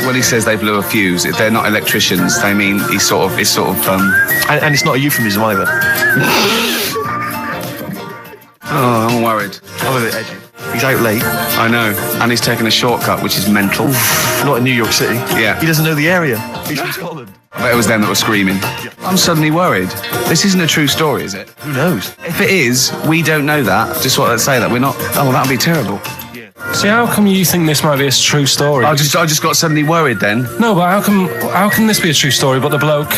When he says they blew a fuse, they're not electricians. They mean it's sort of. And it's not a euphemism either. Oh, I'm worried. I'm a bit edgy. He's out late. I know, and he's taken a shortcut, which is mental. Not in New York City. Yeah. He doesn't know the area. He's from Scotland. I bet it was them that were screaming. I'm suddenly worried. This isn't a true story, is it? Who knows? If it is, we don't know that. Just want to say that we're not. Oh, that'd be terrible. see, how come you think this might be a true story? I just got suddenly worried then. No, but how can this be a true story? But the bloke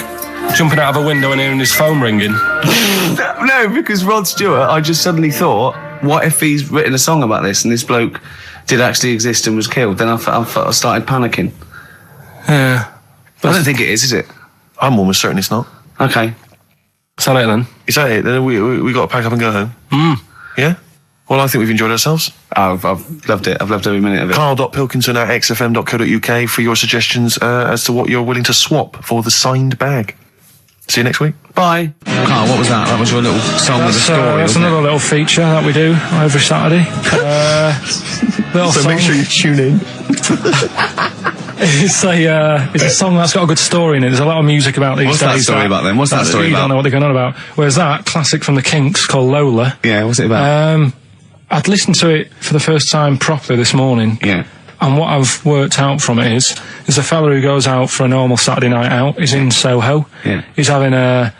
jumping out of a window and hearing his phone ringing. No, because Rod Stewart, I just suddenly thought, what if he's written a song about this and this bloke did actually exist and was killed? Then I started panicking. Yeah. I don't think it is it? I'm almost certain it's not. Okay. Is that it then? Is that it? Then we got to pack up and go home. Yeah? Well, I think we've enjoyed ourselves. I've loved it. I've loved every minute of it. Karl.Pilkington@xfm.co.uk for your suggestions as to what you're willing to swap for the signed bag. See you next week. Bye. Carl, what was that? That was your little song with a story. That's wasn't another little feature that we do every Saturday. Little So song. make sure you tune in. It's a song that's got a good story in it. There's a lot of music about these What's days. that story about then? What's that story You about? don't know what they're going on about. Whereas that classic from the Kinks called Lola. Yeah, what's it about? I'd listened to it for the first time properly this morning. Yeah. And what I've worked out from it is, there's a fella who goes out for a normal Saturday night out. He's in Soho. Yeah. He's having a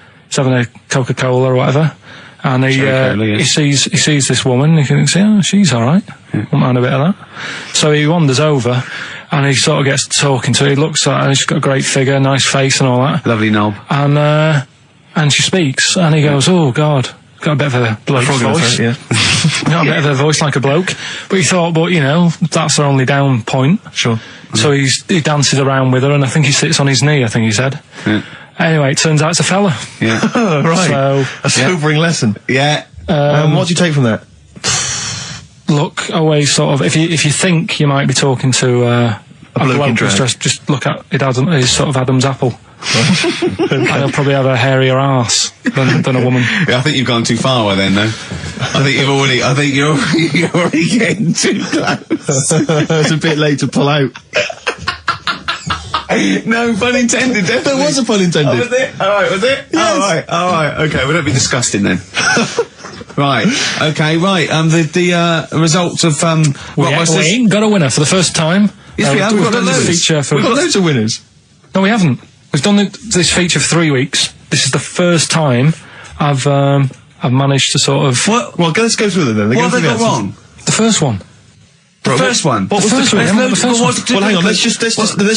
Coca-Cola or whatever. And Cherry-Cola, he sees this woman. He thinks, oh, she's all right. Won't mind a bit of that. So he wanders over, and he sort of gets talking to her. He looks at her. She's got a great figure, nice face, and all that. Lovely knob. And she speaks, and he goes, "Oh God, got a bit of a bloke's voice. Yeah. Got a bit of a voice like a bloke. But he thought, but, you know, that's her only down point. Sure. So he dances around with her, and I think he sits on his knee, I think he said. Yeah. Anyway, it turns out it's a fella. Yeah. Right. So, a sobering lesson. Yeah. What do you take from that? look, always sort of, if you think you might be talking to a bloke in dress, just look at his sort of Adam's apple. And he'll probably have a hairier arse than a woman. Yeah, I think you've gone too far away then, though. I think you're already getting too close. It's a bit late to pull out. No, pun intended, definitely. There was a pun intended. Oh, was it? Alright, was it? Yes. Alright, okay, we don't be disgusting then. Right, okay, right, the results of, We ain't got a winner for the first time. Yes, we have, we've got loads. We've got loads of winners. No, we haven't. We've done this feature for 3 weeks. This is the first time I've managed to sort of... What? Well, let's go through them then. What have they got wrong? The first one. The first one? What was the first one? Well, hang on, let's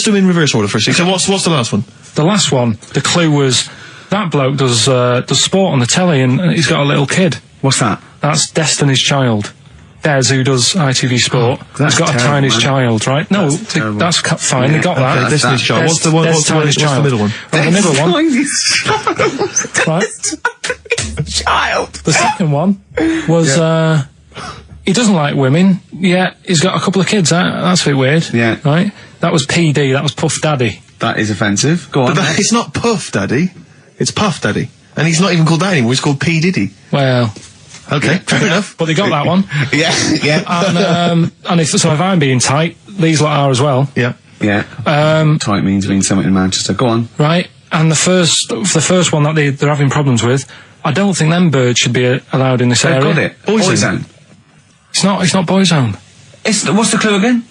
do them in reverse order for a second. So what's the last one? The last one, the clue was, that bloke does sport on the telly and he's got a little kid. What's that? That's Destiny's Child. Des, who does ITV Sport, that's has got terrible, a Tiny's man. Child, right? No, that's fine, they got that. Okay, Destiny's Child. What's the middle one? Right, the middle one. Right. Child. The second one was, he doesn't like women, yet he's got a couple of kids, that's a bit weird. Yeah. Right? That was PD, that was Puff Daddy. That is offensive. Go on. But it's not Puff Daddy, it's Puff Daddy. And he's not even called that anymore, he's called P. Diddy. Well... Okay, fair enough. But they got that one. Yeah. And if I'm being tight, these lot are as well. Yeah. Yeah. Tight means something in Manchester. Go on. Right. And the first one that they're having problems with, I don't think them birds should be allowed in this area. They've got it. Boyzone. It's not Boyzone. What's the clue again?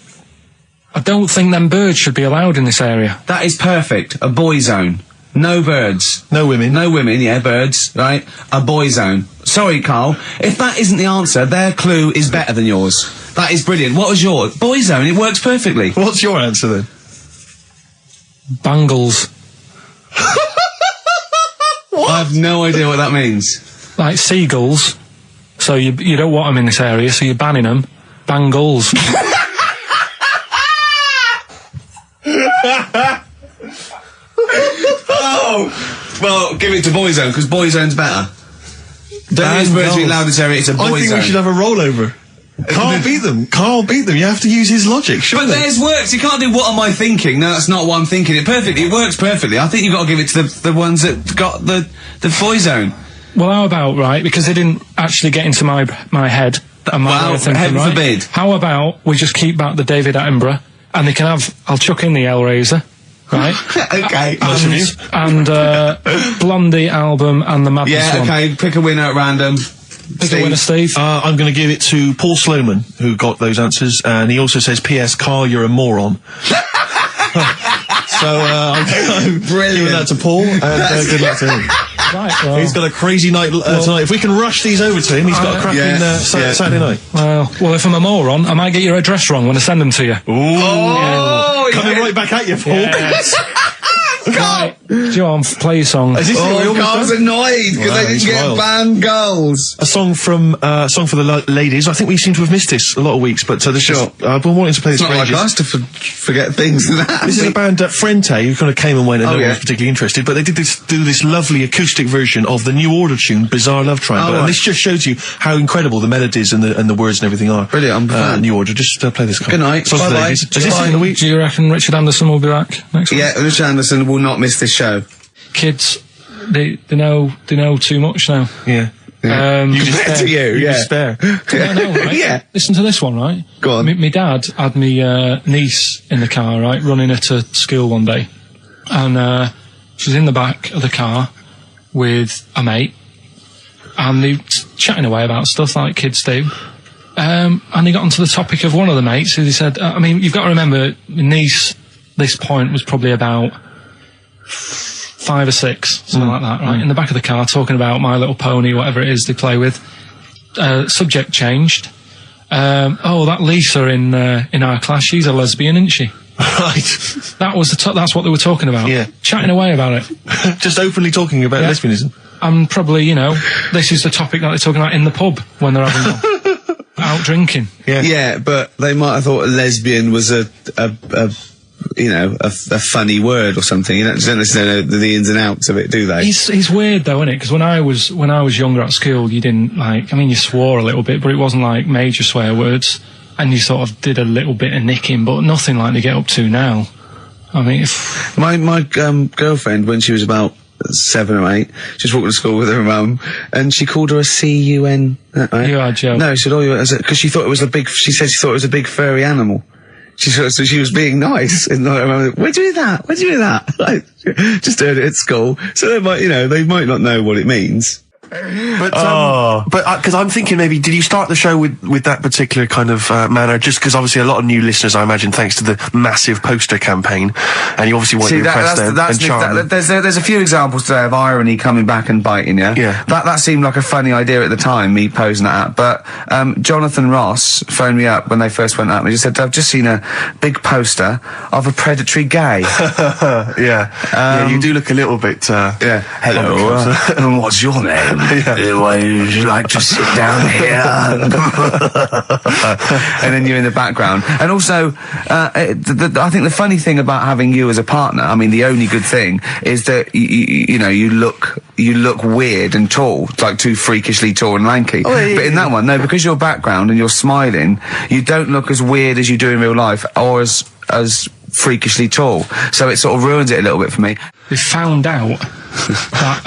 I don't think them birds should be allowed in this area. That is perfect. A boyzone. No birds. No women. No women, yeah, birds, right? A boyzone. Sorry, Carl. If that isn't the answer, their clue is better than yours. That is brilliant. What was yours? Boyzone, it works perfectly. What's your answer then? Bangles. I have no idea what that means. Like seagulls. So you don't want them in this area, so you're banning them. Bangles. Oh! Well, give it to Boyzone, because Boyzone's better. Don't use birds being allowed in this area, it's a Boyzone. I think we should have a rollover. Carl beat them. Carl beat them. You have to use his logic, surely. But theirs works. You can't do what am I thinking. No, that's not what I'm thinking. It perfectly. It works perfectly. I think you've got to give it to the ones that got the Boyzone. Well, how about, right, because they didn't actually get into my head and my way of thinking, heaven right? forbid. How about we just keep back the David Attenborough, and they can have, I'll chuck in the Hellraiser, right? Okay. And Blondie album and the Madness one. Yeah, okay, pick a winner at random. Pick a winner, Steve. I'm going to give it to Paul Sloman, who got those answers, and he also says, P.S. Carl, you're a moron. So, I'm giving that to Paul, and good luck to him. Right, well, he's got a crazy night tonight. If we can rush these over to him, he's got a cracking Saturday night. Well, if I'm a moron, I might get your address wrong when I send them to you. Ooh. Coming right back at you, Paul. Yes. Right. John, play your song. Carl's annoyed because they didn't get banned goals. A song for the ladies. I think we seem to have missed this a lot of weeks, but I've been wanting to play this. It's not like us to forget things. This is a band Frente, who kind of came and went and no one was particularly interested, but they did do this lovely acoustic version of the New Order tune Bizarre Love Triangle, and this just shows you how incredible the melodies and the words and everything are. Brilliant. New Order. Just play this. Good night. Bye-bye. Is this in the week? Do you reckon Richard Anderson will be back next week? Yeah, Richard Anderson will not miss this show. Kids, they know too much now. Yeah. You despair. I know, right? Yeah. Listen to this one, right? Go on. My dad had me niece in the car, right, running her to school one day, and she was in the back of the car with a mate, and they were chatting away about stuff like kids do. And he got onto the topic of one of the mates, who he said, I mean, you've got to remember, my niece, this point, was probably about 5 or 6, something like that, right? In the back of the car, talking about My Little Pony, whatever it is they play with. Subject changed. That Lisa in our class, she's a lesbian, isn't she? Right. That was that's what they were talking about. Yeah. Chatting away about it. Just openly talking about lesbianism. And probably, this is the topic that they're talking about in the pub when they're having out drinking. Yeah. Yeah, but they might have thought lesbian was a funny word or something. You don't necessarily know the ins and outs of it, do they? It's weird though, isn't it? Because when I was younger at school, you didn't you swore a little bit, but it wasn't like major swear words, and you sort of did a little bit of nicking, but nothing like they get up to now. I mean, my girlfriend, when she was about 7 or 8, just walking to school with her mum, and she called her a C-U-N. Right? You are joking. No, she said, because she thought it was she said she thought it was a big furry animal. So she was being nice, and I remember, where'd you hear that? Where'd you hear that? I just heard it at school. So they might not know what it means. But because I'm thinking maybe, did you start the show with that particular kind of manner? Just because obviously a lot of new listeners, I imagine, thanks to the massive poster campaign, and you obviously want to impress them and charm them. There's a few examples today of irony coming back and biting you. Yeah. That seemed like a funny idea at the time, me posing that. But Jonathan Ross phoned me up when they first went up and he just said, I've just seen a big poster of a predatory gay. Yeah, you do look a little bit. Hello, and what's your name? Would you like to sit down here? And then you're in the background. And also, I think the funny thing about having you as a partner, I mean, the only good thing is that you look weird and tall, like too freakishly tall and lanky. Oh, yeah, but in that one, no, because your background and you're smiling, you don't look as weird as you do in real life, or as freakishly tall. So it sort of ruins it a little bit for me. they found out that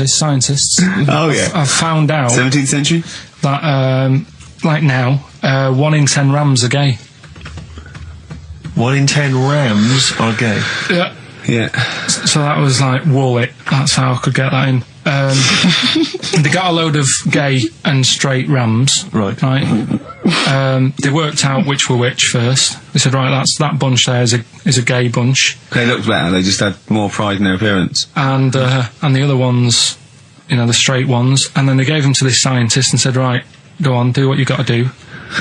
scientists have found out 17th century that like now 1 in 10 rams are gay. 1 in 10 rams are gay. Yeah. So that was like Wallet. That's how I could get that in. They got a load of gay and straight rams. Right. They worked out which were which first. They said, right, that bunch there is a gay bunch. They looked better. They just had more pride in their appearance. And the other ones, the straight ones. And then they gave them to this scientist and said, right, go on, do what you got to do.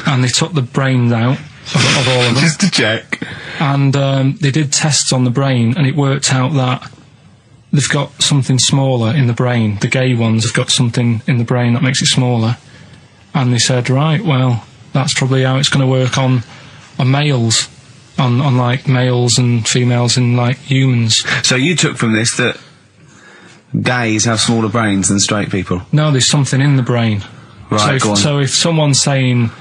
And they took the brains out of all of them. Just to check. And they did tests on the brain, and it worked out that they've got something smaller in the brain. The gay ones have got something in the brain that makes it smaller. And they said, right, well, that's probably how it's going to work on males, on like males and females and like humans. So you took from this that gays have smaller brains than straight people? No, there's something in the brain. Right, go on. So if someone's saying,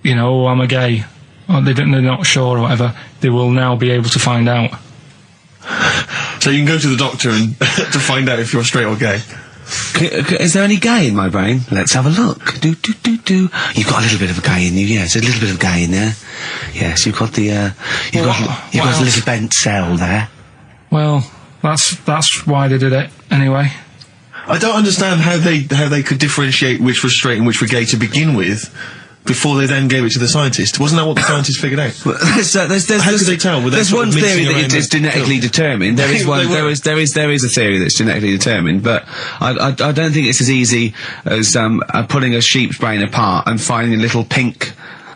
oh, I'm a gay, or they're not sure or whatever, they will now be able to find out. So you can go to the doctor and to find out if you're straight or gay. Is there any gay in my brain? Let's have a look. Do. You've got a little bit of a gay in you, yes. A little bit of gay in there. Yes, you've got the, you've got a little bent cell there. Well, that's why they did it, anyway. I don't understand how they could differentiate which was straight and which were gay to begin with, before they then gave it to the scientist. Wasn't that what the scientists figured out? How could they tell? There's one theory that it's genetically determined. There is one. There is a theory that's genetically determined, but I don't think it's as easy as pulling a sheep's brain apart and finding a little pink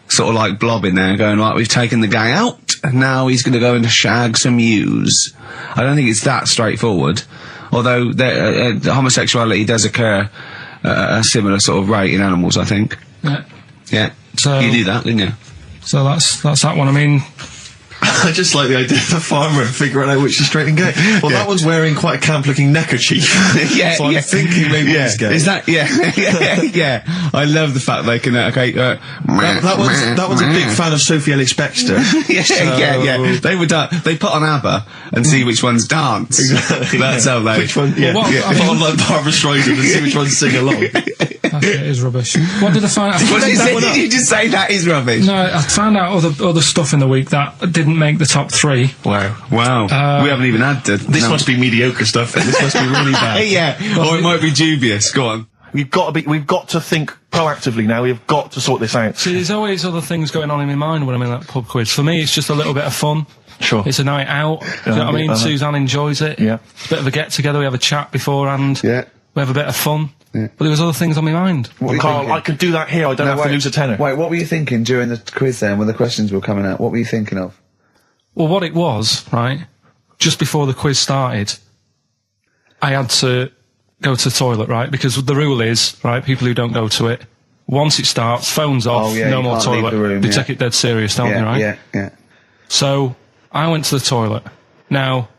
sort of like blob in there and going, right, we've taken the guy out and now he's going to go and shag some ewes. I don't think it's that straightforward. Although homosexuality does occur at a similar sort of rate in animals, I think. Yeah. Yeah. So you knew that, didn't you? So that's that one. I mean, I just like the idea of the farmer figuring out which is straight and gay. Well, that one's wearing quite a camp-looking neckerchief. So I'm thinking maybe he's gay. Is that? Yeah. I love the fact they can. That one's a big fan of Sophie Ellis-Bextor. Yeah. They would. They put on ABBA and see which ones dance. Exactly. That's how they. Which one? Yeah. Put on like Barbra Streisand and see which ones sing along. It is rubbish. What did I find out? Did you just say that is rubbish? No, I found out other stuff in the week that didn't make the top 3. Wow. We haven't even had to. This must be mediocre stuff. This must be really bad. Yeah. Or it might be dubious. Go on. We've got to think proactively now. We've got to sort this out. See, there's always other things going on in my mind when I'm in that pub quiz. For me, it's just a little bit of fun. Sure. It's a night out. Do you know what I mean? Suzanne enjoys it. Yeah. It's a bit of a get-together. We have a chat beforehand. Yeah. We have a bit of fun. But there was other things on my mind. What were you Carl, thinking? I could do that here. I don't have to lose a tenner. Wait, what were you thinking during the quiz then, when the questions were coming out? What were you thinking of? Well, what it was, right, just before the quiz started, I had to go to the toilet, right, because the rule is, right, people who don't go to it, once it starts, phone's off, no more toilet. They take it dead serious, don't they, right? Yeah. So, I went to the toilet. Now,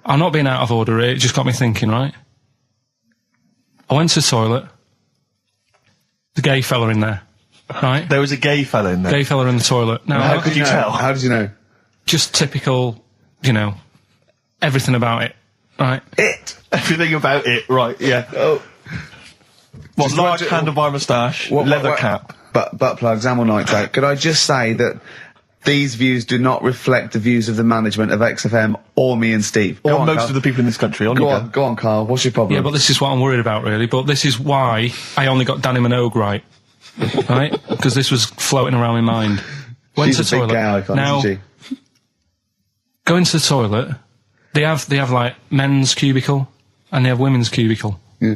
I'm not being out of order here, it just got me thinking, right? I went to the toilet, the gay fella in there, right? There was a gay fella in there. Gay fella in the toilet. Now, How could you tell? How did you know? just typical, everything about it, right? Everything about it, right, yeah. Oh. What, large handlebar moustache, leather cap. Butt plugs, amyl nitrate. Could I just say that these views do not reflect the views of the management of XFM or me and Steve. Or most of the people in this country. Go on, Carl. What's your problem? Yeah, but this is what I'm worried about, really. But this is why I only got Danny Minogue right. Right? Because this was floating around my mind. Went She's to the a big toilet. gay icon, Now, isn't she? go into the toilet. They have like men's cubicle and they have women's cubicle. Yeah.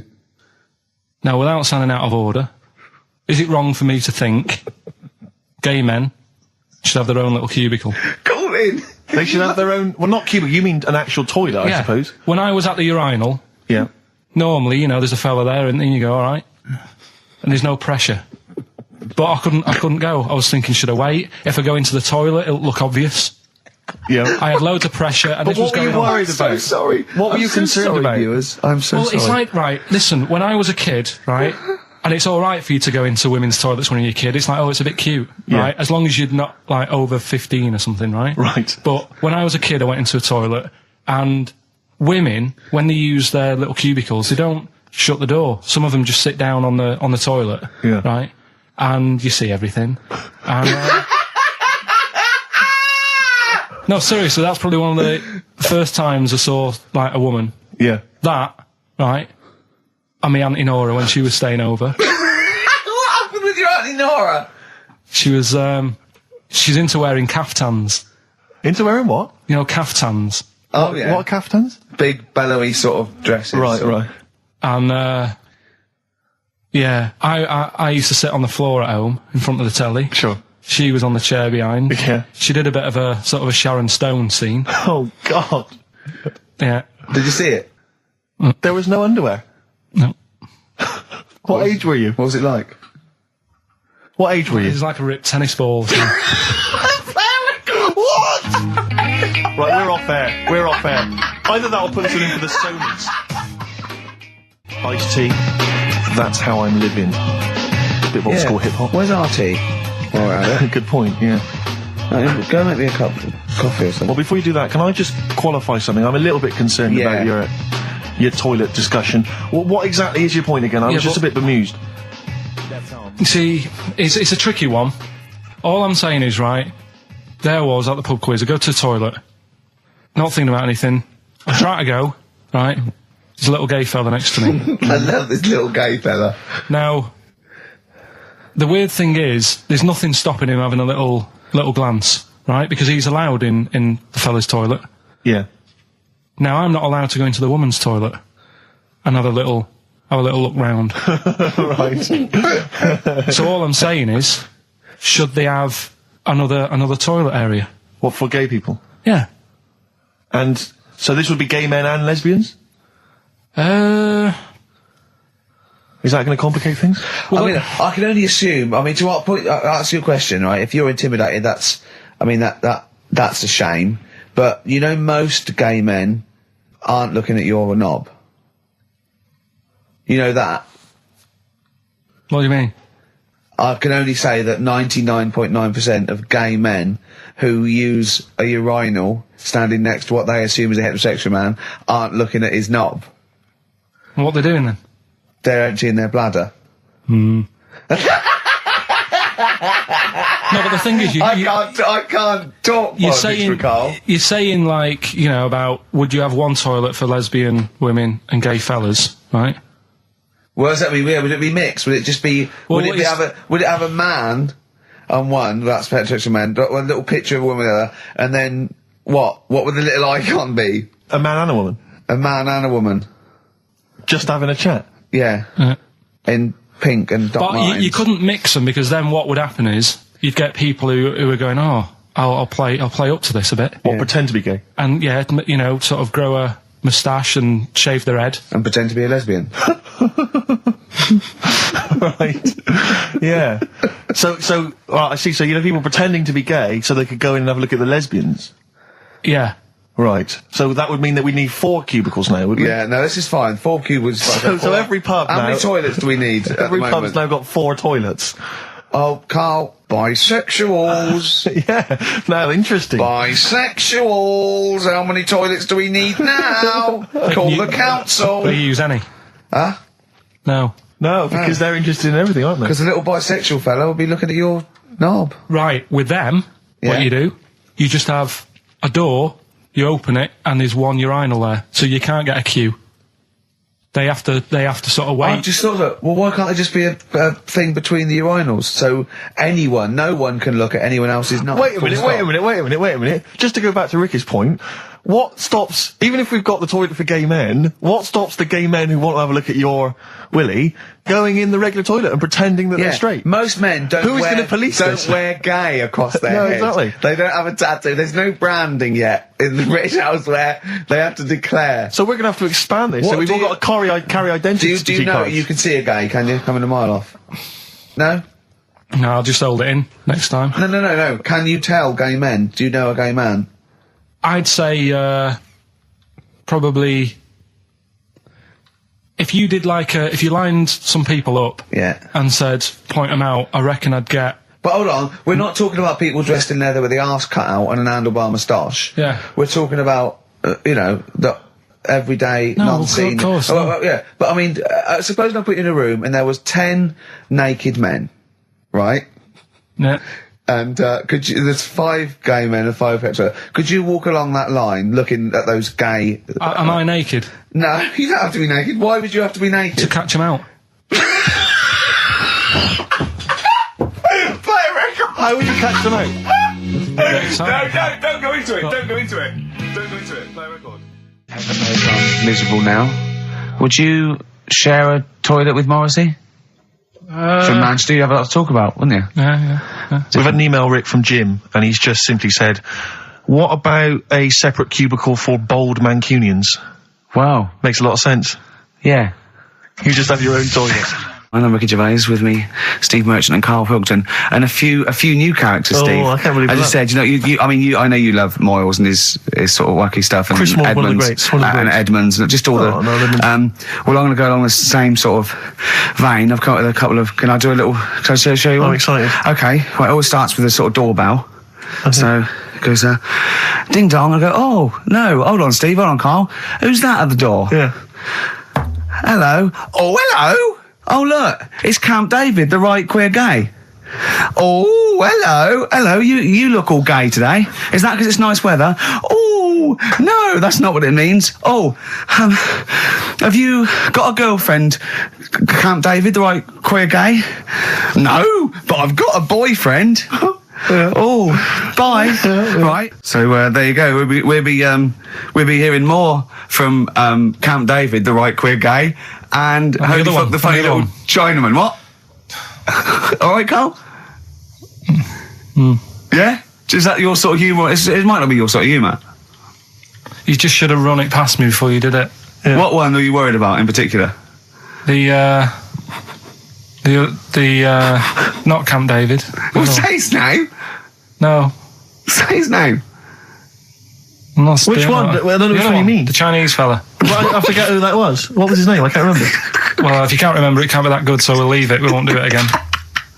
Now, without sounding out of order, is it wrong for me to think gay men should have their own little cubicle? Call in. They should have their own... Well, not cubicle, you mean an actual toilet, I suppose. When I was at the urinal, Yeah. normally, there's a fella there and then you go, all right. And there's no pressure. But I couldn't go. I was thinking, should I wait? If I go into the toilet, it'll look obvious. Yeah. I had loads of pressure and But this was what were going you on. worried about? I'm so sorry. What were you concerned about? Viewers? I'm so Well, sorry. it's like, right, listen, when I was a kid, right, and it's alright for you to go into women's toilets when you're a kid, it's like, oh, it's a bit cute, right, as long as you're not, like, over 15 or something, right? Right. But when I was a kid, I went into a toilet, and women, when they use their little cubicles, they don't shut the door. Some of them just sit down on the toilet, Yeah. right, and you see everything. And, no, seriously, that's probably one of the first times I saw, like, a woman. Yeah. That, right, and my Auntie Nora when she was staying over. What happened with your Auntie Nora? She was, she's into wearing caftans. Into wearing what? Caftans. Oh, yeah. What caftans? Big, bellowy sort of dresses. Right. And, yeah, I used to sit on the floor at home in front of the telly. Sure. She was on the chair behind. Yeah. She did a bit of a sort of a Sharon Stone scene. Oh, God. Yeah. Did you see it? There was no underwear. No. What age were you? What was it like? What age were It you? was like a ripped tennis ball. What? Right, we're off air. Either that or put us in for the Sonys. Iced tea. That's how I'm living. A bit of old school hip hop. Where's RT? All right. Good point, yeah. Go make me a cup of coffee or something. Well, before you do that, can I just qualify something? I'm a little bit concerned about your toilet discussion. What exactly is your point again? I was just a bit bemused. You see, it's a tricky one. All I'm saying is, right, there I was at the pub quiz. I go to the toilet, not thinking about anything. I try to go, right, there's a little gay fella next to me. I love this little gay fella. Now, the weird thing is, there's nothing stopping him having a little glance, right, because he's allowed in the fella's toilet. Yeah. Now, I'm not allowed to go into the woman's toilet and have a little look round. Right. So all I'm saying is, should they have another toilet area? What, for gay people? Yeah. And so this would be gay men and lesbians? Is that going to complicate things? Well, I mean, I can only assume. I mean, to what point? I'll ask you a question, right? If you're intimidated, that's a shame. But most gay men aren't looking at your knob. You know that. What do you mean? I can only say that 99.9% of gay men who use a urinal standing next to what they assume is a heterosexual man aren't looking at his knob. What are they doing then? They're emptying their bladder. No, but the thing is, I can't talk politics for Carl. you're saying like, about would you have one toilet for lesbian women and gay fellas, right? Well, does that mean? Would it be mixed? Would it just be? Well, would it have a man on one? That's heterosexual man. One little picture of a woman, there, and then what? What would the little icon be? A man and a woman? A man and a woman. Just having a chat? Yeah. in pink and dot But lines. you couldn't mix them, because then what would happen is you'd get people who are going, oh, I'll play up to this a bit. What, pretend to be gay? And yeah, sort of grow a moustache and shave their head. And pretend to be a lesbian. Right. Yeah. So, I see. So, people pretending to be gay so they could go in and have a look at the lesbians. Yeah. Right. So that would mean that we need 4 cubicles now, wouldn't we? Yeah, no, this is fine. 4 cubicles. So every pub How now... many toilets do we need at the Every moment? pub's now got 4 toilets. Oh, Carl, bisexuals. Yeah. Now, interesting. Bisexuals. How many toilets do we need now? Call the council. Do you use any? Huh? No. No, because they're interested in everything, aren't they? Because the little bisexual fellow will be looking at your knob. Right, with them, Yeah. what you do, you just have a door, you open it, and there's one urinal there, so you can't get a queue. They have to sort of wait. I just thought that, well, why can't there just be a thing between the urinals so no one can look at anyone else's knob? Wait a minute. Just to go back to Ricky's point, what stops, even if we've got the toilet for gay men, what stops the gay men who want to have a look at your willy going in the regular toilet and pretending that they're straight? Most men don't wear gay across their No, head. exactly. They don't have a tattoo. There's no branding yet in the British house where they have to declare. So we're going to have to expand this. What so we've do all you- got to carry identity Do you know cards. you can see a gay, can you? Coming a mile off. No? No, I'll just hold it in next time. No. Can you tell gay men? Do you know a gay man? I'd say probably if you did if you lined some people up Yeah. and said point them out, I reckon I'd get. But hold on, we're not talking about people dressed in leather with the arse cut out and an handlebar moustache. Yeah. We're talking about, the everyday, No, non-seen. of course, Oh, no. well, yeah. But I mean, suppose I put you in a room and there was 10 naked men, right? Yeah. And there's 5 gay men and 5 hetero. Could you walk along that line looking at those gay... Am I naked No, you don't have to be naked. Why would you have to be to naked? catch them out? Play a record! How would you catch them out? Don't go into it. Don't go into it. Play a record. Miserable now. Would you share a toilet with Morrissey? From Manchester, you have a lot to talk about, wouldn't you? Yeah. We've had an email, Rick, from Jim, and he's just simply said, what about a separate cubicle for bold Mancunians? Wow. Makes a lot of sense. Yeah. You just have your own toilet. I'm Ricky Gervais, with me, Steve Merchant and Karl Pilkington, and a few new characters, Oh, Steve. I can't believe As I that. said, I know you love Moyles and his sort of wacky stuff, and Chris Moore, Edmonds, one of the greats, one of the and greats. Edmonds, and just all Oh, no, Edmonds. well, I'm going to go along the same sort of vein. I've come up with a couple of, can I show you one? I'm excited. Okay, well, it always starts with a sort of doorbell. So, it goes, ding dong, I go, oh, no, hold on, Steve, hold on, Karl. Who's that at the door? Yeah. Hello. Oh, hello. Oh, look, it's Camp David, the right queer gay. Oh, hello. You look all gay today. Is that because it's nice weather? Oh, no, that's not what it means. Oh, have you got a girlfriend, Camp David, the right queer gay? No, but I've got a boyfriend. Oh, bye. Right. So there you go. We'll be hearing more from Camp David, the right queer gay, and the Holy other Fuck one, the funny the other little one. Chinaman. What? All right, Karl. Yeah. Is that your sort of humour? It might not be your sort of humour. You just should have run it past me before you did it. Yeah. What one are you worried about in particular? The not Camp David. Well, say his name. No. Say his name. I'm not Which doing one? that. Well, I don't know The which other one you mean. The Chinese fella. Well, I forget who that was. What was his name? I can't remember. Well, if you can't remember, it can't be that good, so we'll leave it. We won't do it again.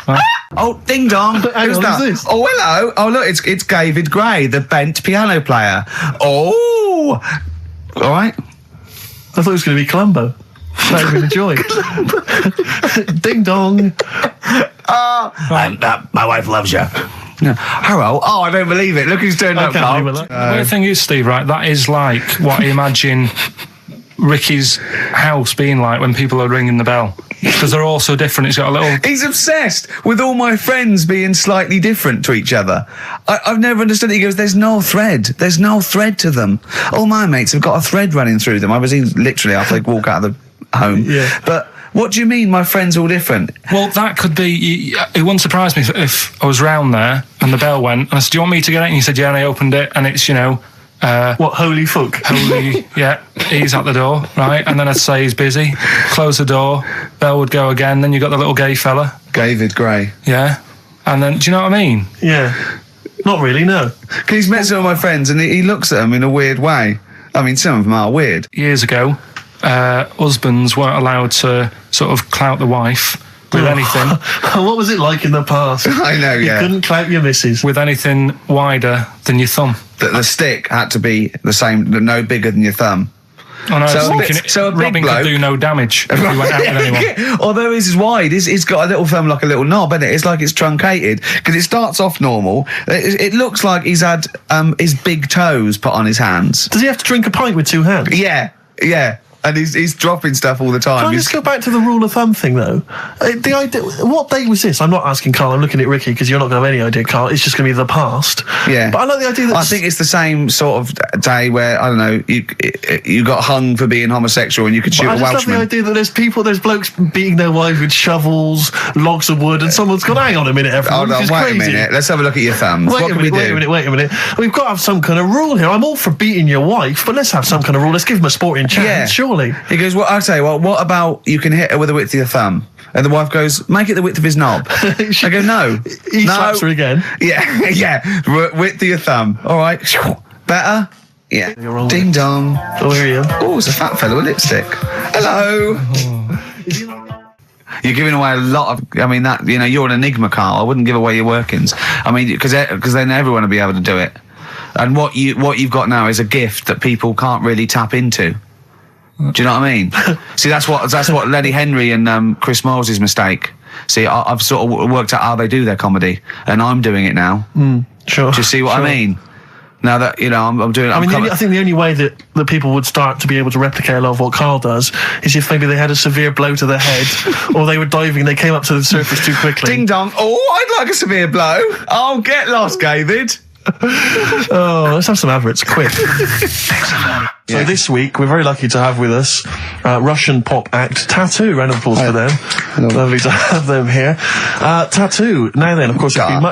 Right? Oh, ding dong. Hang Who's on, that? who's this? Oh, hello. Oh, look, it's David Gray, the bent piano player. Oh. All right. I thought it was going to be Columbo. That would have been a joy. Ding dong. My wife loves you. No. Hello. Oh, I don't believe it. Look who's turned I up, can't Karl. believe it. The weird thing is, Steve, right, that is like what I imagine Ricky's house being like when people are ringing the bell. Because they're all so different. It's got a little... He's obsessed with all my friends being slightly different to each other. I've never understood it. He goes, there's no thread. There's no thread to them. All my mates have got a thread running through them. I was literally after they walk out of the home. Yeah. But What do you mean my friends are all different? Well, that could be... It wouldn't surprise me if I was round there and the bell went and I said, do you want me to get it? And you said, yeah, and I opened it and it's, what, holy fuck? Holy, yeah, he's at the door, right? And then I'd say he's busy, close the door, bell would go again, then you got the little gay fella. David Gray. Yeah. And then, do you know what I mean? Yeah. Not really, no. Because he's met some of my friends and he looks at them in a weird way. I mean, some of them are weird. Years ago, husbands weren't allowed to sort of clout the wife with anything. What was it like in the past? I know, yeah. You couldn't clout your missus. With anything wider than your thumb. The stick had to be the same, no bigger than your thumb. I know, So a big Robin bloke could do no damage if he went out with anyone. Although his is wide, he's got a little thumb like a little knob, isn't it? It's like it's truncated because it starts off normal. It looks like he's had his big toes put on his hands. Does he have to drink a pint with 2 hands? Yeah. And he's dropping stuff all the time. Can I just go back to the rule of thumb thing, though? The idea, what date was this? I'm not asking Carl, I'm looking at Ricky, because you're not going to have any idea, Carl. It's just going to be the past. Yeah. But I like the idea that... I think it's the same sort of day where, I don't know, you got hung for being homosexual and you could shoot a Welshman. I just love the idea that there's blokes beating their wives with shovels, logs of wood, and someone's gone, hang on a minute, everyone, Hold on, wait a minute. Let's have a look at your thumbs. What can we do? Wait a minute. We've got to have some kind of rule here. I'm all for beating your wife, but let's have some kind of rule. Let's give him a sporting chance, surely. He goes, well, I'll tell you what about you can hit her with the width of your thumb? And the wife goes, make it the width of his knob. I go, no. He slaps her again. Yeah. Width of your thumb. All right. Better? Yeah. You're wrong. Ding dong. Oh, here you are. Oh, it's a fat fellow with lipstick. Hello. You're giving away a lot of... I mean, that you're an enigma, Carl. I wouldn't give away your workings. I mean, because then everyone will be able to do it. And what you've got now is a gift that people can't really tap into. Do you know what I mean? See, that's what Lenny Henry and Chris Moyles' mistake. See, I've sort of worked out how they do their comedy, and I'm doing it now. Sure. Do you see what I mean? Now that I'm doing. I think the only way that people would start to be able to replicate a lot of what Carl does is if maybe they had a severe blow to the head, or they were diving and they came up to the surface too quickly. Ding dong! Oh, I'd like a severe blow. Oh, get lost, David. Let's have some adverts, quick. So this week, we're very lucky to have with us Russian pop act Tattoo. Round of applause for them. Hello. Lovely to have them here. Tattoo. Now then, of course, there's been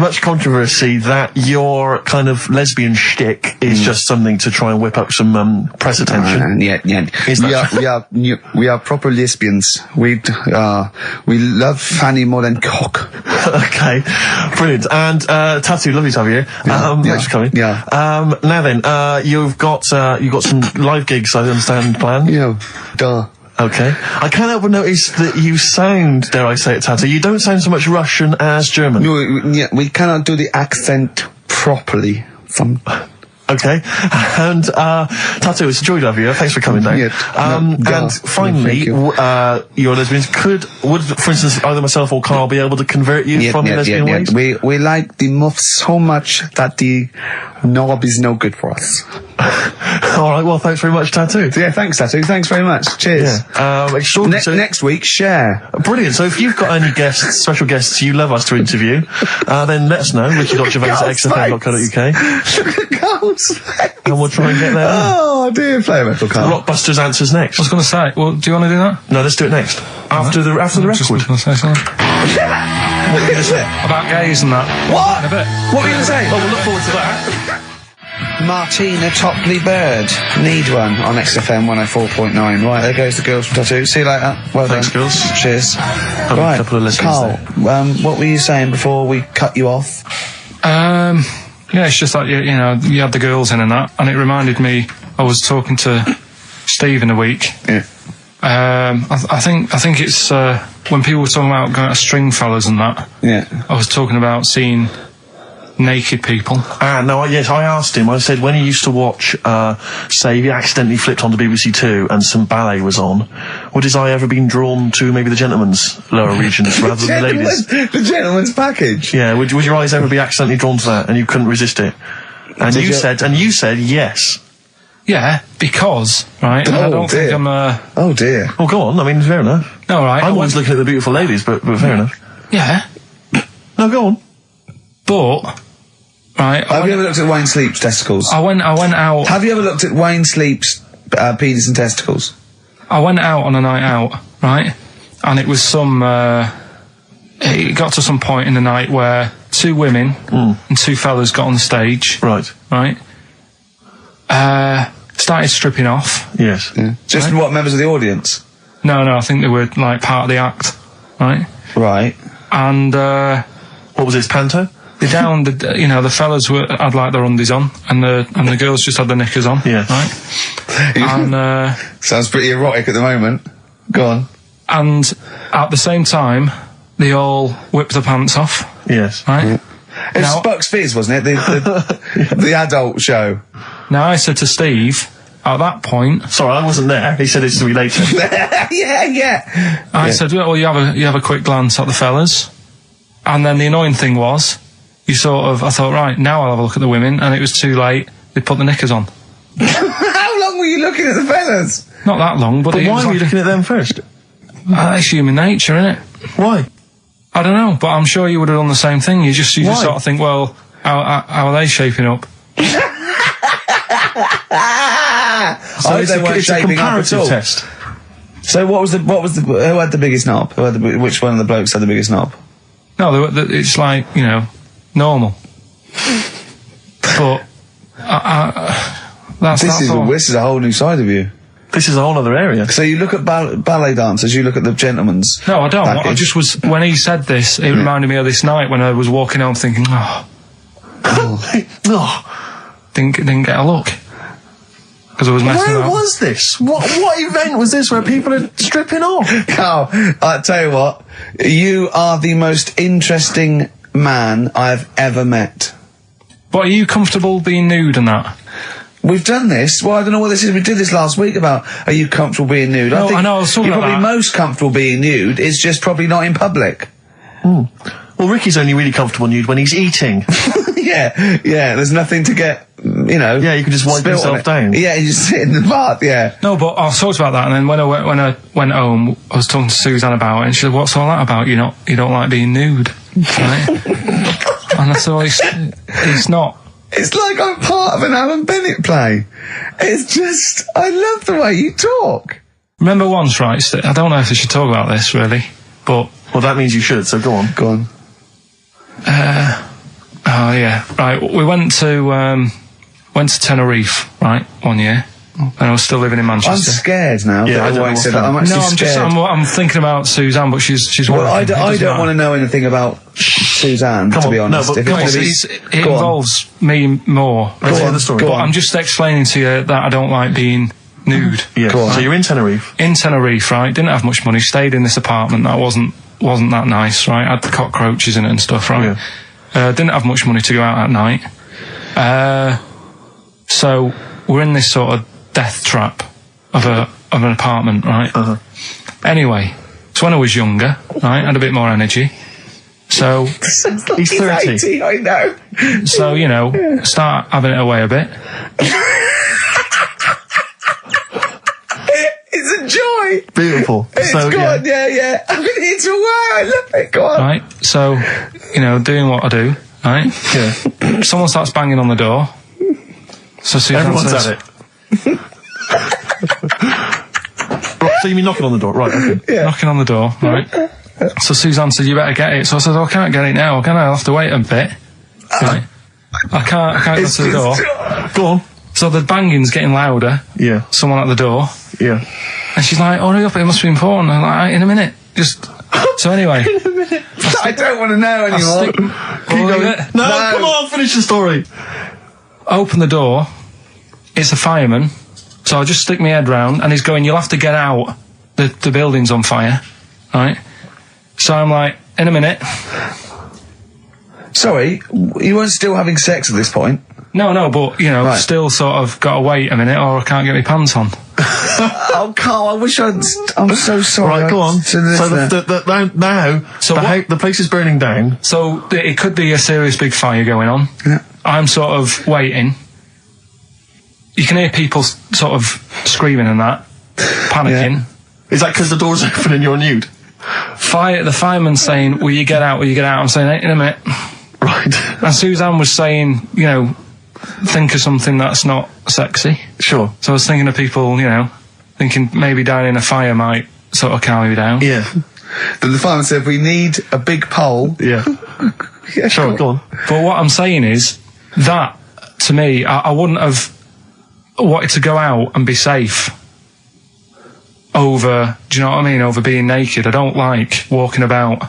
much controversy that your kind of lesbian shtick is just something to try and whip up some press attention. We are proper lesbians. We love fanny more than cock. Okay, brilliant. And Tattoo, lovely to have you here. Thanks for coming. Yeah. Now then, you've got some live gigs, I understand, planned. Yeah. Duh. Okay. I can't help but notice that you sound, dare I say it, Tattoo, you don't sound so much Russian as German. No, we cannot do the accent properly. Okay. And Tattoo, it's a joy to have you here. Thanks for coming down. And finally, your lesbians would, for instance, either myself or Carl be able to convert you from your lesbian ways? We like the muff so much that the knob is no good for us. All right, well, thanks very much, Tattoo. Yeah, thanks, Tattoo. Thanks very much. Cheers. Next week, share. Brilliant. So if you've got any special guests you love us to interview, then let us know. Ricky.Gervais at xfm.co.uk. And we'll try and get there. Oh, dear. Play a metal card. Rockbusters answers next. I was going to say, well, do you want to do that? No, let's do it next. After the record. Just going to say something. What were you going to say? About gays and that. What? In a bit. What were you going to say? Oh, we'll look forward to that. Martina Topley Bird. Need one on XFM 104.9. Right, there goes the girls from Tattoo. See you later. Well Thanks, done. girls. Cheers. Right, a couple of listeners Carl, what were you saying before we cut you off? Yeah, it's just like, you had the girls in and that, and it reminded me, I was talking to Steve in a week. Yeah. I think it's, when people were talking about going to string fellas and that, I was talking about seeing naked people. Yes, I asked him, I said, when he used to watch, say, he accidentally flipped onto BBC Two and some ballet was on, would his eye ever been drawn to maybe the gentleman's lower regions rather than the ladies? The gentleman's package? Yeah, would your eyes ever be accidentally drawn to that and you couldn't resist it? And you said yes. Yeah, because, right, and I don't think I'm Oh dear. Well, go on, I mean, fair enough. No, right. I'm always looking at the beautiful ladies, but fair enough. Yeah. No, go on. But... Right. Have you ever looked at Wayne Sleep's testicles? I went out. Have you ever looked at Wayne Sleep's penis and testicles? I went out on a night out, right? And it was it got to some point in the night where 2 women and 2 fellas got on the stage. Right. Right? Started stripping off. Yes. Yeah. Just what, members of the audience? No, I think they were like part of the act, right? Right. And What was this, panto? the fellas had like their undies on, and the girls just had their knickers on. Yeah. Right. And sounds pretty erotic at the moment. Go on. And at the same time, they all whipped their pants off. Yes. Right. It was Bucks Fizz, wasn't it? The adult show. Now I said to Steve at that point. Sorry, I wasn't there. He said it's to be later. yeah. I said, well, you have a quick glance at the fellas, and then the annoying thing was, I thought, right, now I'll have a look at the women, and it was too late. They put the knickers on. How long were you looking at the fellas? Not that long, but Why were you looking at them first? That's human nature, isn't it? Why? I don't know, but I'm sure you would have done the same thing. You just sort of think, well, how are they shaping up? So it's a comparative test. So who had the biggest knob? Which one of the blokes had the biggest knob? No, it's like, normal. But This is a whole new side of you. This is a whole other area. So you look at ballet dancers, you look at the gentlemen's. No, I don't. package. I just was, when he said this, it reminded me of this night when I was walking home thinking, didn't get a look. Because I was messing Where up. was this? What event was this where people are stripping off? Carl, I tell you what, you are the most interesting man I've ever met. But are you comfortable being nude and that? We've done this. Well, I don't know what this is. We did this last week about, are you comfortable being nude? No, I know, I was talking you're about probably that. most comfortable being nude. It's just probably not in public. Well, Ricky's only really comfortable nude when he's eating. Yeah. There's nothing to get, Yeah, you can just wipe spilt on yourself it. down. Yeah, you just sit in the bath, yeah. No, but I talked about that, and then when I went home, I was talking to Suzanne about it, and she said, "What's all that about? You don't like being nude, right?" And I said, "Well, it's not." It's like I'm part of an Alan Bennett play. It's just, I love the way you talk. Remember once, right? I don't know if I should talk about this really, but Well, that means you should, so go on. Go on. oh yeah, right. We went to Tenerife, right, one year, and I was still living in I'm Manchester. scared now. Yeah, I don't know said what's that. I'm actually No, scared. I'm thinking about Suzanne, but she's Well, working. I don't want to know anything about Suzanne, Come to on, be no, honest. but If come on, it's gonna It Go on. involves me more. Let's hear the story. Go But on. I'm just explaining to you that I don't like being nude. Yeah. Go on. So you're in Tenerife. In Tenerife, right? Didn't have much money. Stayed in this apartment that wasn't that nice, right? Had the cockroaches in it and stuff, right? Didn't have much money to go out at night. So we're in this sort of death trap of an apartment, right? Anyway, so when I was younger, right, had a bit more energy. So He's 30. 80, I know. So, start having it away a bit. It's a joy. Beautiful. It's So, good, yeah. I've been here to a while. I love it. Go on. Right? So, doing what I do, right? Yeah. Someone starts banging on the door. So Suzanne Everyone's says, at it. Right, so you mean knocking on the door? Right, okay. knocking on the door, right? So Suzanne said, you better get it. So I said, I can't get it now, can I? I'll have to wait a bit. Right? I can't go to the door. Go on. So the banging's getting louder. Yeah. Someone at the door. Yeah. And she's like, hurry up, it must be important. I'm like, in a minute. So anyway. I don't want to know anymore. No, come on, finish the story. Open the door. It's a fireman. So I just stick my head round, and he's going, you'll have to get out. The building's on fire. Right? So I'm like, in a minute. Sorry, you weren't still having sex at this point? No, but, Right. still sort of got to wait a minute, or I can't get my pants on. Oh, Carl, I wish I'm so sorry. Right, go on. To the So listener. now, So the place is burning down. So it could be a serious big fire going on. Yeah. I'm sort of waiting. You can hear people sort of screaming and that, panicking. Is that because the door's open and you're nude? The fireman's saying, will you get out, I'm saying, hey, in a minute. Right. And Suzanne was saying, think of something that's not sexy. Sure. So I was thinking of people, thinking maybe down in a fire might sort of calm me down. Yeah. Then the fireman said, we need a big pole. Yeah. Yeah, Sure, go on. But what I'm saying is that, to me, I wouldn't have wanted to go out and be safe over, do you know what I mean, over being naked. I don't like walking about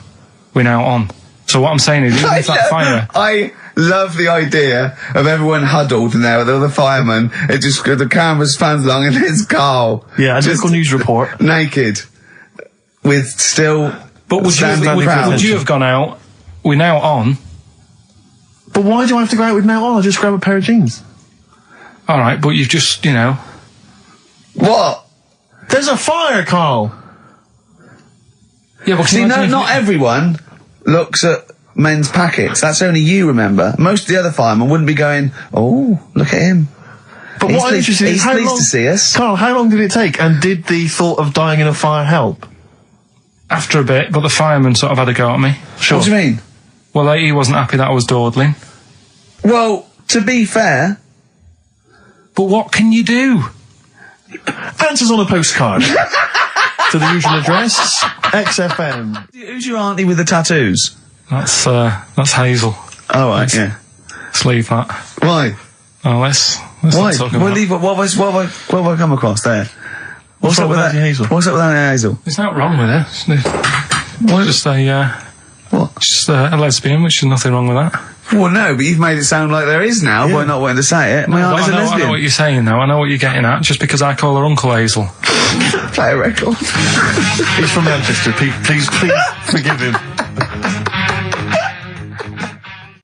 without on. So what I'm saying is, even if that fire... I love the idea of everyone huddled in there with all the firemen. It just, the camera's fans along and there's Carl. Yeah, a just local news report. naked. With still... But would you have gone out with now on? But why do I have to go out with now on? I'll just grab a pair of jeans. Alright, but you've just, you know... What? There's a fire, Carl! Yeah, but See, not everyone looks at men's packets. That's only you, remember. Most of the other firemen wouldn't be going, oh, look at him. But what I'm interested in is he's pleased to see us. Carl, how long did it take? And did the thought of dying in a fire help? After a bit, but the fireman sort of had a go at me. Sure. What do you mean? Well, he wasn't happy that I was dawdling. Well, to be fair... But what can you do? Answers on a postcard. To the usual address, XFM. Who's your auntie with the tattoos? That's Hazel. Oh, right, yeah. Let's leave that. Why? Oh, let's Why? not talk about it. What have I come across there? What's up with that? Auntie Hazel? What's up with Auntie Hazel? There's nothing wrong with it. What? Just a, What? just a lesbian, which is nothing wrong with that. Well, no, but you've made it sound like there is now by not wanting to say it. My auntie's a I lesbian. know what you're saying, though. I know what you're getting at. Just because I call her Uncle Hazel. Play a record. He's from Manchester. Please forgive him.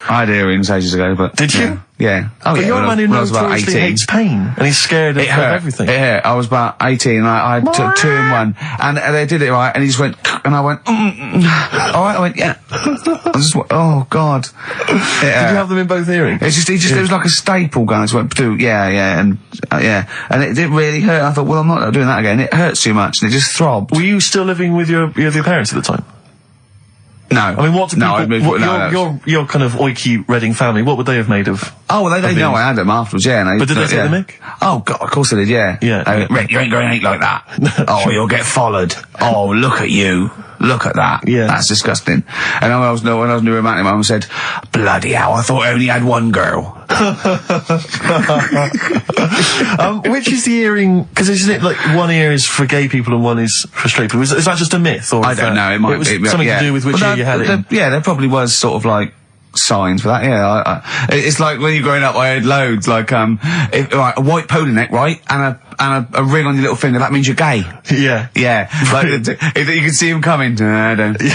I had earrings ages ago, but... Did you? Yeah. Oh, But yeah, you're a man who when I was about notoriously 18. hates pain, and he's scared of everything. It hurt. I was about 18 and I took 2 in 1. And they did it right and he just went, and I went, alright, I went, yeah. I just went, oh God. Did Did you have them in both earrings? It's just, it was like a staple gun. It went, yeah, and it didn't really hurt. I thought, well, I'm not doing that again. It hurts too much and it just throbbed. Were you still living with your parents at the time? No. I mean, what do people... your kind of oiky Reading family, what would they have made of... Oh, well, they know I had them afterwards, yeah. And But did they take the mick? Oh, God, of course they did, yeah. Yeah. Rick, you ain't going to eat like that. Oh, you'll get followed. Oh, look at you. Look at that. Yeah. That's disgusting. And when I was new romantic, my mum said, bloody hell, I thought I only had one girl. Which is the earring... Because isn't it like one ear is for gay people and one is for straight people? Is that just a myth? Or I don't know. It might was be. something to do with which ear you had it in? Yeah, there probably was sort of like signs for that. Yeah, it's like when you're growing up, I had loads like right, a white polo neck, right, and a ring on your little finger. That means you're gay. Yeah, yeah. Like if you can see him coming. He's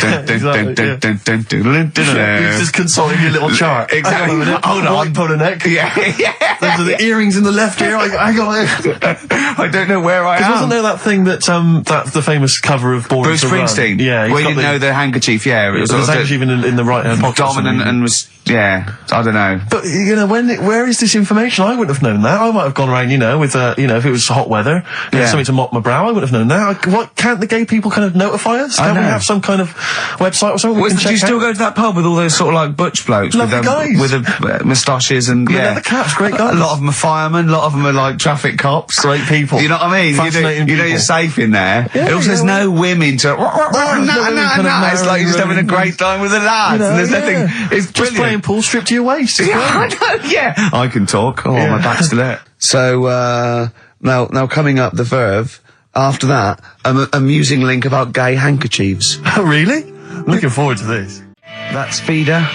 just consulting your little chart. Exactly. Hold on. White polo neck. Yeah. Those are the earrings in the left ear. I got it. I don't know where I am. Wasn't there that thing that the famous cover of Born Bruce to Run? Springsteen? Yeah. Where you know the handkerchief. Yeah. It was handkerchief in the right hand pocket. Dominant and was. Yeah, I don't know. But, you know, where is this information? I wouldn't have known that. I might have gone around, with, if it was hot weather, something to mop my brow, I wouldn't have known that. Can't the gay people kind of notify us? Can't we have some kind of website or something we can check do you still out? go to that pub with all those sort of like butch blokes? Lovely guys. With the moustaches and, leather caps, great guys. A lot of them are firemen, a lot of them are like traffic cops. Great people. You know what I mean? Fascinating you know you're safe in there. It also says no women to... No, it's like you're just having a great time with the lads. And there's nothing... It's just brilliant. playing pool, stripped to your waist. Yeah, I know, yeah. I can talk. Oh, my back's still hurt. So, now coming up the Verve, after that, an amusing link about gay handkerchiefs. Oh, really? Looking forward to this. That's Feeder,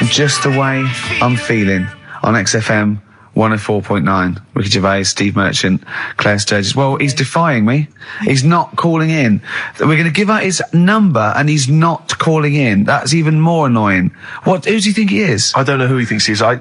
Just the Way I'm Feeling, on XFM 104.9. Ricky Gervais, Steve Merchant, Claire Sturgis. Well, he's defying me. He's not calling in. We're going to give out his number and he's not calling in. That's even more annoying. Who does he think he is? I don't know who he thinks he is. I'll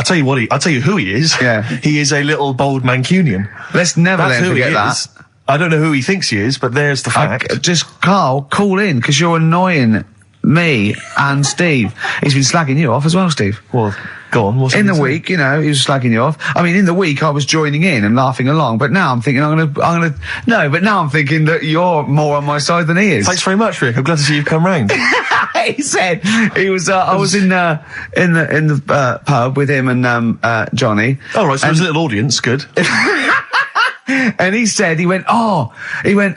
tell you I'll tell you who he is. Yeah. He is a little bold Mancunian. Let's never let him forget that. I don't know who he thinks he is, but there's the fact. Just, Carl, call in, because you're annoying me and Steve. He's been slagging you off as well, Steve. Well, go on. In the week, he was slagging you off. I mean, in the week, I was joining in and laughing along, but now I'm thinking but now I'm thinking that you're more on my side than he is. Thanks very much, Rick. I'm glad to see you've come round. He said he was. I was in the pub with him and Johnny. Oh, right. So there's a little audience. Good. And he went,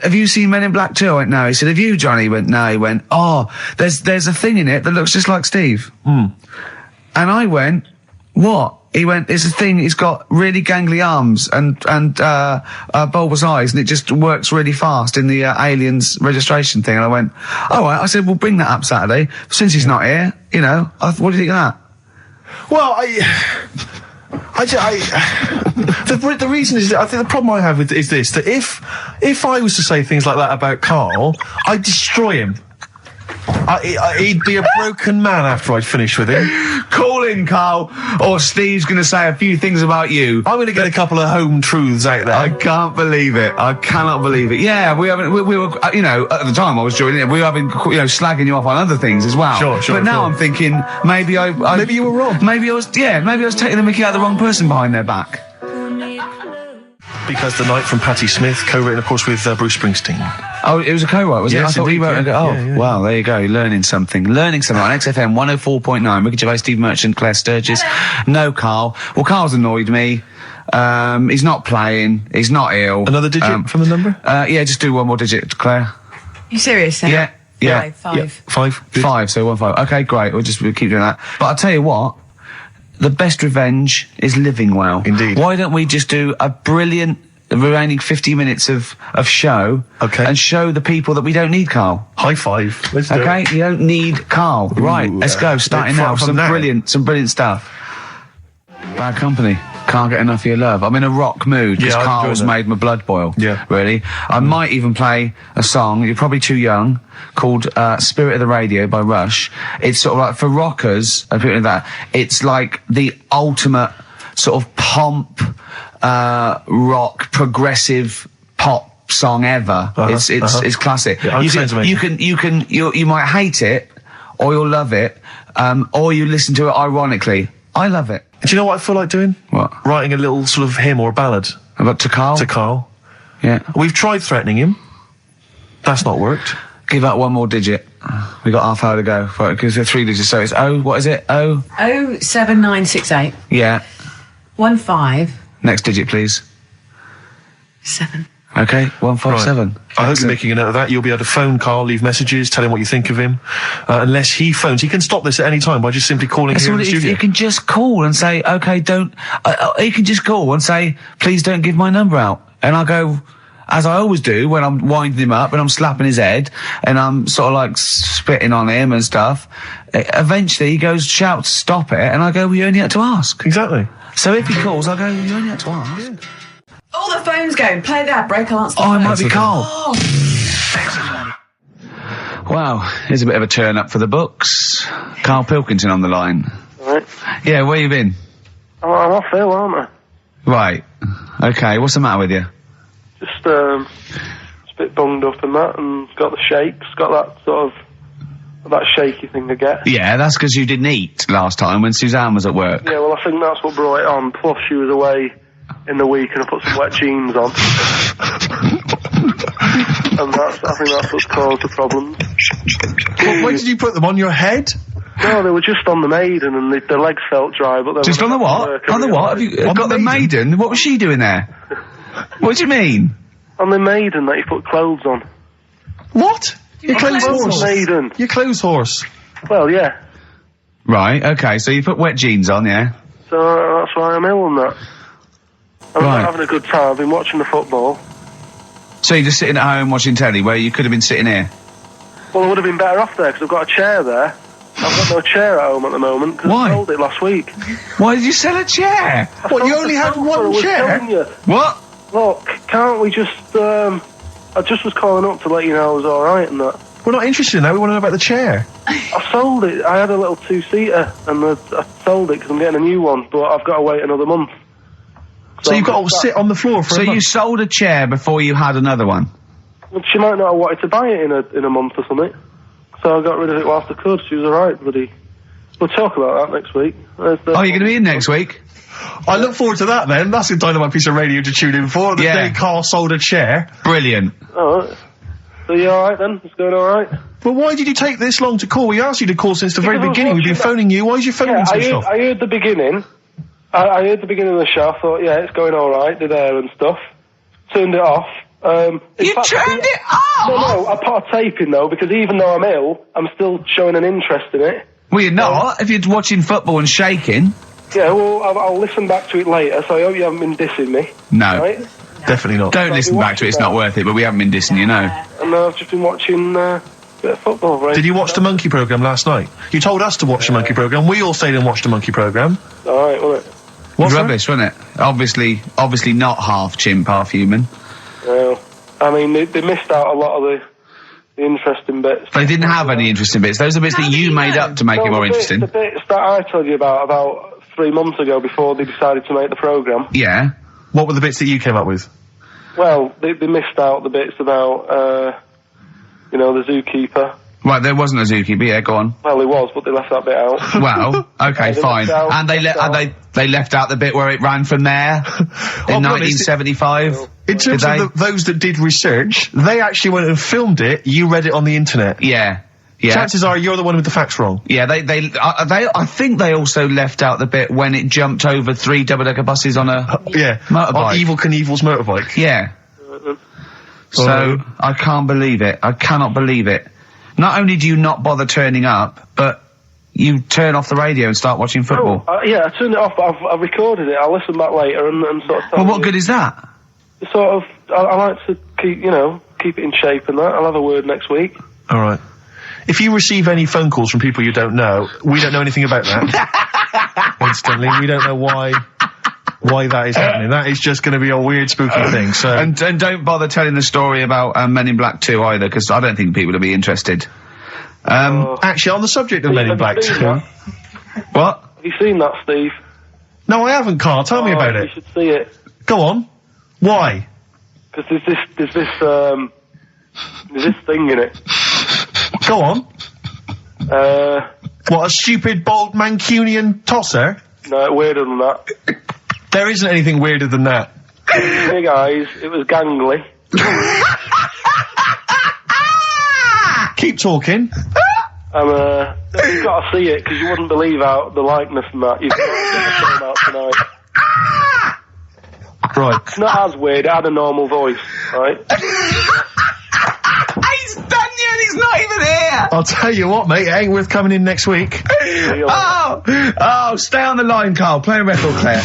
have you seen Men in Black 2? I went, no. He said, have you, Johnny? He went, no. He went, there's a thing in it that looks just like Steve. And I went, what? He went, it's a thing, he's got really gangly arms and bulbous eyes, and it just works really fast in the Aliens registration thing. And I went, all right. I said, well, bring that up Saturday. Since he's not here, you know, what do you think of that? Well, the reason is, I think the problem I have is this, that if I was to say things like that about Karl, I'd destroy him. He'd be a broken man after I'd finished with him. Call in, Karl, or Steve's going to say a few things about you. I'm going to get a couple of home truths out there. I can't believe it. I cannot believe it. Yeah, we were, you know, at the time I was joining it, we were having, you know, slagging you off on other things as well. Sure. But now I'm thinking, maybe maybe you were wrong. Maybe I was taking the mickey out of the wrong person behind their back. Because the Night from Patti Smith, co-written, of course, with Bruce Springsteen. Oh, it was a co-write, was it? Yes, I thought indeed, he wrote it. yeah. Wow, there you go. Learning something on XFM 104.9. Ricky Gervais, Steve Merchant, Claire Sturgis. No Karl. Well, Karl's annoyed me. He's not playing. He's not ill. Another digit from the number? Yeah, just do one more digit, Claire. You serious? Yeah. Five. Yeah, 5. Good. 5, so 1 5. Okay, great. We'll keep doing that. But I'll tell you what. The best revenge is living well. Indeed. Why don't we just do a brilliant remaining 50 minutes of show, and show the people that we don't need Karl. High five. Let's do it. You don't need Karl. Right, let's go. Starting now. Some brilliant stuff. Bad Company. Can't get enough of your love. I'm in a rock mood because Karl's made my blood boil. Yeah. Really. I might even play a song, you're probably too young, called Spirit of the Radio by Rush. It's sort of like, for rockers and people like that, it's like the ultimate sort of pomp, rock, progressive pop song ever. It's classic. Yeah, you might hate it, or you'll love it, or you listen to it ironically. I love it. Do you know what I feel like doing? What? Writing a little sort of hymn or a ballad. About to Karl? To Karl. Yeah. We've tried threatening him. That's not worked. Give out one more digit. We got half hour to go. Because they're 3 digits, so it's what is it? 07968. Yeah. 15. Next digit, please. 7. Okay, 157. Right. I hope you're making a note of that. You'll be able to phone Karl, leave messages, tell him what you think of him. Unless he phones. He can stop this at any time by just simply calling here in the studio. You can just call and say, okay, don't... you can just call and say, please don't give my number out. And I'll go... As I always do when I'm winding him up and I'm slapping his head and I'm sort of like spitting on him and stuff. Eventually he goes, shouts, stop it. And I go, well, you only had to ask. Exactly. So if he calls, I go, you only had to ask. Yeah. Oh, the phone's going. Play that break. I'll answer the phone. It might be Karl. Oh. Wow, here's a bit of a turn up for the books. Karl Pilkington on the line. Right. Yeah, where you been? I'm off ill, aren't I? Right. Okay, what's the matter with you? Just a bit bunged up and that, and got the shakes, got that sort of, that shaky thing to get. Yeah, that's because you didn't eat last time when Suzanne was at work. Yeah, well, I think that's what brought it on. Plus, she was away in the week and I put some wet jeans on. And I think that's what caused the problem. Well, when did you put them on your head? No, they were just on the Maiden and the legs felt dry. But just on the what? On the what? Have you got the Maiden? What was she doing there? What do you mean? On the Maiden that you put clothes on. What? Your clothes horse? Maiden. Your clothes horse? Well, yeah. Right, okay, so you put wet jeans on, yeah? So that's why I'm ill and that. I'm not having a good time. I've been watching the football. So you're just sitting at home watching telly where you could have been sitting here? Well, I would have been better off there because I've got a chair there. I've got no chair at home at the moment because I sold it last week. Why did you sell a chair? What, you only had one chair? What? Look, can't we just, I just was calling up to let you know I was alright and that. We're not interested in that, we want to know about the chair. I sold it. I had a little 2-seater and I sold it because I'm getting a new one, but I've got to wait another month. So you've got to sit on the floor for a month? So you sold a chair before you had another one? Well, she might not have wanted to buy it in a month or something. So I got rid of it whilst I could. She was alright, buddy. We'll talk about that next week. Oh, you're going to be in next week? I look forward to that then. That's a dynamite piece of radio to tune in for. The day Karl sold a chair. Brilliant. Alright. So you alright then? It's going alright? Well, why did you take this long to call? We asked you to call since the very beginning. We've been phoning you. Why did you phone me so off? I heard the beginning. I heard the beginning of the show. I thought, yeah, it's going alright, the there and stuff. turned it off. In fact, turned it off? No, I put a tape in though, because even though I'm ill, I'm still showing an interest in it. Well, you're not. If you're watching football and shaking. Yeah, well, I'll listen back to it later, so I hope you haven't been dissing me. No. Right? Definitely not. Don't listen back to it, it's not worth it, but we haven't been dissing, you know. And I've just been watching a bit of football, right? Did you watch the Monkey programme last night? You told us to watch the Monkey programme. We all stayed and watched the Monkey programme. Alright, wasn't it? What's rubbish, wasn't it? Obviously not half chimp, half human. Well, I mean, they missed out a lot of the interesting bits. They didn't have any interesting bits. Those are bits that you made up to make it more interesting. The bits that I told you about 3 months ago before they decided to make the programme. Yeah. What were the bits that you came up with? Well, they missed out the bits about, the zookeeper. Right, there wasn't a zookeeper, yeah, go on. Well, there was, but they left that bit out. Well, okay, fine. And they left out the bit where it ran from there in 1975. In terms of those that did research, they actually went and filmed it, you read it on the internet. Yeah. Yeah. Chances are you're the one with the facts wrong. Yeah, I think they also left out the bit when it jumped over 3 double-decker buses on a motorbike. On Evel Knievel's motorbike. Yeah. So, I can't believe it. I cannot believe it. Not only do you not bother turning up, but you turn off the radio and start watching football. Yeah, I turned it off, but I've recorded it. I'll listen back later and sort of... Well, what good is that? Sort of, I like to keep it in shape and that. I'll have a word next week. Alright. If you receive any phone calls from people you don't know, we don't know anything about that. Instantly, we don't know why that is happening. That is just going to be a weird, spooky thing. So and don't bother telling the story about Men in Black 2 either, because I don't think people will be interested. Actually, on the subject of Men in Black 2, what? Have you seen that, Steve? No, I haven't, Carl. Tell me about it. You should see it. Go on. Why? Because there's this thing in it. Go on. What, a stupid, bald Mancunian tosser? No, weirder than that. There isn't anything weirder than that. Big eyes, it was gangly. Keep talking. You've got to see it, because you wouldn't believe how the likeness and that. You've got to get the film out tonight. Right. It's not as weird, it had a normal voice, right? He's done you and he's not even here! I'll tell you what, mate, it ain't worth coming in next week. Stay on the line, Carl. Play a record player.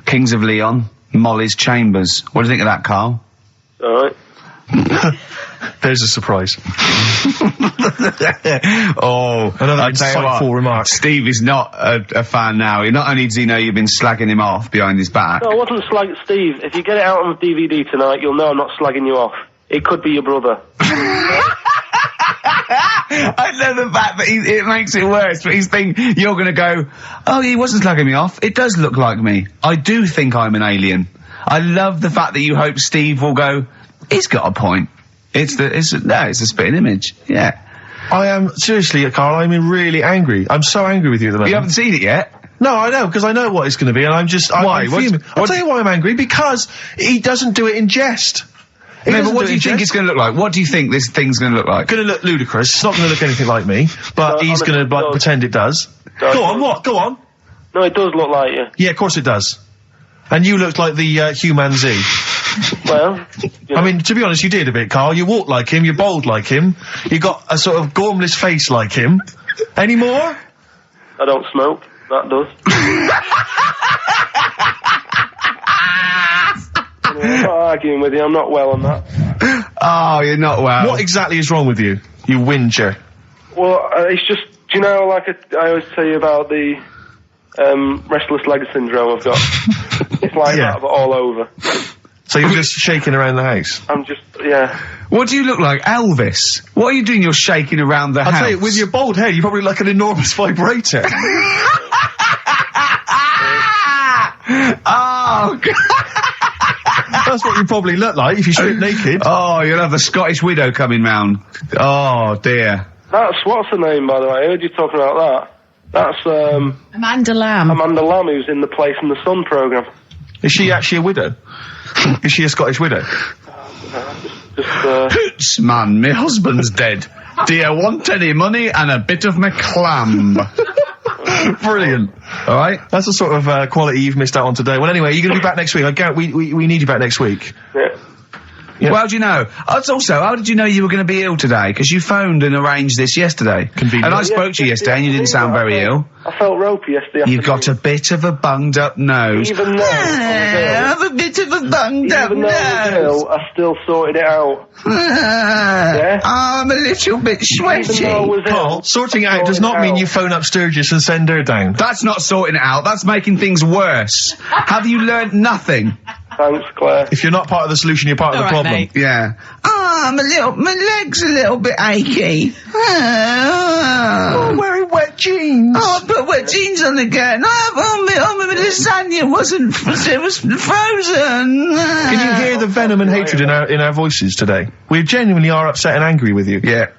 Kings of Leon, Molly's Chambers. What do you think of that, Carl? Alright. There's a surprise. Another insightful remark. Steve is not a fan now. Not only does he know you've been slagging him off behind his back. No, I wasn't slagging Steve. If you get it out on the DVD tonight, you'll know I'm not slagging you off. It could be your brother. I love the fact that it makes it worse, but he's thinking you're going to go, oh, he wasn't slagging me off. It does look like me. I do think I'm an alien. I love the fact that you hope Steve will go, he's got a point. It's a spitting image. Yeah. I am, seriously, Carl, I'm really angry. I'm so angry with you at the moment. You haven't seen it yet? No, I know, because I know what it's going to be, and I'm just... Why? I'll tell you why I'm angry, because he doesn't do it in jest. No, but what do you think it's going to look like? What do you think this thing's going to look like? Going to look ludicrous. It's not going to look anything like me, but he's going to pretend it does. Go on, what? Go on. No, it does look like you. Yeah, of course it does. And you looked like the human Z. Well, I mean, to be honest, you did a bit, Carl. You walk like him, you're bold like him, you got a sort of gormless face like him. Any more? I don't smoke. That does. I'm not arguing with you, I'm not well on that. Oh, you're not well. What exactly is wrong with you, you whinger? Well, it's just, do you know, like I always tell you about the restless leg syndrome I've got? It's like that, but all over. So you're just shaking around the house? I'm just, yeah. What do you look like, Elvis? What are you doing? You're shaking around the house. I'll tell you, with your bald head, you probably look like an enormous vibrator. Oh, God. That's what you probably look like if you strip naked. Oh, you'll have the Scottish widow coming round. Oh, dear. That's, what's her name, by the way? I heard you talking about that. That's, Amanda Lamb. Amanda Lamb, who's in the Place in the Sun programme. Is she actually a widow? Is she a Scottish widow? Hoots, man, my husband's dead. Do you want any money and a bit of my clam? Brilliant. All right. That's the sort of quality you've missed out on today. Well, anyway, you're going to be back next week. We need you back next week. Yeah. Yeah. Well, how do you know? Also, how did you know you were going to be ill today? Because you phoned and arranged this yesterday. Convenient. And I spoke to you yesterday and you didn't sound very ill. I felt ropey yesterday. You've got a bit of a bunged up nose. Even though I have a bit of a bunged up even though I was nose. ill, I still sorted it out. Yeah? I'm a little bit sweaty. Even though I was Carl, ill, sorting it out does not mean you phone up Sturgis and send her down. That's not sorting it out. That's making things worse. Have you learnt nothing? Thanks, Claire. If you're not part of the solution, you're part of the problem. mate. Yeah. My leg's a little bit achy. Wearing wet jeans. I put wet jeans on again. My lasagna it was frozen. Can you hear the venom and hatred in our voices today? We genuinely are upset and angry with you. Yeah.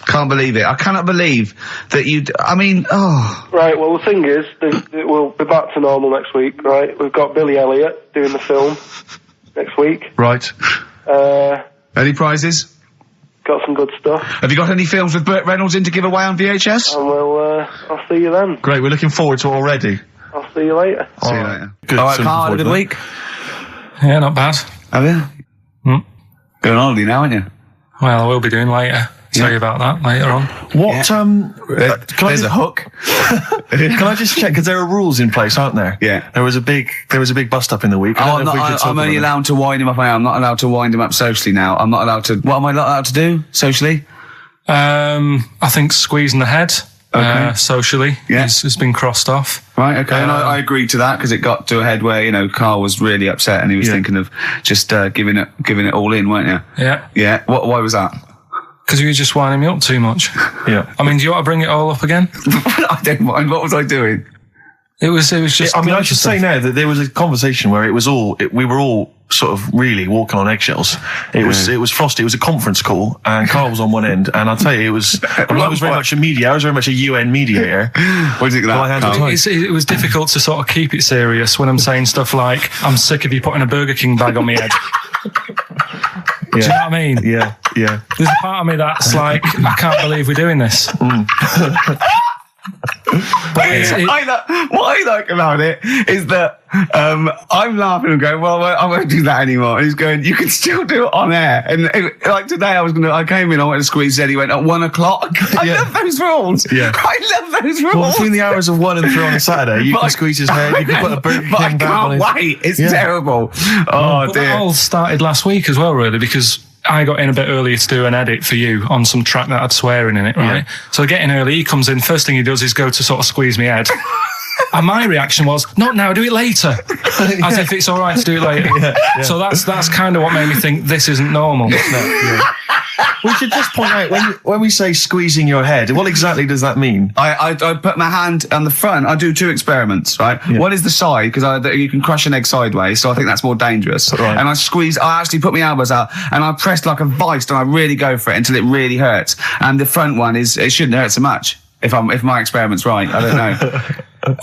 Can't believe it. I cannot believe that Right, well, the thing is, we'll be back to normal next week, right? We've got Billy Elliot doing the film next week. Right. Any prizes? Got some good stuff. Have you got any films with Burt Reynolds in to give away on VHS? And I'll see you then. Great, we're looking forward to it already. I'll see you later. See you later. Good. All right, So Carl, had a looking good forward week? Yeah, not bad. Have you? Going on holiday now, aren't you? Well, I will be doing later. Tell you about that later on. What, There's a hook. Can I just check, because there are rules in place, aren't there? Yeah. There was a big bust up in the week. I'm only allowed to wind him up. I'm not allowed to wind him up socially now. I'm not allowed to. What am I not allowed to do socially? I think squeezing the head socially has been crossed off. Right, okay. And I agreed to that because it got to a head where, Carl was really upset and he was thinking of just giving it all in, weren't you? Yeah. Yeah. Why was that? Because you were just winding me up too much. Yeah. I mean, do you want to bring it all up again? I don't mind. What was I doing? It was just. I should say now that there was a conversation where we were all sort of really walking on eggshells. It was frosty. It was a conference call, and Carl was on one end. And I'll tell you, I was very much a media. I was very much a UN mediator. What do you think of that, Carl? It was difficult to sort of keep it serious when I'm saying stuff like, "I'm sick of you putting a Burger King bag on my head." Do you know what I mean? Yeah. There's a part of me that's like, I can't believe we're doing this. What I like about it is that I'm laughing and going, well, I won't do that anymore. And he's going, you can still do it on air. And like today, I came in, I went to squeeze Eddie, went at 1 o'clock. I love those rules. Yeah. I love those rules. Well, between the hours of 1 and 3 on a Saturday, you can squeeze his head, you can put a Burger King I bag on can't his... wait. It's terrible. Oh, But dear. that all started last week as well, really, because I got in a bit earlier to do an edit for you on some track that had swearing in it, right? So I get in early, he comes in, first thing he does is go to sort of squeeze me head. And my reaction was, not now, do it later. As if it's all right to do it later. So that's kind of what made me think this isn't normal. We should just point out, when we say squeezing your head, what exactly does that mean? I put my hand on the front. I do 2 experiments, right? Yeah. One is the side, because you can crush an egg sideways, so I think that's more dangerous. Right. And I actually put my elbows out, and I pressed like a vice, and I really go for it until it really hurts. And the front one it shouldn't hurt so much, if my experiment's right. I don't know.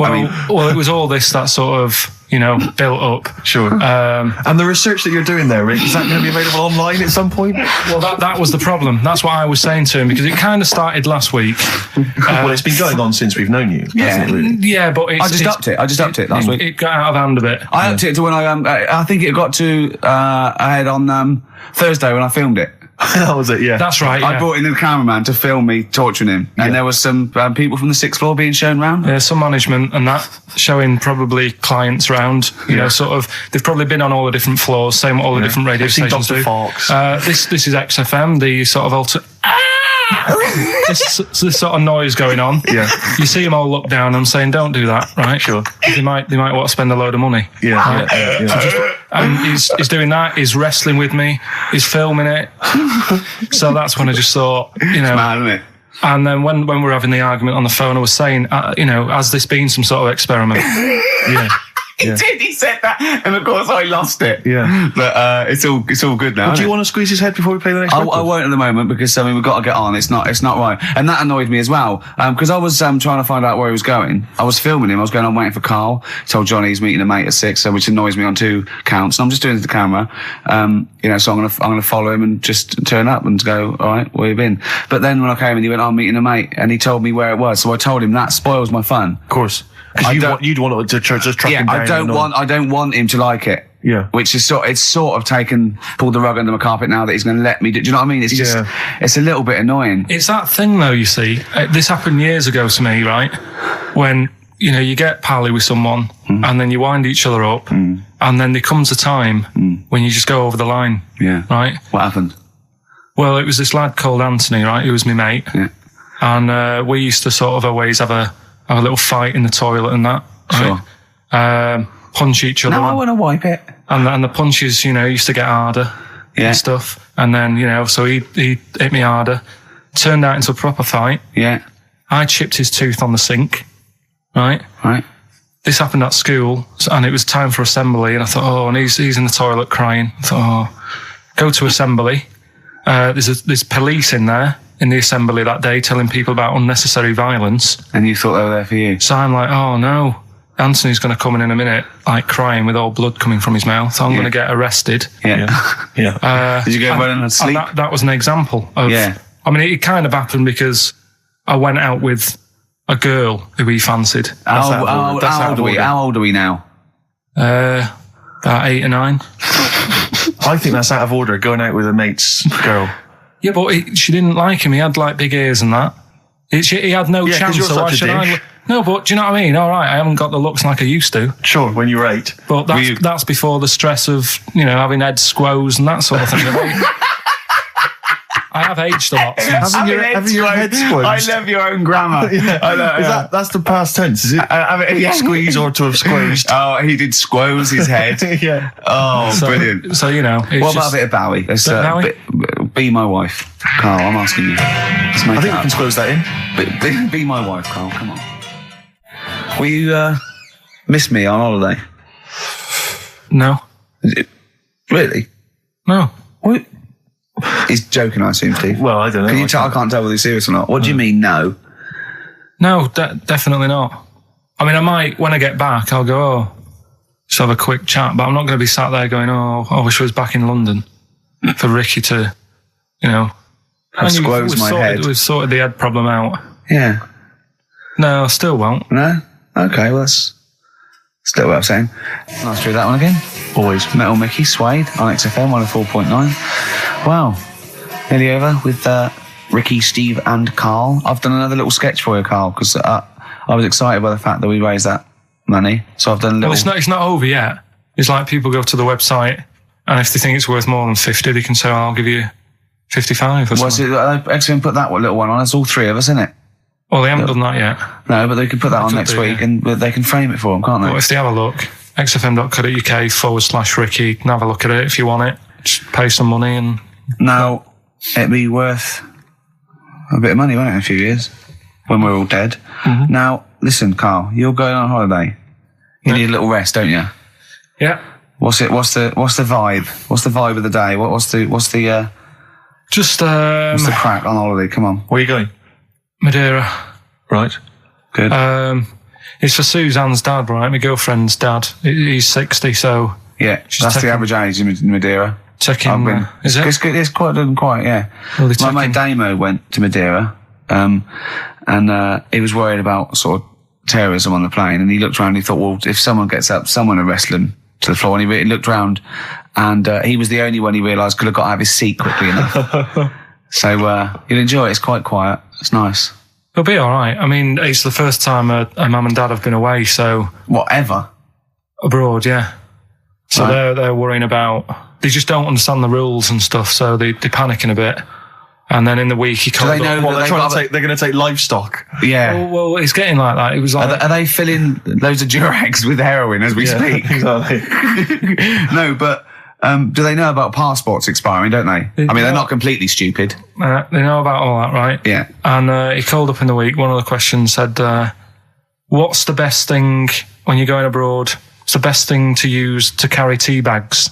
Well, it was all this that sort of, built up. Sure. And the research that you're doing there, Rick, is that going to be available online at some point? Well, that was the problem. That's what I was saying to him, because it kind of started last week. Well, it's been going on since we've known you. hasn't it, really? Yeah, but I just upped it last week. It got out of hand a bit. I upped it to when I think it got to ahead on Thursday when I filmed it. That was it, yeah. That's right. I brought in the cameraman to film me torturing him, and there was some people from the 6th floor being shown round. Yeah, some management and that, showing probably clients round. Sort of. They've probably been on all the different floors, same what all the different radio I've seen stations Dr. do. Fox. This is XFM, the sort of this sort of noise going on. Yeah. You see them all look down and saying, "Don't do that," right? Sure. They might want to spend a load of money. Yeah. And he's doing that. He's wrestling with me. He's filming it. So that's when I just thought, It's mad, isn't it? And then when we were having the argument on the phone, I was saying, has this been some sort of experiment? Yeah. He did. He said that, and of course I lost it. Yeah. But it's all good now. Do you want to squeeze his head before we play the next I record? won't at the moment because we've got to get on. It's not right, and that annoyed me as well because I was trying to find out where he was going. I was filming him. I was going on waiting for Carl. Told Johnny he's meeting a mate at 6, which annoys me on 2 counts. And I'm just doing it to the camera, So I'm gonna follow him and just turn up and go. All right, where you been? But then when I came and he went, I'm meeting a mate, and he told me where it was. So I told him that spoils my fun. Of course. Because you'd want to just track him down. I don't want him to like it. Yeah. Which is pulled the rug under my carpet now that he's going to let me do you know what I mean? It's just, it's a little bit annoying. It's that thing though, you see. This happened years ago to me, right? When, you know, you get pally with someone and then you wind each other up and then there comes a time when you just go over the line. Yeah. Right? What happened? Well, it was this lad called Anthony, right? Who was my mate. Yeah. And we used to sort of always have a little fight in the toilet and that. Right? Sure. Punch each other. No, I want to wipe it. And the punches, you know, used to get harder and stuff. And then, you know, so he hit me harder. Turned out into a proper fight. Yeah. I chipped his tooth on the sink. Right? Right. This happened at school, and it was time for assembly, and I thought, and he's in the toilet crying. I thought, go to assembly. There's police in there in the assembly that day telling people about unnecessary violence. And you thought they were there for you? So I'm like, oh no, Anthony's going to come in a minute, like crying with all blood coming from his mouth. I'm going to get arrested. Yeah. Did you go running and sleep? And that was an example of. Yeah. I mean, it kind of happened because I went out with a girl who he fancied. How old are we now? About 8 or 9. I think that's out of order, going out with a mate's girl. Yeah, but she didn't like him. He had like big ears and that. He had no chance. So why should I? No, but do you know what I mean? All right, I haven't got the looks like I used to. Sure, when you were 8. But that's before the stress of, you know, having head squoze and that sort of thing. I have aged a lot. Having your head squoze. I love your own grammar. I know, That's the past tense, is it? Squeeze or to have squozed. Oh, he did squoze his head. Yeah. Oh, brilliant. So, you know. What about a bit of Bowie? Be my wife. Carl, I'm asking you. I think we can squoze that in. Be my wife, Carl, come on. Will you miss me on holiday? No. Really? No. What? He's joking, I assume, Steve. Well, I don't know. Can you tell? I can't tell whether he's serious or not. What do you mean, no? No, definitely not. I mean, I might, when I get back, I'll go, just have a quick chat, but I'm not going to be sat there going, I wish I was back in London for Ricky to, you know. Squoze my head. We've sorted the head problem out. Yeah. No, I still won't. No? Okay, well, that's still what I'm saying. Nice to do that one again. Always. Metal Mickey, Suede, on XFM 104.9. Wow. Nearly over with Ricky, Steve and Carl. I've done another little sketch for you, Carl, because I was excited by the fact that we raised that money. So I've done a little... Well, it's not over yet. It's like people go to the website, and if they think it's worth more than 50, they can say, I'll give you 55 or something. Well, they haven't done that yet. No, but they can put that on next week, and they can frame it for them, can't they? Well, if they have a look, xfm.co.uk/Ricky, can have a look at it if you want it. Just pay some money and... Now, it'd be worth a bit of money, won't it, in a few years, when we're all dead. Mm-hmm. Now, listen, Carl, you're going on holiday. You need a little rest, don't you? Yeah. What's the vibe? What's the vibe of the day? What's the crack on holiday? Come on. Where are you going? Madeira. Right. Good. It's for Suzanne's dad, right? My girlfriend's dad. He's 60, so... Yeah, that's the average age in Madeira. Is it? It's quite, yeah. Well, my mate Damo went to Madeira, and he was worried about sort of terrorism on the plane, and he looked around and he thought, well, if someone gets up, someone will wrestle him to the floor, and he looked around, and he was the only one he realised could have got out of his seat quickly enough. So you'll enjoy it. It's quite quiet. It's nice. It'll be all right. I mean, it's the first time a mum and dad have been away, so... Whatever? Abroad, yeah. So right. They're worrying about... They just don't understand the rules and stuff, so they're panicking a bit. And then in the week, he called up... Well, they're going to take livestock. Yeah. Well, it's getting like that. It was like... Are they filling loads of Durags with heroin as we speak? Exactly. No, but... do they know about passports expiring, don't they? I mean, they're not completely stupid. They know about all that, right? Yeah. And he called up in the week, one of the questions said, what's the best thing when you're going abroad? What's the best thing to use to carry tea bags?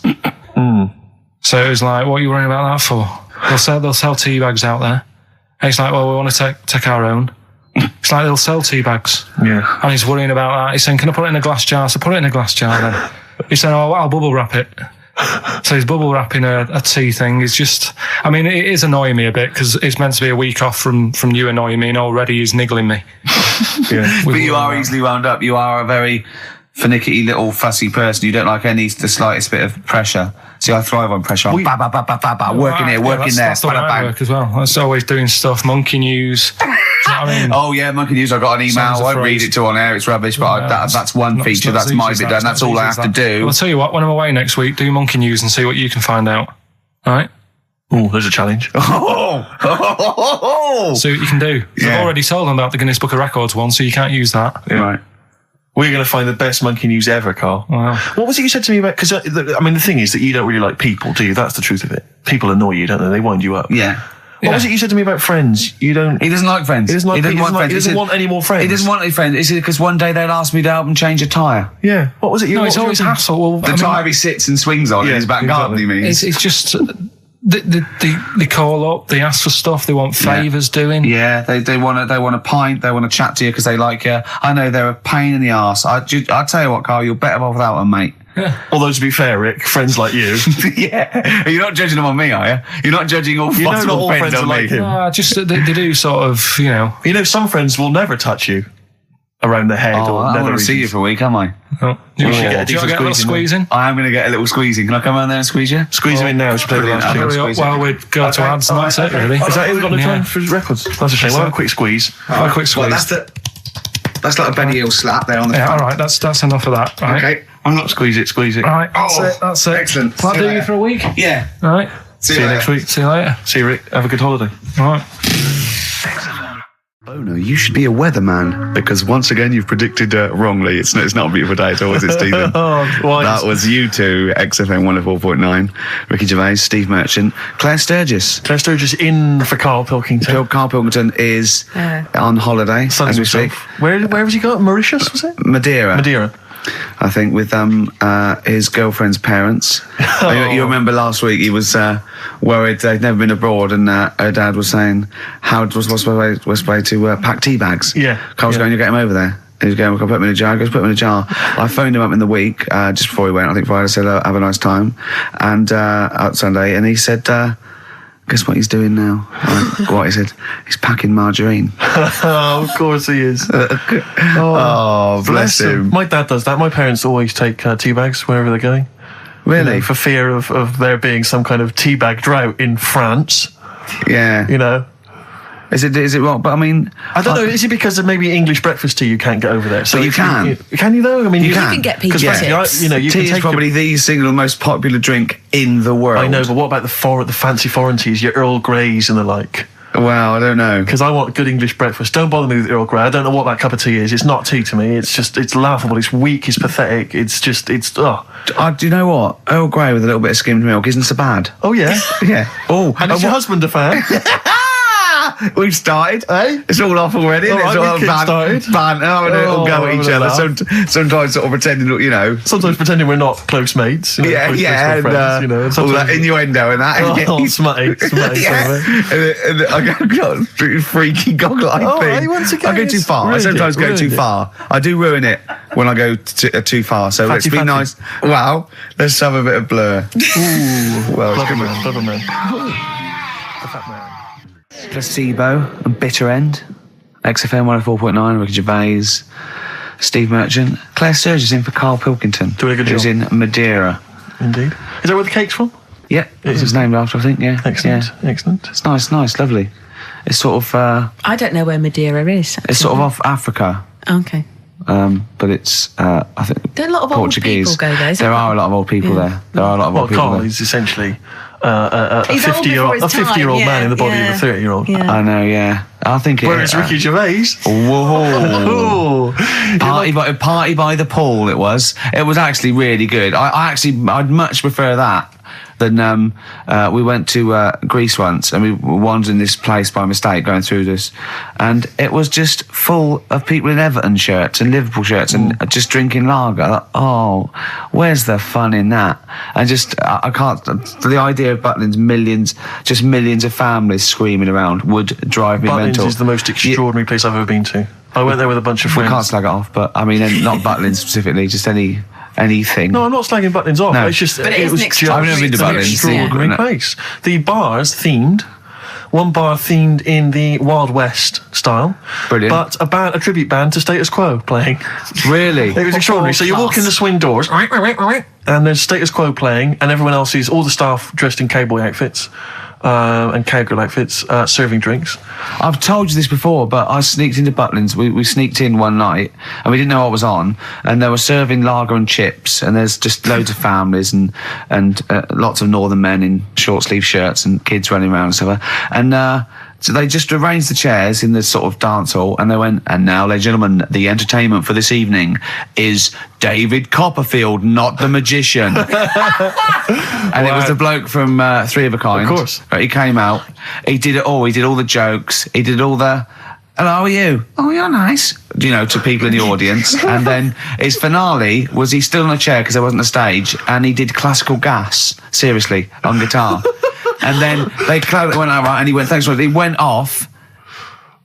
So it was like, what are you worrying about that for? They'll sell tea bags out there. And he's like, well, we want to take our own. It's like they'll sell tea bags. Yeah. And he's worrying about that. He's saying, can I put it in a glass jar? So put it in a glass jar then. He's saying, I'll bubble wrap it. So he's bubble wrapping a tea thing. It's just, I mean, it is annoying me a bit because it's meant to be a week off from you annoying me, and already he's niggling me. Yeah. But you are easily wound up. You are a very finicky little fussy person. You don't like the slightest bit of pressure. See, I thrive on pressure. I'm working here, working there. That's the way I work as well. That's always doing stuff. Monkey news. Do you know what I mean? Oh yeah, monkey news. I got an email. Sounds I won't afraid. read it to on air. It's rubbish. But that's one feature. That's my bit done. That's all I have to do. Well, I'll tell you what. When I'm away next week, do monkey news and see what you can find out. All right. Oh, there's a challenge. See what you can do. Yeah. I've already told them about the Guinness Book of Records one, so you can't use that. Yeah. Right. We're going to find the best monkey news ever, Carl. Wow. What was it you said to me about? Because the thing is that you don't really like people, do you? That's the truth of it. People annoy you, don't they? They wind you up. Yeah. What was it you said to me about friends? You don't. He doesn't like friends. He doesn't like. He doesn't want any more friends. He doesn't want any friends. Is it because one day they'll ask me to help him change a tyre? Yeah. What was it? It's always hassle. Well, The tyre he sits and swings on in his back garden. He means. It's just. They call up, they ask for stuff, they want favours doing. Yeah, they want a pint, they want to chat to you because they like you. I know they're a pain in the arse. I tell you what, Carl, you're better off without them, mate. Yeah. Although to be fair, Rick, friends like you. Yeah, you're not judging them on me, are you? You're not judging all You know not all friends friends on are me. like him. Just they do sort of, You know, some friends will never touch you around the head Oh, or I nether want to see you regions. for a week, am I? Do you should get a want to decent get a little squeeze in squeeze in? I am going to get a little squeezing. Can I come around there and squeeze you? Squeeze him in now. We should play the last Brilliant. tune. Hurry up while we go to ads and that's it, really. Is that it? We've got no Yeah. time for records. That's a shame. We'll have a quick squeeze. Have a quick squeeze. Well, that's like a Benny Hill slap there on the Yeah, front. all right, that's enough of that. Right. Okay. I'm not squeeze it. All right, that's it. Excellent. Will that do you for a week? Yeah. All right. See you next week. See you later. See you, Rick. Have a good holiday. All right. Oh no, you should be a weatherman because once again you've predicted wrongly. It's not a beautiful day at all, is it, Stephen? That was you two, XFM 104.9, Ricky Gervais, Steve Merchant, Claire Sturgis. Claire Sturgis in for Karl Pilkington. Karl Pilkington is on holiday as we speak. Where has he got? Mauritius, was it? Madeira. I think with his girlfriend's parents. You remember last week he was worried they'd never been abroad, and her dad was saying, what's the way to pack tea bags? Yeah. Carl's going, you get him over there. And he's going, I'll put him in a jar. He goes, put him in a jar. I phoned him up in the week, just before he went, I think Friday, said, have a nice time. And out Sunday, and he said, guess what he's doing now? What he said? He's packing margarine. Oh, of course he is. Oh, bless him. My dad does that. My parents always take tea bags wherever they're going. Really? For fear of there being some kind of tea bag drought in France. Yeah. Is it wrong? But I mean, I don't know. Is it because of maybe English breakfast tea you can't get over there? So But you can. Can you though? I mean, You You can get pizza chips. You tea can is take probably the single most popular drink in the world. I know, but what about the fancy foreign teas, your Earl Greys and the like? Well, I don't know. Because I want good English breakfast. Don't bother me with Earl Grey. I don't know what that cup of tea is. It's not tea to me. It's laughable. It's weak. It's pathetic. Do you know what? Earl Grey with a little bit of skimmed milk isn't so bad. Oh yeah. Yeah. Oh, And is your husband a fan? We've started. It's all off already. All It's right, all we've kick-started. banter, having a little go at each other. Sometimes sort of pretending, Sometimes pretending we're not close mates. and friends, all sometimes- that innuendo and that. Oh, smutty. And I got a freaky goggle-eyed thing. once again, I go too it's far. I ruined sometimes it, go too ruined it. far. I do ruin it when I go too far. So let's be fatty. nice. Wow, let's have a bit of blur. Ooh, Well, it's clever man. Placebo and Bitter End. XFM 104.9, Ricky Gervais, Steve Merchant. Claire Sturgis in for Karl Pilkington. Doing a good who's job. in Madeira. Indeed. Is that where the cake's from? Yeah, that's his name after, I think, yeah. Excellent. Yeah. Excellent. It's nice, lovely. It's sort of, I don't know where Madeira is. it's sort of off Africa. Okay. But it's, I think, There are a lot of Portuguese. old people go there. isn't There are a lot of old people there. There are a lot of Well, old people Carl there. is essentially a He's old before his time, 50-year-old man in the body yeah, of a 30-year-old. yeah. I know, yeah. I think it. Whereas Ricky Gervais. Whoa! Oh, Party by the pool. It was actually really good. I'd much prefer that than we went to Greece once, and we wandered in this place by mistake going through this, and it was just full of people in Everton shirts and Liverpool shirts and just drinking lager. Like, oh, where's the fun in that? And just I can't. The idea of Butlins, millions of families screaming around would drive me Butlins mental. is the most extraordinary place I've ever been to. I went there with a bunch of We friends. can't slag it off, but I mean, not Butlins specifically, just anything. No, I'm not slagging Butlins off. No. It's just But it is was an just I've never been to an Butlins. extraordinary Yeah. place. The bars themed one bar themed in the Wild West style. Brilliant. But a tribute band to Status Quo playing. Really? It was extraordinary. So you walk in the swing doors, and there's Status Quo playing, and everyone else is, all the staff dressed in cowboy outfits. And cowgirl outfits, serving drinks. I've told you this before, but I sneaked into Butlins. We sneaked in one night, and we didn't know what was on, and they were serving lager and chips, and there's just loads of families and lots of northern men in short sleeve shirts and kids running around and stuff. And so they just arranged the chairs in this sort of dance hall, and they went, and now, ladies and gentlemen, the entertainment for this evening is David Copperfield, not the magician. And it was the bloke from Three of a Kind. Of course. He came out, he did it all, he did all the jokes, he did all the, hello, how are you? Oh, you're nice. You know, to people in the audience. And then his finale was he stood on a chair because there wasn't a stage, and he did classical gas, seriously, on guitar. And then they went out, right, and he went, thanks for it. He went off,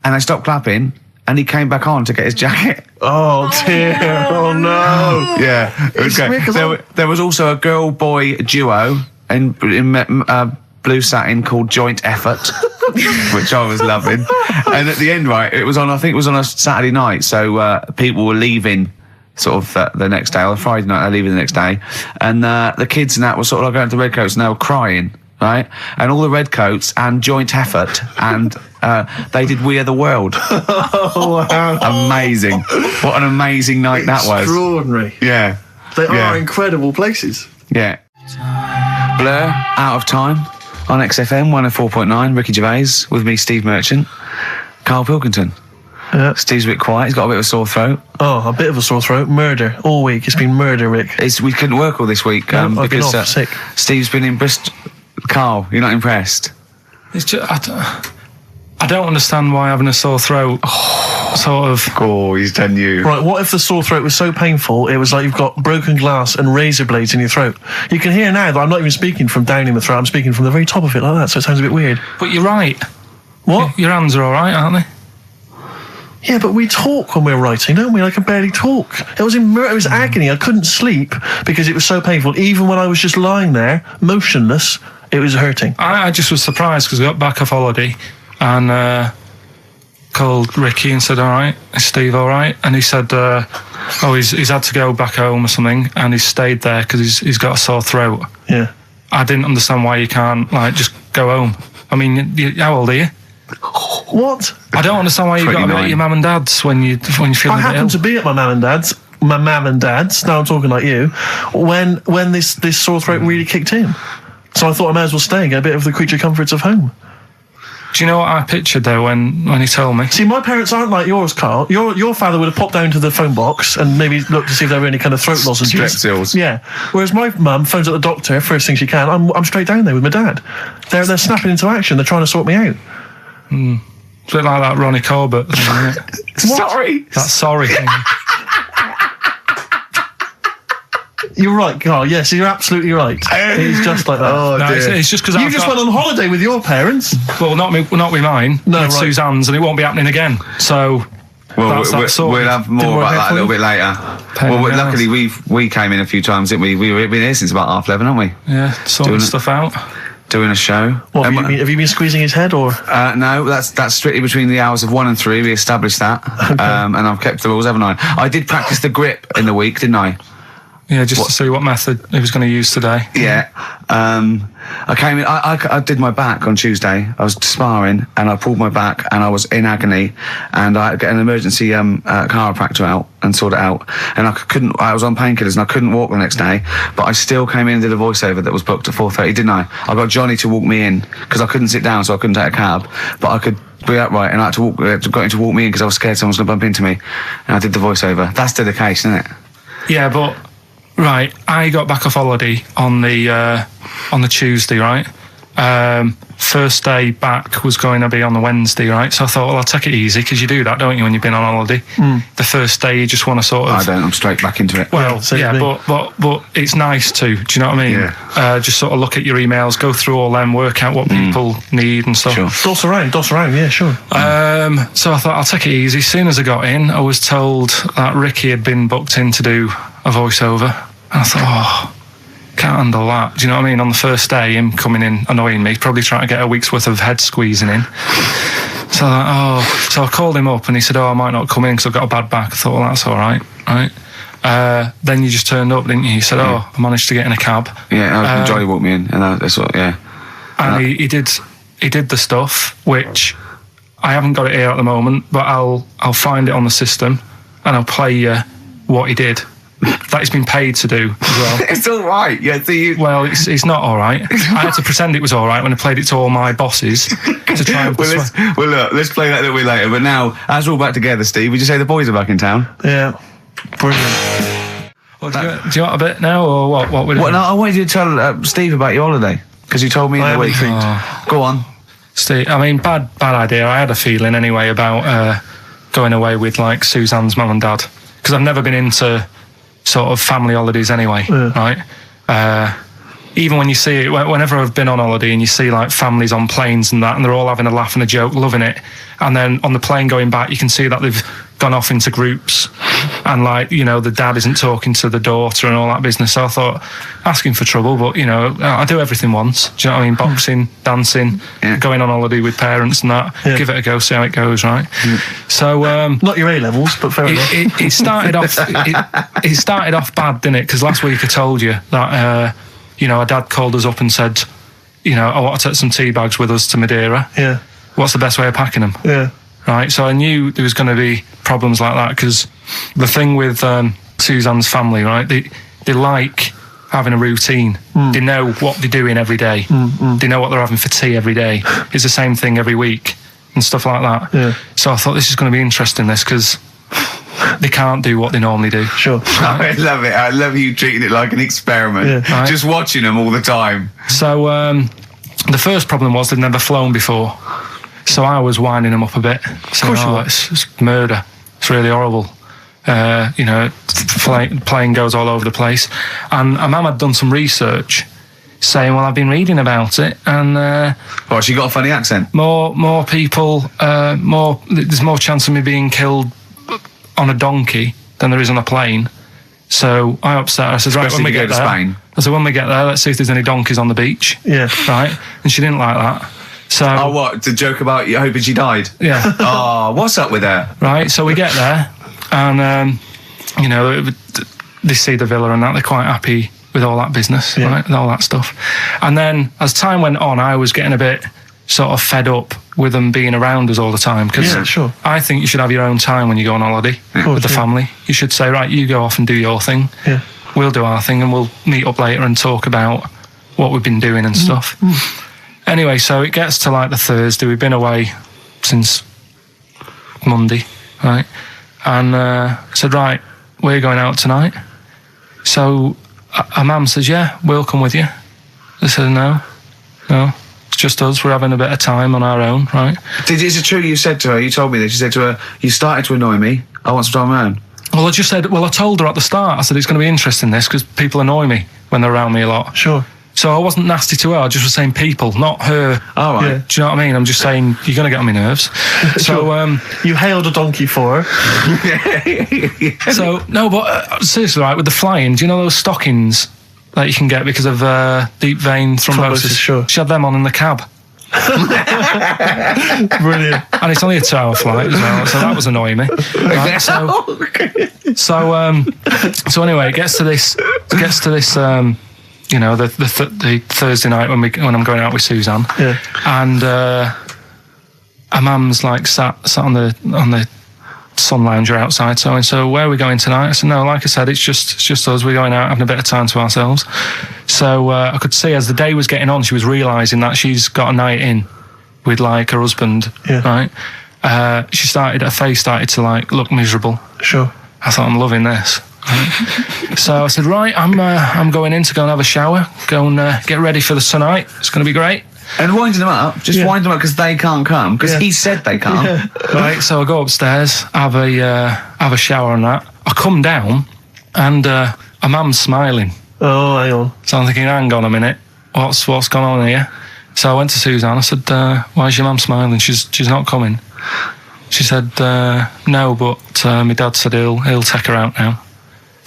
and they stopped clapping, and he came back on to get his jacket. Oh dear! Oh no! Yeah, it was great. There was also a girl-boy duo in blue satin called Joint Effort, which I was loving. And at the end, right, it was on, I think it was on a Saturday night, so people were leaving sort of the next day, or Friday night, they're leaving the next day, and the kids and that were sort of like going to Redcoats, and they were crying. Right, and all the Redcoats and Joint Effort, and they did We Are the World. Oh wow! Amazing! What an amazing night that was. Extraordinary. Yeah, they are incredible places. Yeah. Blur, Out of Time on XFM 104.9. Ricky Gervais with me, Steve Merchant, Karl Pilkington. Yeah. Steve's a bit quiet. He's got a bit of a sore throat. Oh, a bit of a sore throat. Murder all week. It's been murder, Rick. We couldn't work all this week I've been because off sick. Steve's been in Bristol. Carl, you're not impressed? It's just, I don't understand why having a sore throat sort of... Oh, he's done you. Right, what if the sore throat was so painful it was like you've got broken glass and razor blades in your throat? You can hear now that I'm not even speaking from down in the throat, I'm speaking from the very top of it like that, so it sounds a bit weird. But you're right. What? Your hands are all right, aren't they? Yeah, but we talk when we're writing, don't we? I can barely talk. It was agony. I couldn't sleep because it was so painful. Even when I was just lying there, motionless, it was hurting. I just was surprised because I got back off holiday and called Ricky and said, all right, is Steve all right? And he said, he's had to go back home or something, and he's stayed there because he's got a sore throat. Yeah. I didn't understand why you can't, just go home. I mean, how old are you? What? I don't understand why you've got to be at your mum and dad's when you're feeling a bit ill. I happened to be at my mum and dad's, now I'm talking like you, when this sore throat really kicked in. So I thought I might as well stay and get a bit of the creature comforts of home. Do you know what I pictured though when he told me? See, my parents aren't like yours, Carl. Your father would have popped down to the phone box and maybe looked to see if there were any kind of throat lozenges. Strepsils. Yeah. Whereas my mum phones at the doctor first thing she can. I'm straight down there with my dad. They're snapping into action. They're trying to sort me out. It's a bit like that Ronnie Corbett thing, isn't it? Sorry. That sorry thing. You're right, Carl. Yes, you're absolutely right. It's just like that. Oh, No, dear. it's just because You just went on holiday with your parents. Well, not with mine. No, with right. Suzanne's, and it won't be happening again. So Well, that's that sort. we'll have more about that a little bit later. Luckily we came in a few times, didn't we? We've been here since about 11:30, haven't we? Yeah, sorting stuff out. Doing a show. What, have you been squeezing his head, or? No, that's strictly between the hours of 1 and 3. We established that, Okay. and I've kept the rules, haven't I? I did practice the grip in the week, didn't I? Yeah, just to see what method he was going to use today. Yeah. I came in, I did my back on Tuesday. I was sparring and I pulled my back and I was in agony, and I had to get an emergency chiropractor out and sort it out. And I was on painkillers and I couldn't walk the next day, but I still came in and did a voiceover that was booked at 4:30, didn't I? I got Johnny to walk me in because I couldn't sit down, so I couldn't take a cab, but I got him to walk me in because I was scared someone was going to bump into me, and I did the voiceover. That's dedication, isn't it? Yeah, but right, I got back off holiday on the Tuesday, right? First day back was going to be on the Wednesday, right? So I thought, well, I'll take it easy, because you do that, don't you, when you've been on holiday? The first day you just want to sort of... I don't, I'm straight back into it. Well, but it's nice to, do you know what I mean? Yeah. Just sort of look at your emails, go through all them, work out what people need and stuff. Sure. Doss around, yeah, sure. So I thought, I'll take it easy. As soon as I got in, I was told that Ricky had been booked in to do a voiceover. And I thought, Can't handle that. Do you know what I mean? On the first day, him coming in annoying me, probably trying to get a week's worth of head squeezing in. So so I called him up and he said, I might not come in because I've got a bad back. I thought, well, that's all right, right? Then you just turned up, didn't you? He said, I managed to get in a cab. Yeah, Johnny walked me in, and that's what, And he did the stuff, which I haven't got it here at the moment, but I'll find it on the system and I'll play you what he did. That he's been paid to do as well. It's all right. Yeah. Well, it's not all right. I had to pretend it was all right when I played it to all my bosses to try and look, let's play that a little bit later. But now, as we're all back together, Steve, would you say the boys are back in town? Yeah. Brilliant. Well, do you want a bit now, or what? What no, I wanted you to tell Steve about your holiday because you told me in the week. Go on, Steve. I mean, bad idea. I had a feeling anyway about going away with like Suzanne's mum and dad because I've never been into sort of family holidays anyway, right? Even when you see it, whenever I've been on holiday and you see like families on planes and that, and they're all having a laugh and a joke, loving it, and then on the plane going back, you can see that they've gone off into groups, and like, you know, the dad isn't talking to the daughter and all that business. So I thought, asking for trouble, but you know, I do everything once. Do you know what I mean? Boxing, dancing, going on holiday with parents and that. Give it a go, see how it goes, right? So not your A levels, but fair enough. It started off. It started off bad, didn't it? Because last week I told you that you know, our dad called us up and said, you know, I want to take some tea bags with us to Madeira. Yeah. What's the best way of packing them? Yeah. Right. So I knew there was going to be problems like that because the thing with Suzanne's family, right? They like having a routine. They know what they're doing every day. They know what they're having for tea every day. It's the same thing every week and stuff like that. Yeah. So I thought this is going to be interesting, this, because they can't do what they normally do. Sure. I love it. I love you treating it like an experiment. Yeah. Right? Just watching them all the time. So the first problem was they'd never flown before. So I was winding them up a bit. Saying, it's murder. It's really horrible. You know, plane goes all over the place. And Mum had done some research saying, well, I've been reading about it, and she got a funny accent. More people, there's more chance of me being killed on a donkey than there is on a plane. So I upset her. I said, right, when we get there, Spain. I said, when we get there, let's see if there's any donkeys on the beach. Yeah. Right? And she didn't like that. So, what? To joke about you hoping she died? Yeah. Oh, what's up with her? Right, so we get there, and, you know, they see the villa and that, they're quite happy with all that business, right, and all that stuff. And then, as time went on, I was getting a bit sort of fed up with them being around us all the time, because I think you should have your own time when you go on holiday with the family. You should say, right, you go off and do your thing, we'll do our thing, and we'll meet up later and talk about what we've been doing and stuff. Anyway, so it gets to like the Thursday. We've been away since Monday, right? And I said, right, we're going out tonight. So our mum says, yeah, we'll come with you. I said, no, it's just us. We're having a bit of time on our own, right? Is it true you said to her, you told me this, you said to her, you started to annoy me, I want some time on my own? Well, I just said, I told her at the start, I said, it's going to be interesting, this, because people annoy me when they're around me a lot. Sure. So I wasn't nasty to her, I just was saying people, not her. All right. Yeah. Do you know what I mean? I'm just saying, you're going to get on my nerves. So, you hailed a donkey for her. So, no, but seriously, right, with the flying, do you know those stockings that you can get because of deep vein thrombosis? Sure. She had them on in the cab. Brilliant. And it's only a 2-hour flight as well, so that was annoying me. Right, so anyway, it gets to this, you know, the Thursday night when I'm going out with Suzanne, and our mum's like sat on the sun lounger outside. So where are we going tonight? I said, no, like I said, it's just us. We're going out having a bit of time to ourselves. So I could see as the day was getting on, she was realising that she's got a night in with like her husband, right? Her face started to like look miserable. Sure. I thought, I'm loving this. So I said, right, I'm going in to go and have a shower, go and get ready for the tonight. It's going to be great. And winding them up, wind them up because they can't come, because he said they can't. Right, so I go upstairs, have a shower and that. I come down and a mum's smiling. Oh, hang on. So I'm thinking, hang on a minute, what's gone on here? So I went to Suzanne, I said, why is your mum smiling? She's not coming. She said, no, but my dad said he'll take her out now.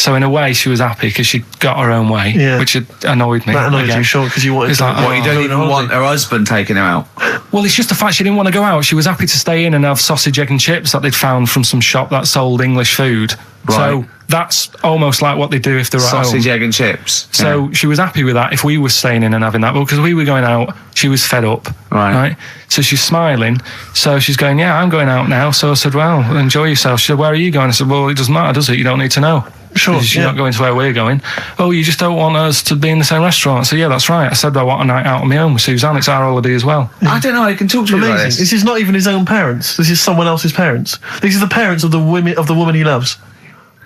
So in a way, she was happy because she got her own way, which annoyed me. That annoyed you, sure, because you wanted It's to... like, What, you don't even want her husband taking her out? Well, it's just the fact she didn't want to go out. She was happy to stay in and have sausage, egg and chips that they'd found from some shop that sold English food. Right. So that's almost like what they do if they're at home. Sausage, egg and chips. So she was happy with that if we were staying in and having that. But because we were going out, she was fed up. Right. So she's smiling. So she's going, yeah, I'm going out now. So I said, well, enjoy yourself. She said, where are you going? I said, well, it doesn't matter, does it? You don't need to know. Sure. You're not going to where we're going. Oh, you just don't want us to be in the same restaurant. I said, yeah, that's right. I said, I want a night out on my own with Suzanne. It's our holiday as well. I don't know. I can talk to you about Amazing. This is not even his own parents. This is someone else's parents. These are the parents of the woman he loves.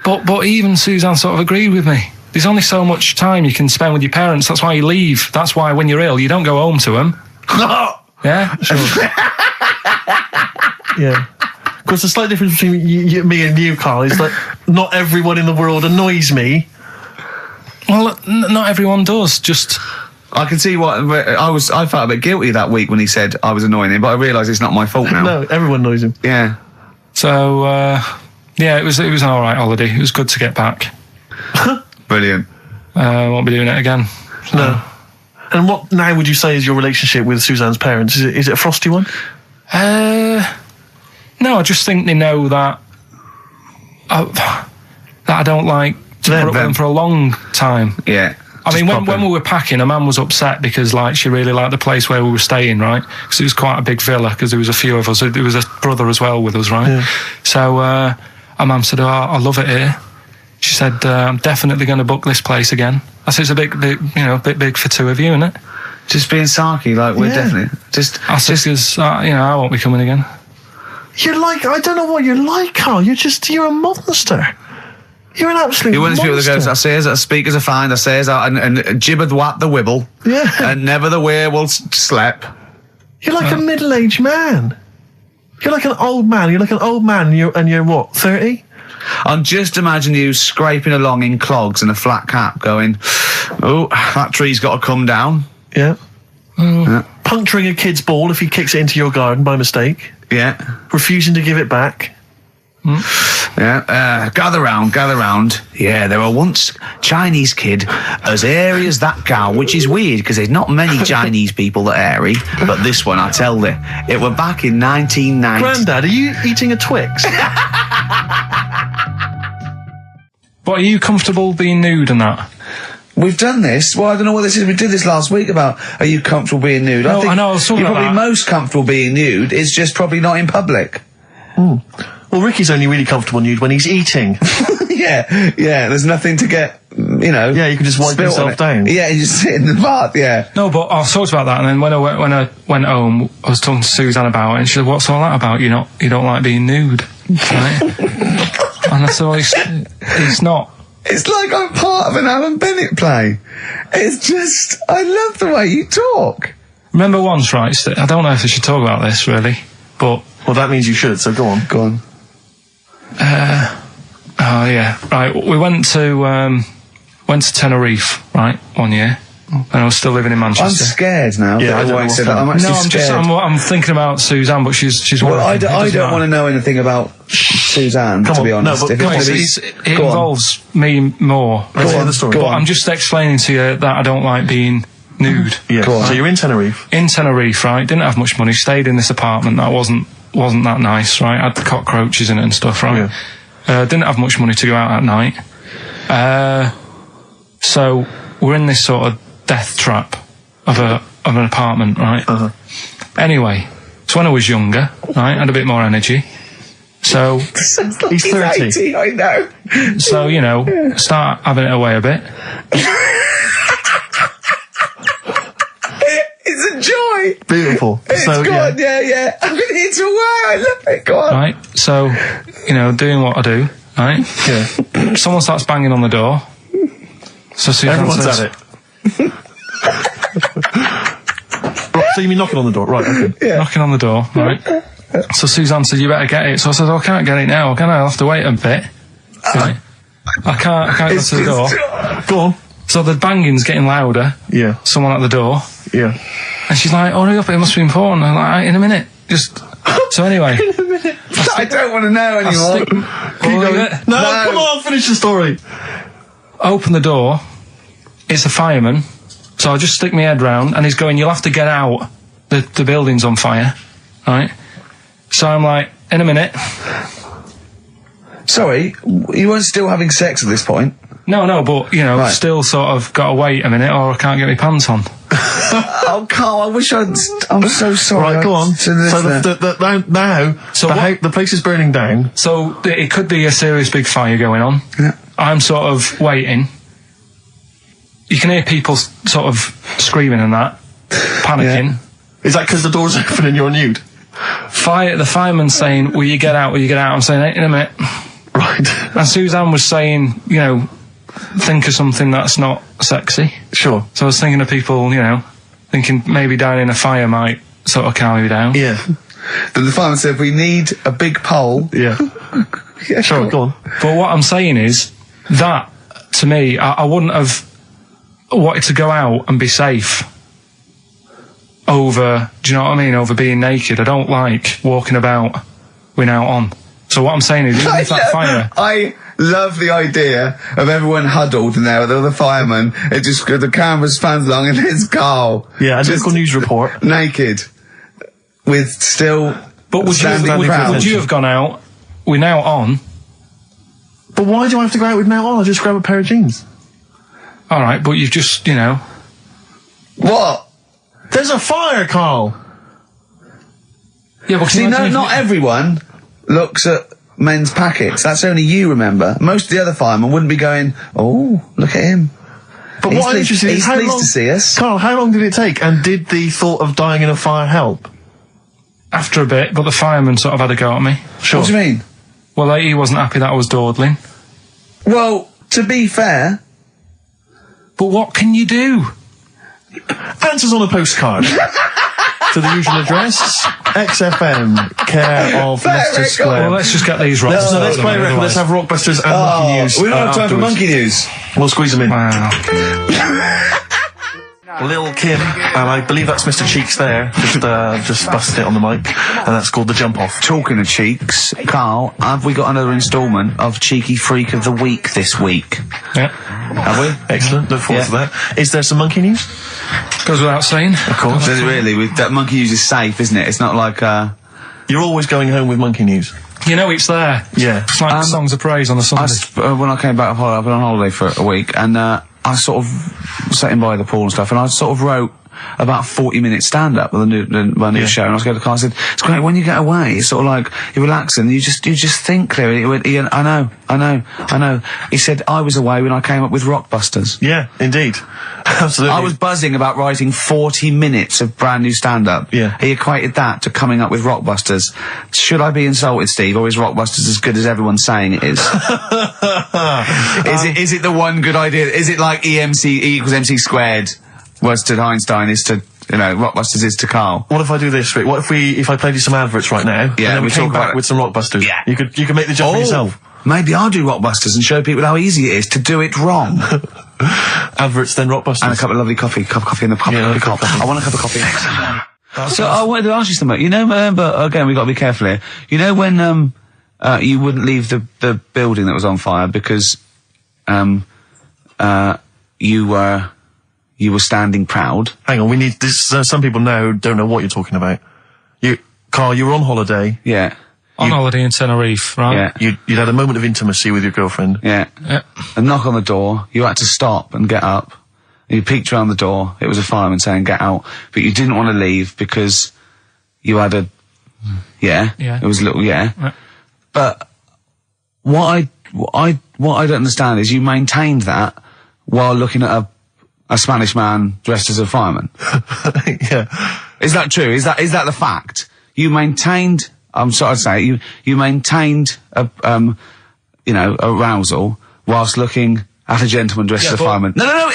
But even Suzanne sort of agreed with me. There's only so much time you can spend with your parents. That's why you leave. That's why when you're ill, you don't go home to them. Yeah? Sure. Yeah. Because the slight difference between me and you, Carl, is that not everyone in the world annoys me. Well, not everyone does. Just... I can see what... I felt a bit guilty that week when he said I was annoying him, but I realise it's not my fault now. No, everyone annoys him. Yeah. So, yeah, it was an alright holiday. It was good to get back. Brilliant. Won't be doing it again. So. No. And what now would you say is your relationship with Suzanne's parents? Is it a frosty one? No, I just think they know that I don't like to put up with them for a long time. Yeah. I mean, when we were packing, a man was upset because, like, she really liked the place where we were staying, right? Because it was quite a big villa, because there was a few of us. There was a brother as well with us, right? Yeah. So, our mum said, oh, I love it here. She said, I'm definitely going to book this place again. I said, it's a bit big for two of you, isn't it? Just being sarky, like, we're definitely... I said, because, I won't be coming again. You're like, I don't know what you're like, Carl. You're a monster. You're an absolute You're one of those people that monster. goes, I says that speakers are fine, I says that, and gibbered what the wibble. Yeah. And never the way will slap. You're like a middle-aged man. You're like an old man. You're like an old man, and you're what, 30? I'm just imagining you scraping along in clogs and a flat cap going, oh, that tree's got to come down. Yeah. Puncturing a kid's ball if he kicks it into your garden by mistake. Yeah. Refusing to give it back. Yeah. Gather round. Yeah, there were once Chinese kid as airy as that cow, which is weird because there's not many Chinese people that airy, but this one, I tell you, it were back in 1990. Grandad, are you eating a Twix? But are you comfortable being nude and that? We've done this. Well, I don't know what this is. We did this last week about, are you comfortable being nude? No, I know, I was talking you're about probably that. most comfortable being nude. It's just probably not in public. Well, Ricky's only really comfortable nude when he's eating. Yeah. There's nothing to get, Yeah, you can just wipe spilt on yourself it. down. Yeah, you just sit in the bath, yeah. No, but I talked about that, and then when I went home, I was talking to Suzanne about it, and she said, what's all that about? You don't like being nude, right? And I said, well, it's not. It's like I'm part of an Alan Bennett play. It's just, I love the way you talk. Remember once, right, I don't know if I should talk about this, really, but... Well, that means you should, so go on. Go on. Oh, yeah. Right, we went to Tenerife, right, one year, and I was still living in Manchester. I'm scared now. Yeah, I don't know what's going on. I'm actually scared. I'm thinking about Suzanne, but she's Well, working. I don't want to know anything about Suzanne, to be honest. No, but It involves me more. Let's hear the story. But I'm just explaining to you that I don't like being nude. Yeah. So you're in Tenerife. In Tenerife, right? Didn't have much money. Stayed in this apartment that wasn't that nice, right? Had the cockroaches in it and stuff, right? Yeah. Didn't have much money to go out at night. So we're in this sort of death trap of an apartment, right? Anyway, so when I was younger, right, had a bit more energy. So he's 30. 80, I know. So, start having it away a bit. It's a joy. Beautiful. It's good, yeah. I've been here to a while. I love it. Go on. Right, so, doing what I do, right? Yeah. Someone starts banging on the door. So Suzanne Everyone's says, at it. Right, so you mean knocking on the door? Right, okay. Yeah. knocking on the door, right? So Suzanne said, you better get it. So I said, I can't get it now, can I? I'll have to wait a bit. Right? I can't go to the door. Go on. So the banging's getting louder. Yeah. Someone at the door. Yeah. And she's like, hurry up, it must be important. I'm like, in a minute. So anyway. I don't want to know anymore. Keep going. No, come on, finish the story. open the door, it's a fireman, so I just stick my head round, and he's going, you'll have to get out, the building's on fire, right? So I'm like, in a minute. Sorry, you weren't still having sex at this point? No, but, still sort of got to wait a minute or I can't get my pants on. Oh, Carl, I wish I'm so sorry. Right, go on. So the place is burning down. So it could be a serious big fire going on. Yeah. I'm sort of waiting. You can hear people sort of screaming and that, panicking. Yeah. Is that because the door's open and you're nude? The fireman's saying, will you get out, I'm saying, in a minute. Right. And Suzanne was saying, think of something that's not sexy. Sure. So I was thinking of people, thinking maybe down in a fire might sort of calm me down. Yeah. Then the fireman said, we need a big pole. Yeah. Yeah, sure, go on. But what I'm saying is, that, to me, I wouldn't have wanted to go out and be safe over, do you know what I mean, over being naked. I don't like walking about without on. So what I'm saying is, even if that fire... I love the idea of everyone huddled in there with all the firemen. It just, the camera's fans along and there's Carl. Yeah, a local news report. Naked. With still... But would you have gone out with now on? But why do I have to go out with now on? I'll just grab a pair of jeans. Alright, but you've just, What? There's a fire, Carl! Yeah, but see, not everyone looks at men's packets. That's only you, remember. Most of the other firemen wouldn't be going, oh, look at him. But what I'm interested in is he's pleased to see us. Carl, how long did it take? And did the thought of dying in a fire help? After a bit, but the fireman sort of had a go at me. Sure. What do you mean? Well, he wasn't happy that I was dawdling. Well, to be fair... But what can you do? Answers on a postcard. To the usual address, XFM, care of Leicester Square. Well, let's just get these rocks. Let's play a record. Let's have Rockbusters and Monkey News. We don't have time for Monkey News. We'll squeeze them in. Wow. Lil Kim, and I believe that's Mr. Cheeks there, just busted it on the mic, and that's called The Jump Off. Talking of cheeks, Carl, have we got another instalment of Cheeky Freak of the Week this week? Yeah. Have we? Excellent, look forward to that. Is there some Monkey News? Goes without saying. Of course. Does it really? That Monkey News is safe, isn't it? It's not like, You're always going home with Monkey News. It's there. Yeah. It's like songs of praise on the Sunday. when I came back from holiday, I've been on holiday for a week, and I sort of sat in by the pool and stuff, and I sort of wrote about 40-minute stand-up with my new show, and I was going to the car, I said, it's great, when you get away, it's sort of like, you're relaxing, you just think clearly. He went, Ian, I know. He said, I was away when I came up with Rockbusters. Yeah, indeed. Absolutely. I was buzzing about writing 40 minutes of brand new stand-up. Yeah. He equated that to coming up with Rockbusters. Should I be insulted, Steve, or is Rockbusters as good as everyone's saying it is? Is it the one good idea? Is it like E equals MC squared was to Einstein is to, Rockbusters is to Carl? What if I do this, Rick? What if I played you some adverts right now? Yeah, and then we came back with some Rockbusters. Yeah. You could make the jump for yourself. Maybe I'll do Rockbusters and show people how easy it is to do it wrong. Adverts, then Rockbusters. And a cup of lovely coffee. Cup of coffee in the cup. Yeah, cup. I want a cup of coffee. So I wanted to ask you something. But again, we've got to be careful here. When you wouldn't leave the building that was on fire because you were standing proud. Hang on, we need this. Some people now don't know what you're talking about. Carl, you were on holiday. Yeah. On holiday in Tenerife, right? Yeah. You'd had a moment of intimacy with your girlfriend. Yeah. A knock on the door. You had to stop and get up. You peeked around the door. It was a fireman saying, get out. But you didn't want to leave because you had a... Yeah. Yeah. It was a little... Yeah. But what I don't understand is you maintained that while looking at a Spanish man dressed as a fireman. Yeah. Is that true? Is that the fact? You maintained... I'm sorry to say, you maintained arousal whilst looking at a gentleman dressed as a fireman. No,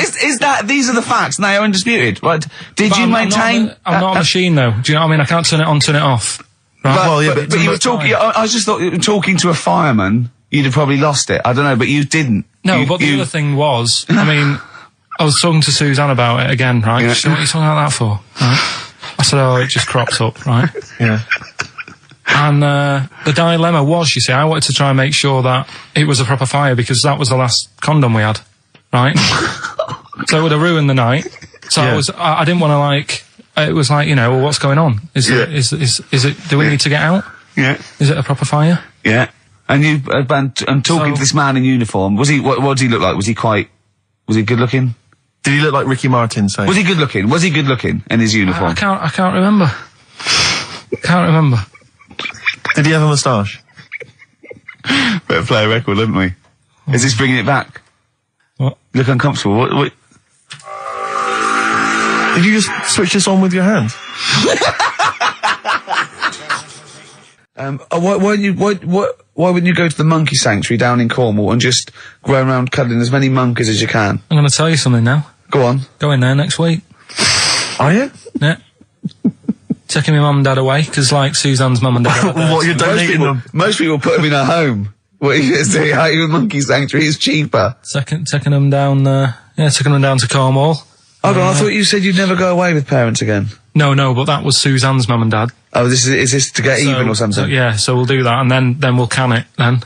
these are the facts, and they are undisputed, right? Did you maintain... I'm not a machine, though. Do you know what I mean? I can't turn it on, turn it off. Right? But you were talking... I just thought, talking to a fireman, you'd have probably lost it. I don't know, but you didn't. No, but the other thing was, I was talking to Suzanne about it again, right? Yeah. She said, what are you talking about that for? Right? I said, it just crops up, right? Yeah. And the dilemma was, I wanted to try and make sure that it was a proper fire because that was the last condom we had. right? So it would have ruined the night. So I didn't want to like. It was like, well, what's going on? Is it? Do we need to get out? Yeah. Is it a proper fire? Yeah. And you and talking to this man in uniform. Was he? What did he look like? Was he good looking? Did he look like Ricky Martin? Say. Was he good looking? Was he good looking in his uniform? I can't remember. Can't remember. Did he have a moustache? Better play a record, didn't we? Is this bringing it back? What? You look uncomfortable. What? Did you just switch this on with your hand? Why wouldn't you go to the monkey sanctuary down in Cornwall and just go around cuddling as many monkeys as you can? I'm going to tell you something now. Go on. Go in there next week. Are you? Yeah. Taking my mum and dad away, because like Suzanne's mum and dad are there. What, you're donating them? Most people put them in a home. What are you going to say? How you a monkey sanctuary is cheaper. Taking them down, taking them down to Cornwall. Hold on, I thought you said you'd never go away with parents again. No, but that was Suzanne's mum and dad. Oh, is this to get even or something? So we'll do that, and then we'll can it, then.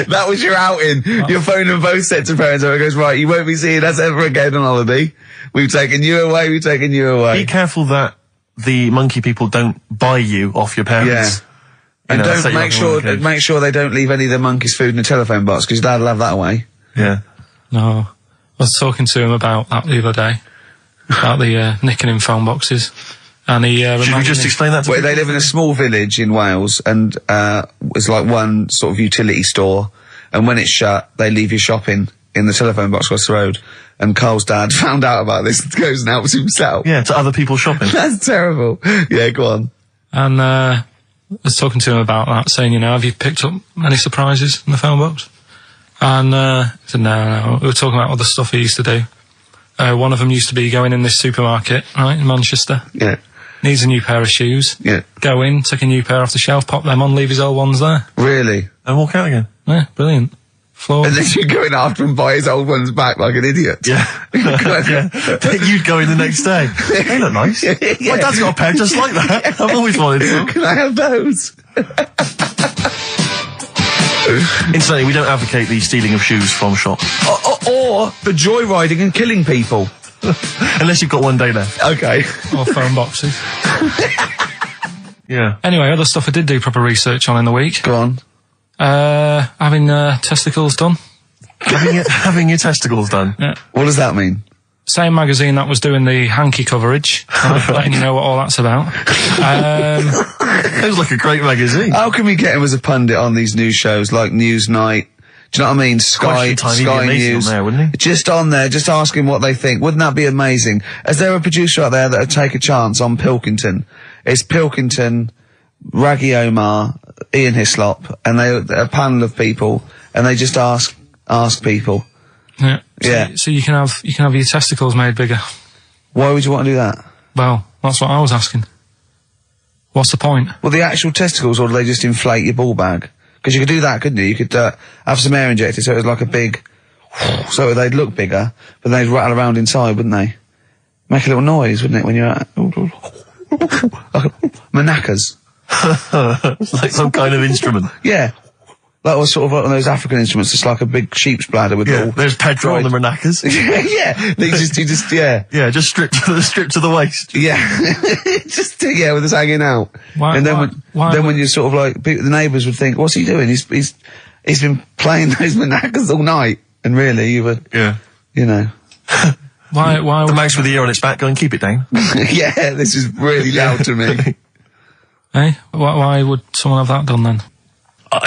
That was your outing. You're phoning both sets of parents over. It goes, right, you won't be seeing us ever again on holiday. We've taken you away, Be careful that the monkey people don't buy you off your parents. Yeah. And don't make sure they don't leave any of the monkeys' food in the telephone box, because Dad'll have that away. Yeah. No. I was talking to him about that the other day. About the nicking in phone boxes. And he should we just explain that to people? They live in a small village in Wales, and it's like one sort of utility store, and when it's shut, they leave you shopping in the telephone box across the road. And Carl's dad found out about this and goes and helps himself. Yeah, to other people shopping. That's terrible. Yeah, go on. And I was talking to him about that, saying, have you picked up any surprises in the phone box? And he said, no. We were talking about other stuff he used to do. One of them used to be going in this supermarket, right, in Manchester. Yeah. Needs a new pair of shoes. Yeah. Go in, take a new pair off the shelf, pop them on, leave his old ones there. Really? And walk out again. Yeah, brilliant. Floor. And then you go in after and buy his old ones back like an idiot. Yeah. You'd go in the next day. They look nice. My dad's got a pair just like that. I've always wanted some. Can I have those? Incidentally, we don't advocate the stealing of shoes from shops. Or the joyriding and killing people. Unless you've got one day left. Okay. Or phone boxes. Yeah. Anyway, other stuff I did do proper research on in the week. Go on. Having testicles done. Having your testicles done? Yeah. What does that mean? Same magazine that was doing the hanky coverage. Letting you know what all that's about. It was like a great magazine. How can we get him as a pundit on these news shows like Newsnight? Do you know what I mean? Sky News. There, wouldn't he? Just on there, just ask him what they think. Wouldn't that be amazing? Is there a producer out there that would take a chance on Pilkington? It's Pilkington, Raggy Omar, Ian Hislop, and they're a panel of people, and they just ask people. Yeah. Yeah. So you can have your testicles made bigger. Why would you want to do that? Well, that's what I was asking. What's the point? Well, the actual testicles, or do they just inflate your ball bag? Because you could do that, couldn't you? You could have some air injected so it was like a big... so they'd look bigger, but they'd rattle around inside, wouldn't they? Make a little noise, wouldn't it, when you're at... like manacas. Like some kind of instrument. Yeah. That was sort of like one of those African instruments, just like a big sheep's bladder with all... There's Pedro on the maracas. Yeah. They just, yeah. Yeah, just stripped to the waist. Yeah. With us hanging out. Why, and then when you're sort of like, the neighbours would think, what's he doing? He's been playing those maracas all night. And really, you would... Yeah. You know. Why the mouse with the ear on its back, go and keep it down. Yeah, this is really loud to me. Hey? Why would someone have that done then?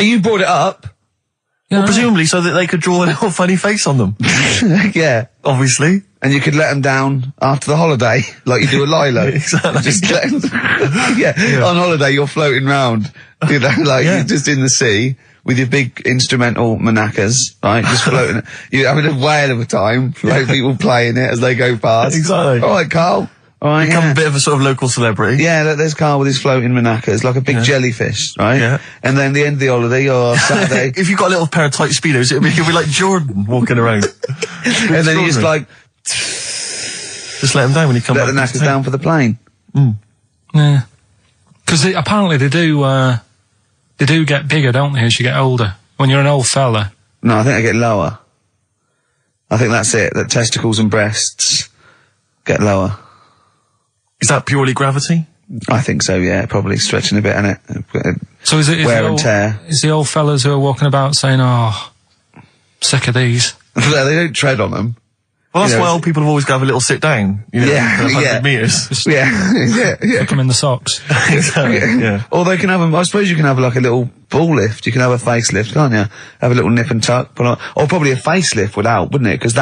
You brought it up. Yeah, well, presumably so that they could draw a little funny face on them. Yeah. Obviously. And you could let them down after the holiday, like you do a Lilo. Exactly. Just let them, yeah. On holiday, you're floating round, you know, like you're just in the sea with your big instrumental manacas, right? Just floating. You're having a whale of a time, like people playing it as they go past. Exactly. All right, Carl. All right, become a bit of a sort of local celebrity. Yeah, look, there's Carl with his floating manacas, like a big jellyfish, right? Yeah. And then the end of the holiday, or Saturday. If you've got a little pair of tight Speedos, it'll be like Jordan walking around. And then you just like... Just let them down when you come back. Let the knackers down for the plane. Mm. Yeah. Because apparently they do get bigger, don't they, as you get older? When you're an old fella. No, I think they get lower. I think that's it. That testicles and breasts get lower. Is that purely gravity? I think so, yeah. Probably stretching a bit, innit? So is wear and tear. Is the old fellas who are walking about saying, "Oh, sick of these"? They don't tread on them. Well, that's why old people have always got to have a little sit down. You know, 100 metres. Yeah. Stick them in the socks. Exactly. Yeah. Or they can have I suppose you can have like a little ball lift. You can have a facelift, can't you? Have a little nip and tuck. Or probably a facelift would help, wouldn't it? Because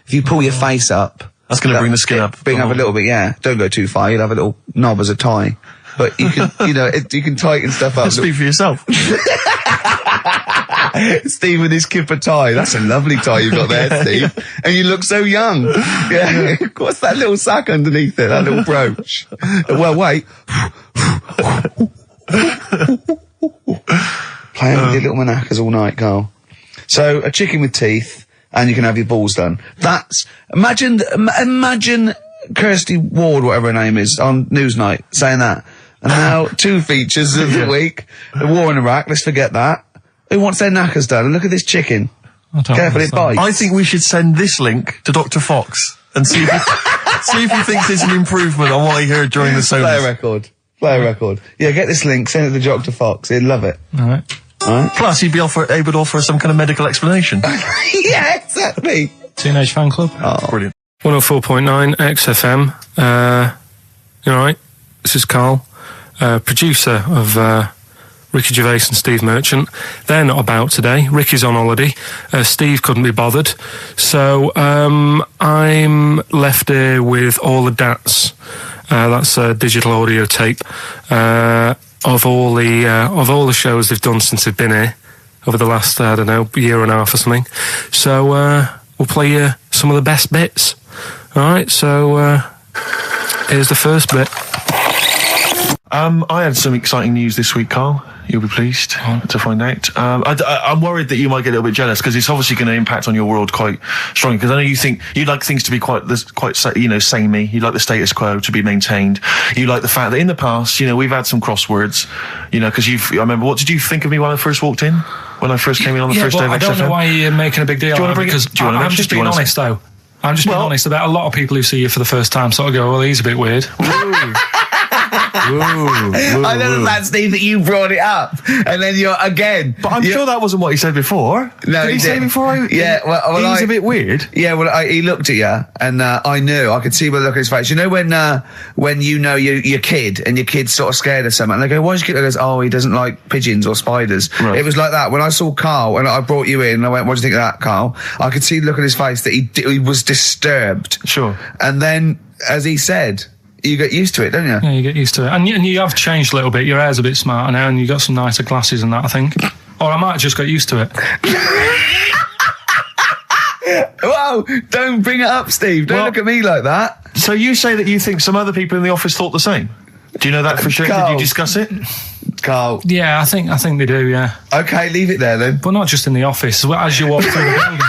if you pull your face up, that's going to bring the skin up. Bring up a little bit, yeah. Don't go too far. You'll have a little knob as a tie. But you can, you can tighten stuff up. Speak for yourself. Steve with his kipper tie. That's a lovely tie you've got there, Steve. And you look so young. Yeah. What's that little sack underneath it? That little brooch. Well, wait. Playing with your little manacas all night, Carl. So, a chicken with teeth, and you can have your balls done. Imagine Kirsty Ward, whatever her name is, on Newsnight, saying that. And now, 2 features of the week. The war in Iraq, let's forget that. Who wants their knackers done? And look at this chicken. Careful, it bites. I think we should send this link to Dr. Fox and see if he thinks there's an improvement on what he heard during the sonas. Play a record. Yeah, get this link, send it to Dr. Fox. He'd love it. Alright. Plus, he'd be able to offer some kind of medical explanation. Yeah, exactly. Teenage Fan Club. Oh, brilliant. 104.9 XFM. You alright? This is Carl, producer of Ricky Gervais and Steve Merchant. They're not about today. Ricky's on holiday. Steve couldn't be bothered. So I'm left here with all the DATs. That's a digital audio tape of all the shows they've done since they've been here over the last, I don't know, year and a half or something. So we'll play you some of the best bits. Alright, so here's the first bit. I had some exciting news this week, Carl. You'll be pleased to find out. I'm worried that you might get a little bit jealous because it's obviously going to impact on your world quite strongly. Because I know you think you'd like things to be quite samey. You like the status quo to be maintained. You like the fact that in the past, we've had some crosswords. Because I remember. What did you think of me when I first walked in? When I first came in on the first day of XFM? I don't know why you're making a big deal. Do you want to bring it? I'm just being honest, though. I'm just being honest about a lot of people who see you for the first time sort of go, well, he's a bit weird. I know that, Steve, that you brought it up, and then you're again. But I'm sure that wasn't what he said before. No, did he say before? Well, he's a bit weird. Yeah, well, he looked at you, and I knew. I could see by the look on his face. You know when you know your kid, and your kid's sort of scared of something, and they go, "Why's your kid?" He goes, "Oh, he doesn't like pigeons or spiders." Right. It was like that when I saw Carl, and I brought you in, and I went, "What do you think of that, Carl?" I could see the look on his face that he was disturbed. Sure. And then, as he said, you get used to it, don't you? Yeah, you get used to it. And you have changed a little bit. Your hair's a bit smarter now, and you got some nicer glasses and that, I think. Or I might have just got used to it. Whoa, don't bring it up, Steve. Don't look at me like that. So you say that you think some other people in the office thought the same? Do you know that for sure? Carl. Did you discuss it? Carl. Yeah, I think they do, yeah. Okay, leave it there then. But not just in the office, as you walk through the building.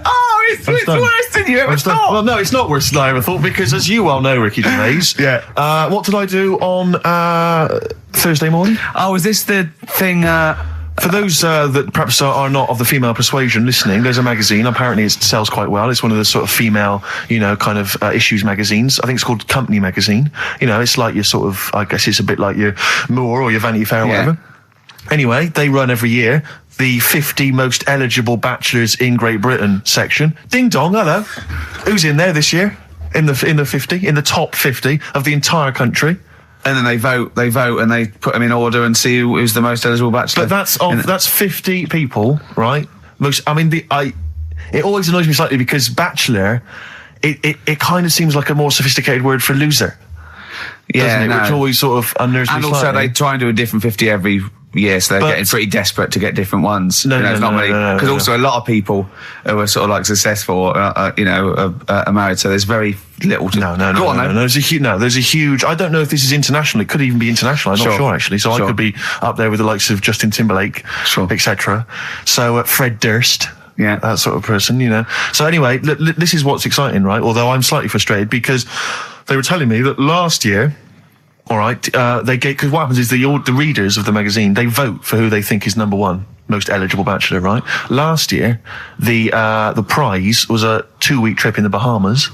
Oh, it's worse than you ever thought. Well, no, it's not worse than I ever thought because, as you well know, Ricky Gervais, what did I do on Thursday morning? Oh, is this the thing... For those that perhaps are not of the female persuasion listening, there's a magazine. Apparently, it sells quite well. It's one of the sort of female, kind of issues magazines. I think it's called Company Magazine. It's like your sort of, I guess it's a bit like your Moore or your Vanity Fair or whatever. Anyway, they run every year the 50 most eligible bachelors in Great Britain section. Ding dong, hello. Who's in there this year? In the 50, in the top 50 of the entire country. And then they vote, and they put them in order and see who's the most eligible bachelor. But that's 50 people, right? It always annoys me slightly because bachelor, it kind of seems like a more sophisticated word for loser. Yeah, doesn't it? Which always sort of unnerves me slightly. And also they try and do a different 50 every year, so they're getting pretty desperate to get different ones. Because also a lot of people who are sort of like successful, are married, so there's very little to... No. There's a huge... I don't know if this is international. It could even be international. I'm not sure, actually. So I could be up there with the likes of Justin Timberlake, etc. So Fred Durst... Yeah, that sort of person, So anyway, this is what's exciting, right? Although I'm slightly frustrated because they were telling me that last year All right, because what happens is the readers of the magazine, they vote for who they think is number one most eligible bachelor. Right. Last year, the prize was a 2-week trip in the Bahamas.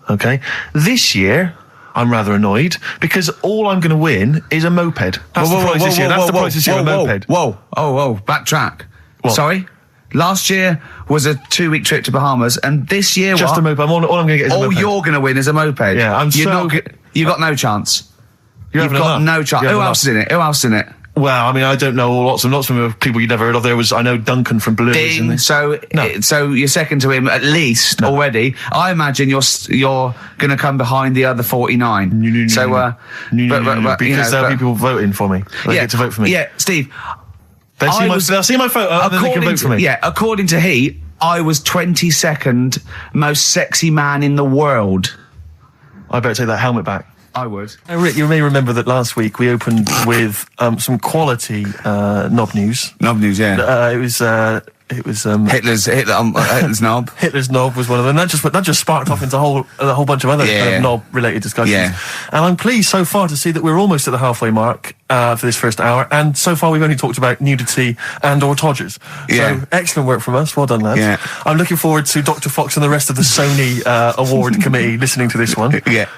Okay. This year, I'm rather annoyed because all I'm going to win is a moped. That's the prize this year. That's the prize this year. A moped. Whoa! Backtrack. What? Sorry. Last year was a 2-week trip to Bahamas, and this year just a moped. All I'm going to get is a moped. All you're going to win is a moped. Yeah, you got no chance. You've got no chance. Who else is in it? Who else in it? Well, I mean, I don't know lots of people you'd never heard of. I know Duncan from Blue. Dean, so you're second to him at least already. I imagine you're going to come behind the other 49. Because there'll be people voting for me. They get to vote for me. Yeah, Steve. They'll see my photo and then they can vote for me. Yeah, according to Heat, I was 22nd most sexy man in the world. I better take that helmet back. I would. Rick, you may remember that last week we opened with some quality knob news. Knob news, yeah. It was Hitler's knob. Hitler's knob was one of them. That just sparked off into a whole bunch of other kind of knob related discussions. Yeah. And I'm pleased so far to see that we're almost at the halfway mark for this first hour. And so far we've only talked about nudity and/or todgers. Yeah. So excellent work from us. Well done, lads. Yeah. I'm looking forward to Dr. Fox and the rest of the Sony award committee listening to this one. Yeah.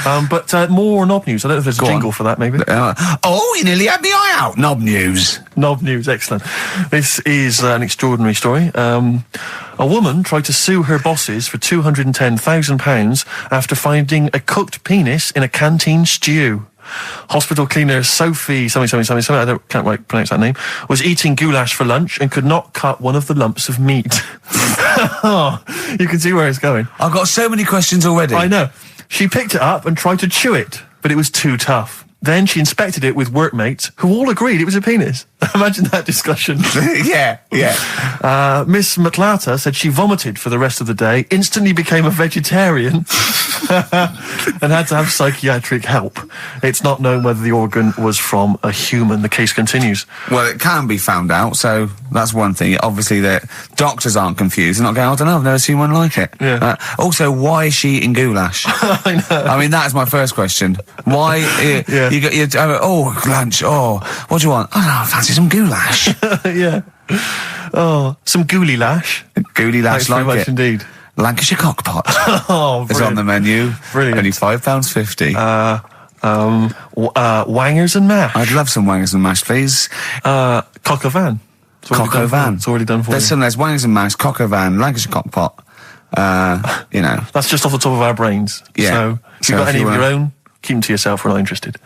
But more knob news. I don't know if there's a jingle for that, maybe. You nearly had the eye out. Knob news. Knob news, excellent. This is an extraordinary story. A woman tried to sue her bosses for £210,000 after finding a cooked penis in a canteen stew. Hospital cleaner Sophie, something, I can't pronounce that name, was eating goulash for lunch and could not cut one of the lumps of meat. You can see where it's going. I've got so many questions already. I know. She picked it up and tried to chew it, but it was too tough. Then she inspected it with workmates, who all agreed it was a penis. Imagine that discussion. Yeah. Miss McLata said she vomited for the rest of the day, instantly became a vegetarian, and had to have psychiatric help. It's not known whether the organ was from a human. The case continues. Well, it can be found out, so that's one thing. Obviously, the doctors aren't confused. They're not going, I don't know, I've never seen one like it. Yeah. Also, why is she eating goulash? I know. I mean, that's my first question. Why... Yeah. You got lunch. What do you want? I fancy some goulash. Yeah. Some gooly lash. Gooly lash, thanks very much it. Indeed. Lancashire cockpot. Brilliant. Is on the menu. Brilliant. Only £5.50. Wangers and mash. I'd love some wangers and mash, please. Cock o' van. Cock o' van. It's already done for There's wangers and mash, cock o' van, Lancashire cockpot. That's just off the top of our brains. Yeah. So if you've got any of your own, keep them to yourself. We're not interested.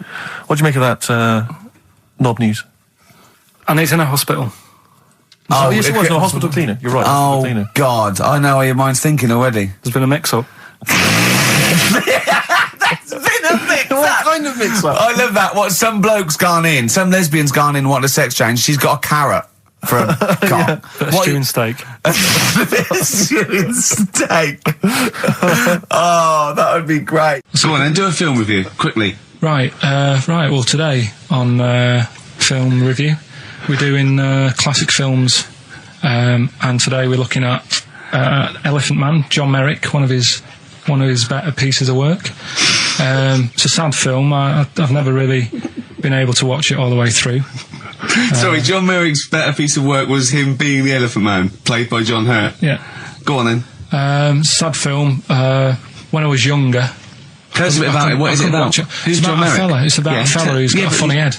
What do you make of that knob news? And it's in a hospital. Yes, it was. No, hospital cleaner. You're right. Oh, cleaner. God. I know how your mind's thinking already. There's been a mix-up. There's been a mix-up. What kind of mix-up? I love that. Some bloke's gone in. Some lesbian's gone in, wanting a sex change. She's got a carrot for a cock. Stewing steak. Stewing steak. Oh, that would be great. So on then, do a film review, quickly. Right. Well, today on film review, we're doing classic films, and today we're looking at Elephant Man, John Merrick, one of his better pieces of work. It's a sad film. I've never really been able to watch it all the way through. Sorry, John Merrick's better piece of work was him being the Elephant Man, played by John Hurt. Yeah. Go on then. Sad film. When I was younger. Tell us a bit about it. What is it about? Who's John Merrick? It's about a fella who's got a funny head.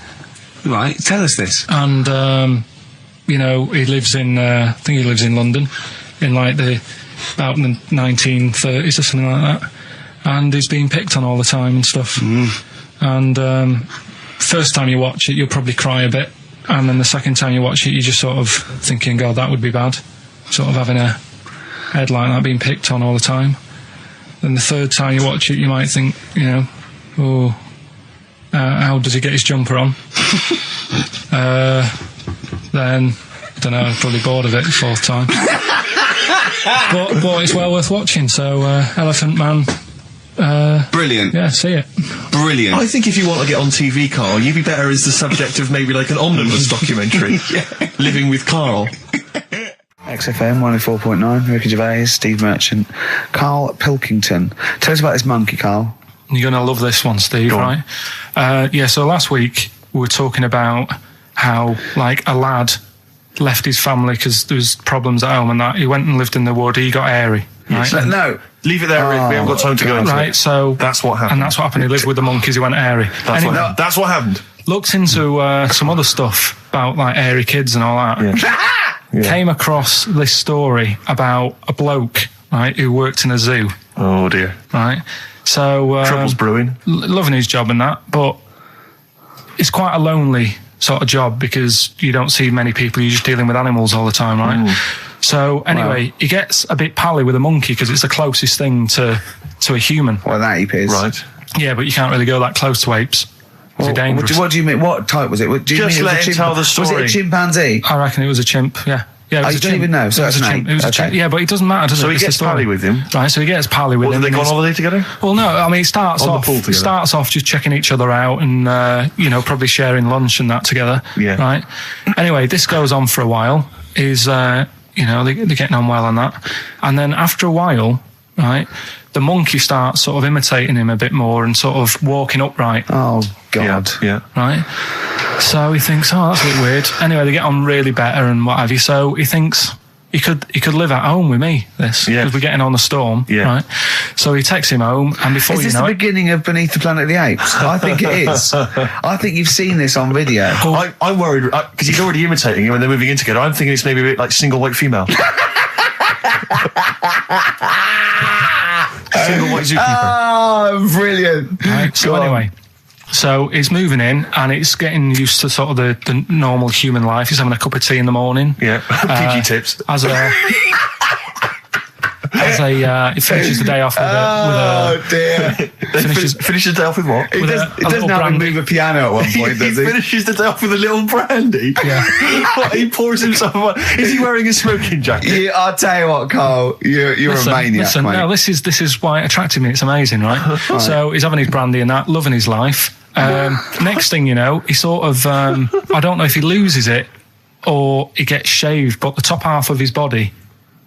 Right, tell us this. And, he lives in, I think he lives in London, in about the 1930s or something like that. And he's being picked on all the time and stuff. And, first time you watch it, you'll probably cry a bit. And then the second time you watch it, you're just sort of thinking, God, that would be bad. Sort of having a head like that being picked on all the time. Then the third time you watch it, you might think, how does he get his jumper on? Then, I don't know, I'm probably bored of it the fourth time. but it's well worth watching, so Elephant Man. Brilliant. Yeah, see it. Brilliant. I think if you want to get on TV, Carl, you'd be better as the subject of maybe like an omnibus documentary. Living with Carl. XFM 104.9, Ricky Gervais, Steve Merchant, Karl Pilkington. Tell us about this monkey, Carl. You're going to love this one, Steve, right? So last week we were talking about how, like, a lad left his family because there was problems at home and that. He went and lived in the wood. He got airy. Right? No. Leave it there, Rick. We haven't got time to go into right, it. So that's what happened. And that's what happened. He lived with the monkeys. He went airy. That's what happened. Looked into some other stuff about, like, airy kids and all that. Yeah. Came across this story about a bloke, right, who worked in a zoo. Oh, dear. Right? So... Trouble's brewing. Loving his job and that, but it's quite a lonely sort of job because you don't see many people. You're just dealing with animals all the time, right? So anyway, he gets a bit pally with a monkey because it's the closest thing to a human. Well, that ape is. Right. Yeah, but you can't really go that close to apes. It's dangerous. What do you mean? What type was it? Do you Just mean let him tell the story. Was it a chimpanzee? I reckon it was a chimp, yeah. Yeah, it was you a don't chimp. even know, so it was that's a an chimp. ape. It was a chimp. Yeah, but it doesn't matter, does it? So he It's gets the story. pally with him? Right, so he gets pally with him. Did they go on holiday together? Well, no, I mean, it starts On the off pool together. just checking each other out and, probably sharing lunch and that together. Yeah. Right? Anyway, this goes on for a while. They're getting on well on that. And then after a while, right, the monkey starts sort of imitating him a bit more and sort of walking upright. Oh, God. Yeah. Right? So he thinks, oh, that's a bit weird. Anyway, they get on really better and what have you. So he thinks he could live at home with me, because we're getting on the storm. Yeah. Right? So he takes him home, and before is this the beginning of Beneath the Planet of the Apes? I think it is. I think you've seen this on video. I'm worried, because he's already imitating him when they're moving in together. I'm thinking it's maybe a bit like Single White Female. Single White Zookeeper. Oh, brilliant. Right, so anyway, so he's moving in and it's getting used to sort of the normal human life. He's having a cup of tea in the morning. Yeah, PG tips. He finishes the day off with a dear. Finishes the day off with what? He doesn't have to move a piano at one point, does he? He finishes the day off with a little brandy. Yeah. He pours himself one. Is he wearing a smoking jacket? Yeah, I'll tell you what, Carl. You're a maniac, mate. No, this is why it attracted me. It's amazing, right? So he's having his brandy and that, loving his life. Next thing you know, he sort of, I don't know if he loses it or he gets shaved, but the top half of his body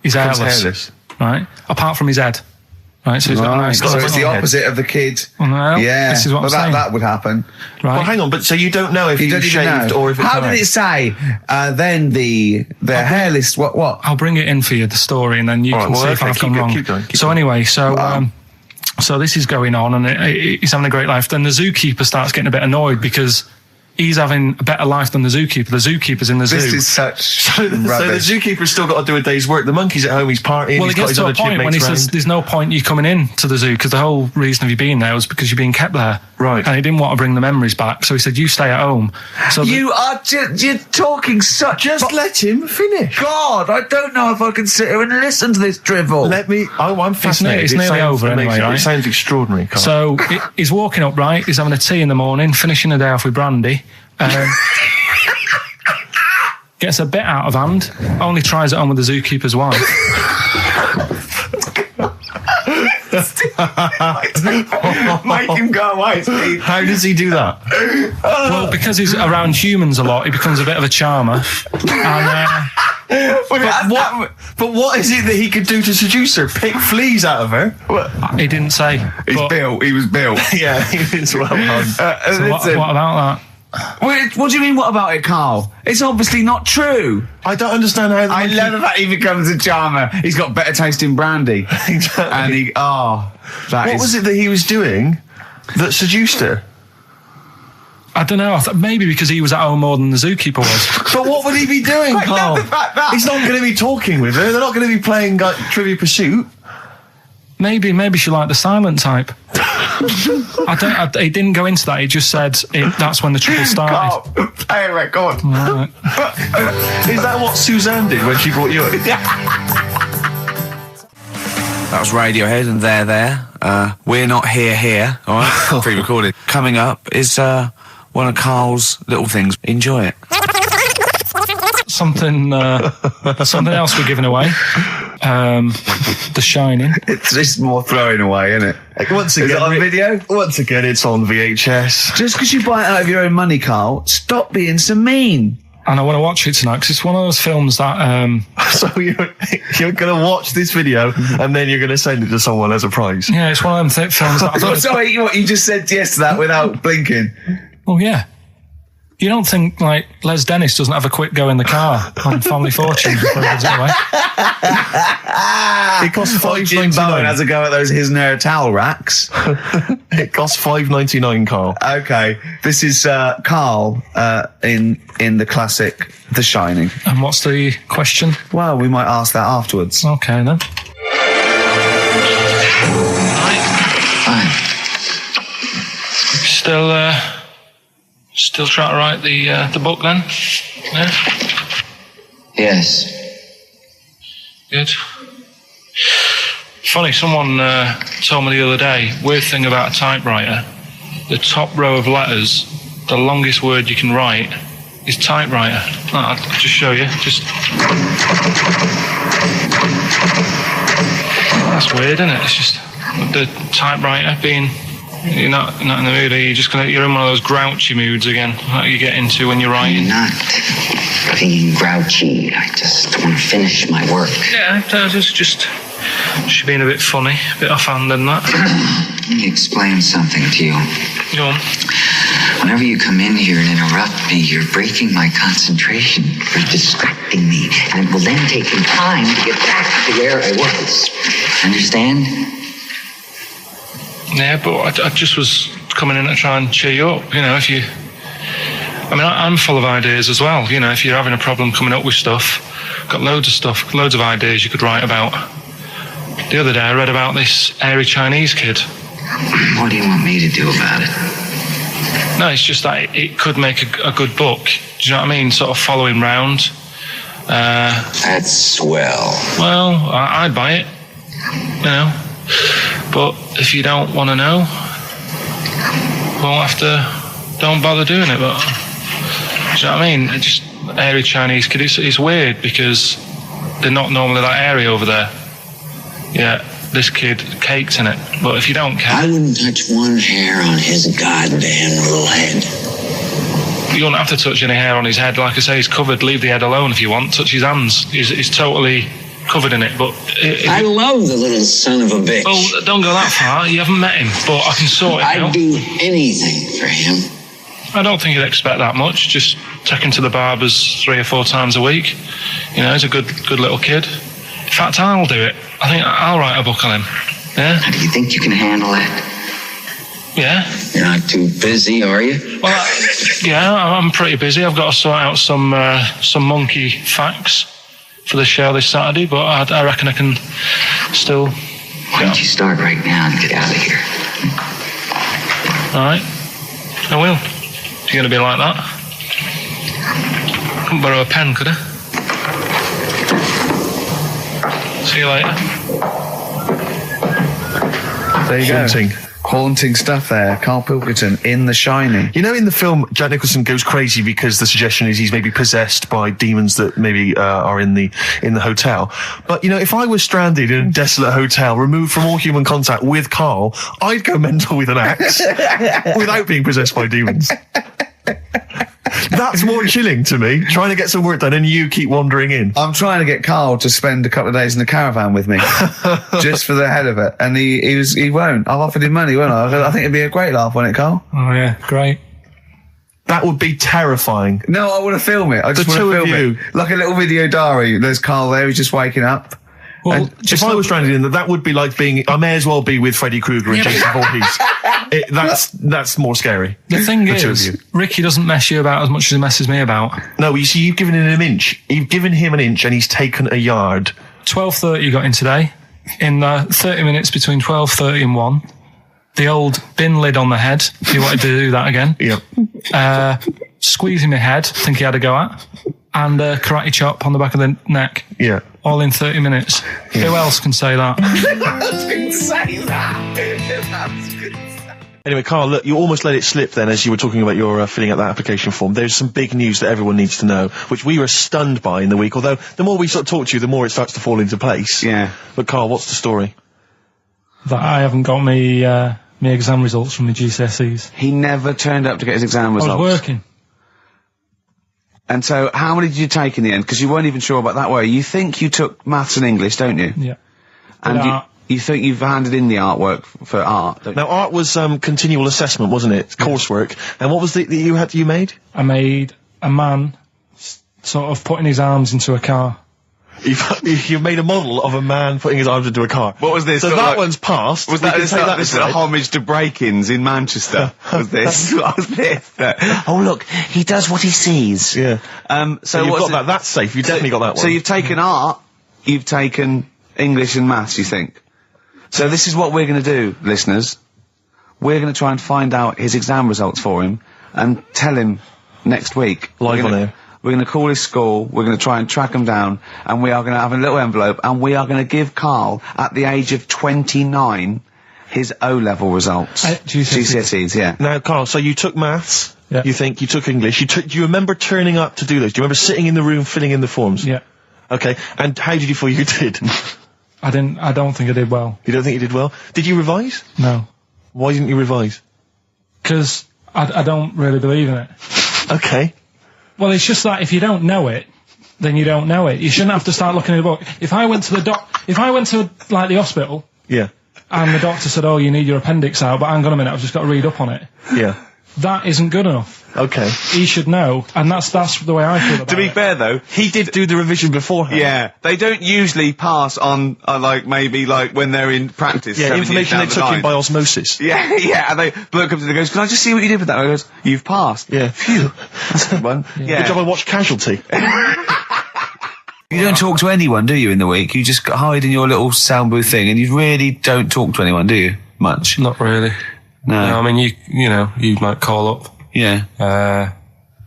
is hairless. Right? Apart from his head. Right, so he's got a nice so it's the opposite of the kid. Well, yeah, this is what I'm saying. That would happen. Right. Well, hang on, but so you don't know if he was shaved or if it's How did it say? Then the hairless. What? I'll bring it in for you, the story, and then you can see if I've gone wrong. Keep going. Anyway, so this is going on, and he's having a great life. Then the zookeeper starts getting a bit annoyed because he's having a better life than the zookeeper. The zookeeper's in the zoo. This is such so the zookeeper's still got to do a day's work. The monkey's at home, he's partying. Well, he's it gets got to his a other point when he says there's no point you coming in to the zoo because the whole reason of you being there was because you're being kept there. Right. And he didn't want to bring the memories back, so he said, you stay at home. So you're talking such... Just let him finish. God, I don't know if I can sit here and listen to this drivel. I'm fascinated. It's nearly over anyway, right? It sounds extraordinary, Carl. So he's walking up, right? He's having a tea in the morning, finishing the day off with brandy. Gets a bit out of hand, only tries it on with the zookeeper's wife. Make him go away, Steve. How does he do that? Well, because he's around humans a lot, he becomes a bit of a charmer. And, but what is it that he could do to seduce her? Pick fleas out of her? He didn't say. He was built. Yeah, he is well done. So what about that? What do you mean, what about it, Carl? It's obviously not true. I don't understand how... I love the fact he becomes a charmer. He's got better taste in brandy. Exactly. And what was it that he was doing that seduced her? I don't know. I thought maybe because he was at home more than the zookeeper was. But what would he be doing, Carl? He's not going to be talking with her. They're not going to be playing Trivia Pursuit. Maybe she liked the silent type. He didn't go into that. He just said that's when the trouble started. Play a record. Right. Is that what Suzanne did when she brought you in? That was Radiohead and They're There. We're Not Here, all right? Pre-recorded. Coming up is one of Carl's little things. Enjoy it. Something else we're giving away. The Shining. It's just more throwing away, isn't it? Once again, is it on video? Once again, it's on VHS. Just because you buy it out of your own money, Carl, stop being so mean. and I want to watch it tonight because it's one of those films that. So you're going to watch this video and then you're going to send it to someone as a prize. Yeah, it's one of them films that. Sorry, what you just said yes to that without blinking. Well, yeah. You don't think, like, Les Dennis doesn't have a quick go in the car on Family Fortune before he gives it away? It costs Jim Bowen has $5.99. a go at those his and her towel racks. It costs $5.99, Carl. Okay, this is Carl in the classic The Shining. And what's the question? Well, we might ask that afterwards. Okay, then. Still trying to write the book then? Yeah? Yes. Good. Funny, someone told me the other day, weird thing about a typewriter, the top row of letters, the longest word you can write is typewriter. I'll just show you. That's weird, isn't it? It's just the typewriter being... You're not in the mood, are you? You're in one of those grouchy moods again, like you get into when you're writing. I'm not being grouchy. I just want to finish my work. Yeah, just being a bit funny, a bit offhand and that. Let me explain something to you. Go on. Whenever you come in here and interrupt me, you're breaking my concentration. You're distracting me. And it will then take me time to get back to where I was. Understand? Yeah, but I just was coming in to try and cheer you up. You know, I'm full of ideas as well. You know, if you're having a problem coming up with stuff, got loads of ideas you could write about. The other day I read about this airy Chinese kid. What do you want me to do about it? No, it's just that it could make a good book. Do you know what I mean? Sort of following round. That's swell. Well, I'd buy it. You know. But if you don't want to know, don't bother doing it. But do you know what I mean? It's just airy Chinese kid. It's weird because they're not normally that airy over there. Yeah, this kid caked in it. But if you don't care, I wouldn't touch one hair on his goddamn little head. You don't have to touch any hair on his head. Like I say, he's covered. Leave the head alone if you want. Touch his hands. He's totally covered in it. But I love the little son of a bitch. Oh, don't go that far. You haven't met him, but I can sort it out. I'd do anything for him. I don't think you'd expect that much. Just take him to the barbers 3 or 4 times a week. You know, he's a good little kid. In fact, I'll do it. I think I'll write a book on him. Yeah? Do you think you can handle that? Yeah. You're not too busy, are you? Well, yeah, I'm pretty busy. I've got to sort out some monkey facts for the show this Saturday, but I reckon I can still... Why don't you start right now and get out of here? All right. I will. You're going to be like that? Couldn't borrow a pen, could I? See you later. There you go. Haunting stuff there. Karl Pilkington in The Shining. You know, in the film, Jack Nicholson goes crazy because the suggestion is he's maybe possessed by demons that maybe are in the hotel. But, you know, if I was stranded in a desolate hotel, removed from all human contact with Karl, I'd go mental with an axe without being possessed by demons. That's more chilling to me, trying to get some work done and you keep wandering in. I'm trying to get Karl to spend a couple of days in the caravan with me, just for the head of it. And he won't. I've offered him money, won't I? I think it'd be a great laugh, wouldn't it, Karl? Oh, yeah, great. That would be terrifying. No, I want to film it. I just want to film it. Like a little video diary. There's Karl there, he's just waking up. Well, if I was stranded in that would be like being... I may as well be with Freddy Krueger and Jason Voorhees. That's more scary. The thing is, Ricky doesn't mess you about as much as he messes me about. No, you see, you've given him an inch. You've given him an inch and he's taken a yard. 12:30 you got in today. In 30 minutes between 12:30 and 1. The old bin lid on the head. He wanted to do that again. Yep. Squeezing my head, think he had a go at. And karate chop on the back of the neck. Yeah. All in 30 minutes. Yeah. Who else can say that? Who else can say that? Anyway, Karl, look, you almost let it slip then as you were talking about your filling out that application form. There's some big news that everyone needs to know, which we were stunned by in the week, although the more we sort of talk to you, the more it starts to fall into place. Yeah. But Karl, what's the story? That I haven't got me exam results from the GCSEs. He never turned up to get his exam results. I was working. And so, how many did you take in the end? Because you weren't even sure about that, were you? You think you took maths and English, don't you? Yeah. And you think you've handed in the artwork for art, don't you? Now, art was continual assessment, wasn't it? Coursework. And what was that you made? I made a man sort of putting his arms into a car. You've made a model of a man putting his arms into a car. What was this? So that one's passed. Was that this a homage to break-ins in Manchester? Was this? What was this? Oh, look, he does what he sees. Yeah. So you've got that. That's safe. You definitely got that one. So you've taken art, you've taken English and maths, you think? So this is what we're going to do, listeners. We're going to try and find out his exam results for him and tell him next week. Live on air. We're going to call his school, we're going to try and track him down, and we are going to have a little envelope, and we are going to give Karl, at the age of 29, his O-level results. GCSEs, yeah. Now, Karl, so you took maths, Yeah. you think, you took English, do you remember turning up to do those? Do you remember sitting in the room filling in the forms? Yeah. Okay, and how did you feel you did? I don't think I did well. You don't think you did well? Did you revise? No. Why didn't you revise? Because I don't really believe in it. Okay. Well, it's just that if you don't know it, then you don't know it. You shouldn't have to start looking at a book. If I went to like the hospital, Yeah. and the doctor said, "Oh, you need your appendix out," but hang on a minute, I've just got to read up on it. Yeah. That isn't good enough. Okay. He should know, and that's the way I feel about it. To be fair, though, He did do the revision beforehand. yeah, they don't usually pass on, maybe when they're in practice. Yeah, 7 years information down they the took in line. by osmosis. Yeah, yeah, and they bloke comes in and goes, "Can I just see what you did with that?" And I goes, "You've passed." Yeah. Phew, that's a good one. Yeah. Good job I watched Casualty. You don't talk to anyone, do you, in the week? You just hide in your little sound booth thing, and you really don't talk to anyone, do you? Much? Not really. No. I mean, you might call up. Yeah.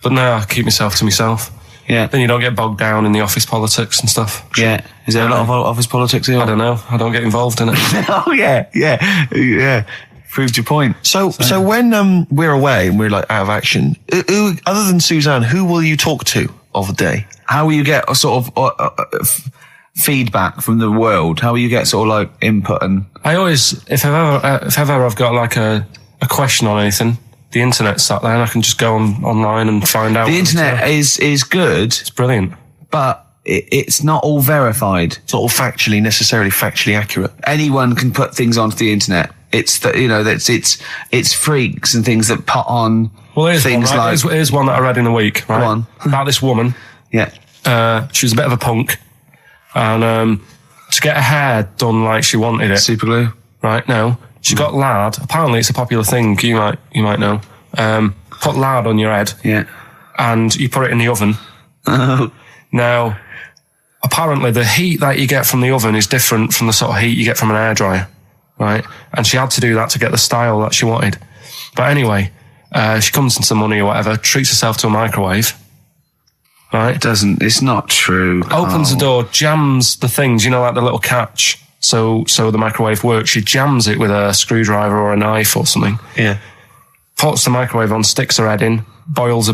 But no, I keep myself to myself. Yeah. Then you don't get bogged down in the office politics and stuff. Yeah. Is there a lot of office politics here? I don't know. I don't get involved in it. Oh, yeah. Proved your point. So when we're away and we're out of action, who, other than Suzanne, who will you talk to of the day? How will you get a sort of feedback from the world? How will you get sort of input and... I always, if ever I've got a question on anything, the internet's sat there and I can just go online and find out. The internet is good. It's brilliant. But it's not all verified. It's not all necessarily factually accurate. Anyone can put things onto the internet. It's it's freaks and things that put on things one, right? like... Here's one that I read in a week, right? Go on. About this woman. Yeah. She was a bit of a punk. And to get her hair done like she wanted it. Super glue. Right, no. She got lard. Apparently it's a popular thing, you might know. Put lard on your head. Yeah. And you put it in the oven. Oh. Now, apparently the heat that you get from the oven is different from the sort of heat you get from an hairdryer. Right? And she had to do that to get the style that she wanted. But anyway, she comes into money or whatever, treats herself to a microwave. Right? It's not true. Opens the door, jams the things, like the little catch. So the microwave works. She jams it with a screwdriver or a knife or something. Yeah. Puts the microwave on, sticks her head in, boils a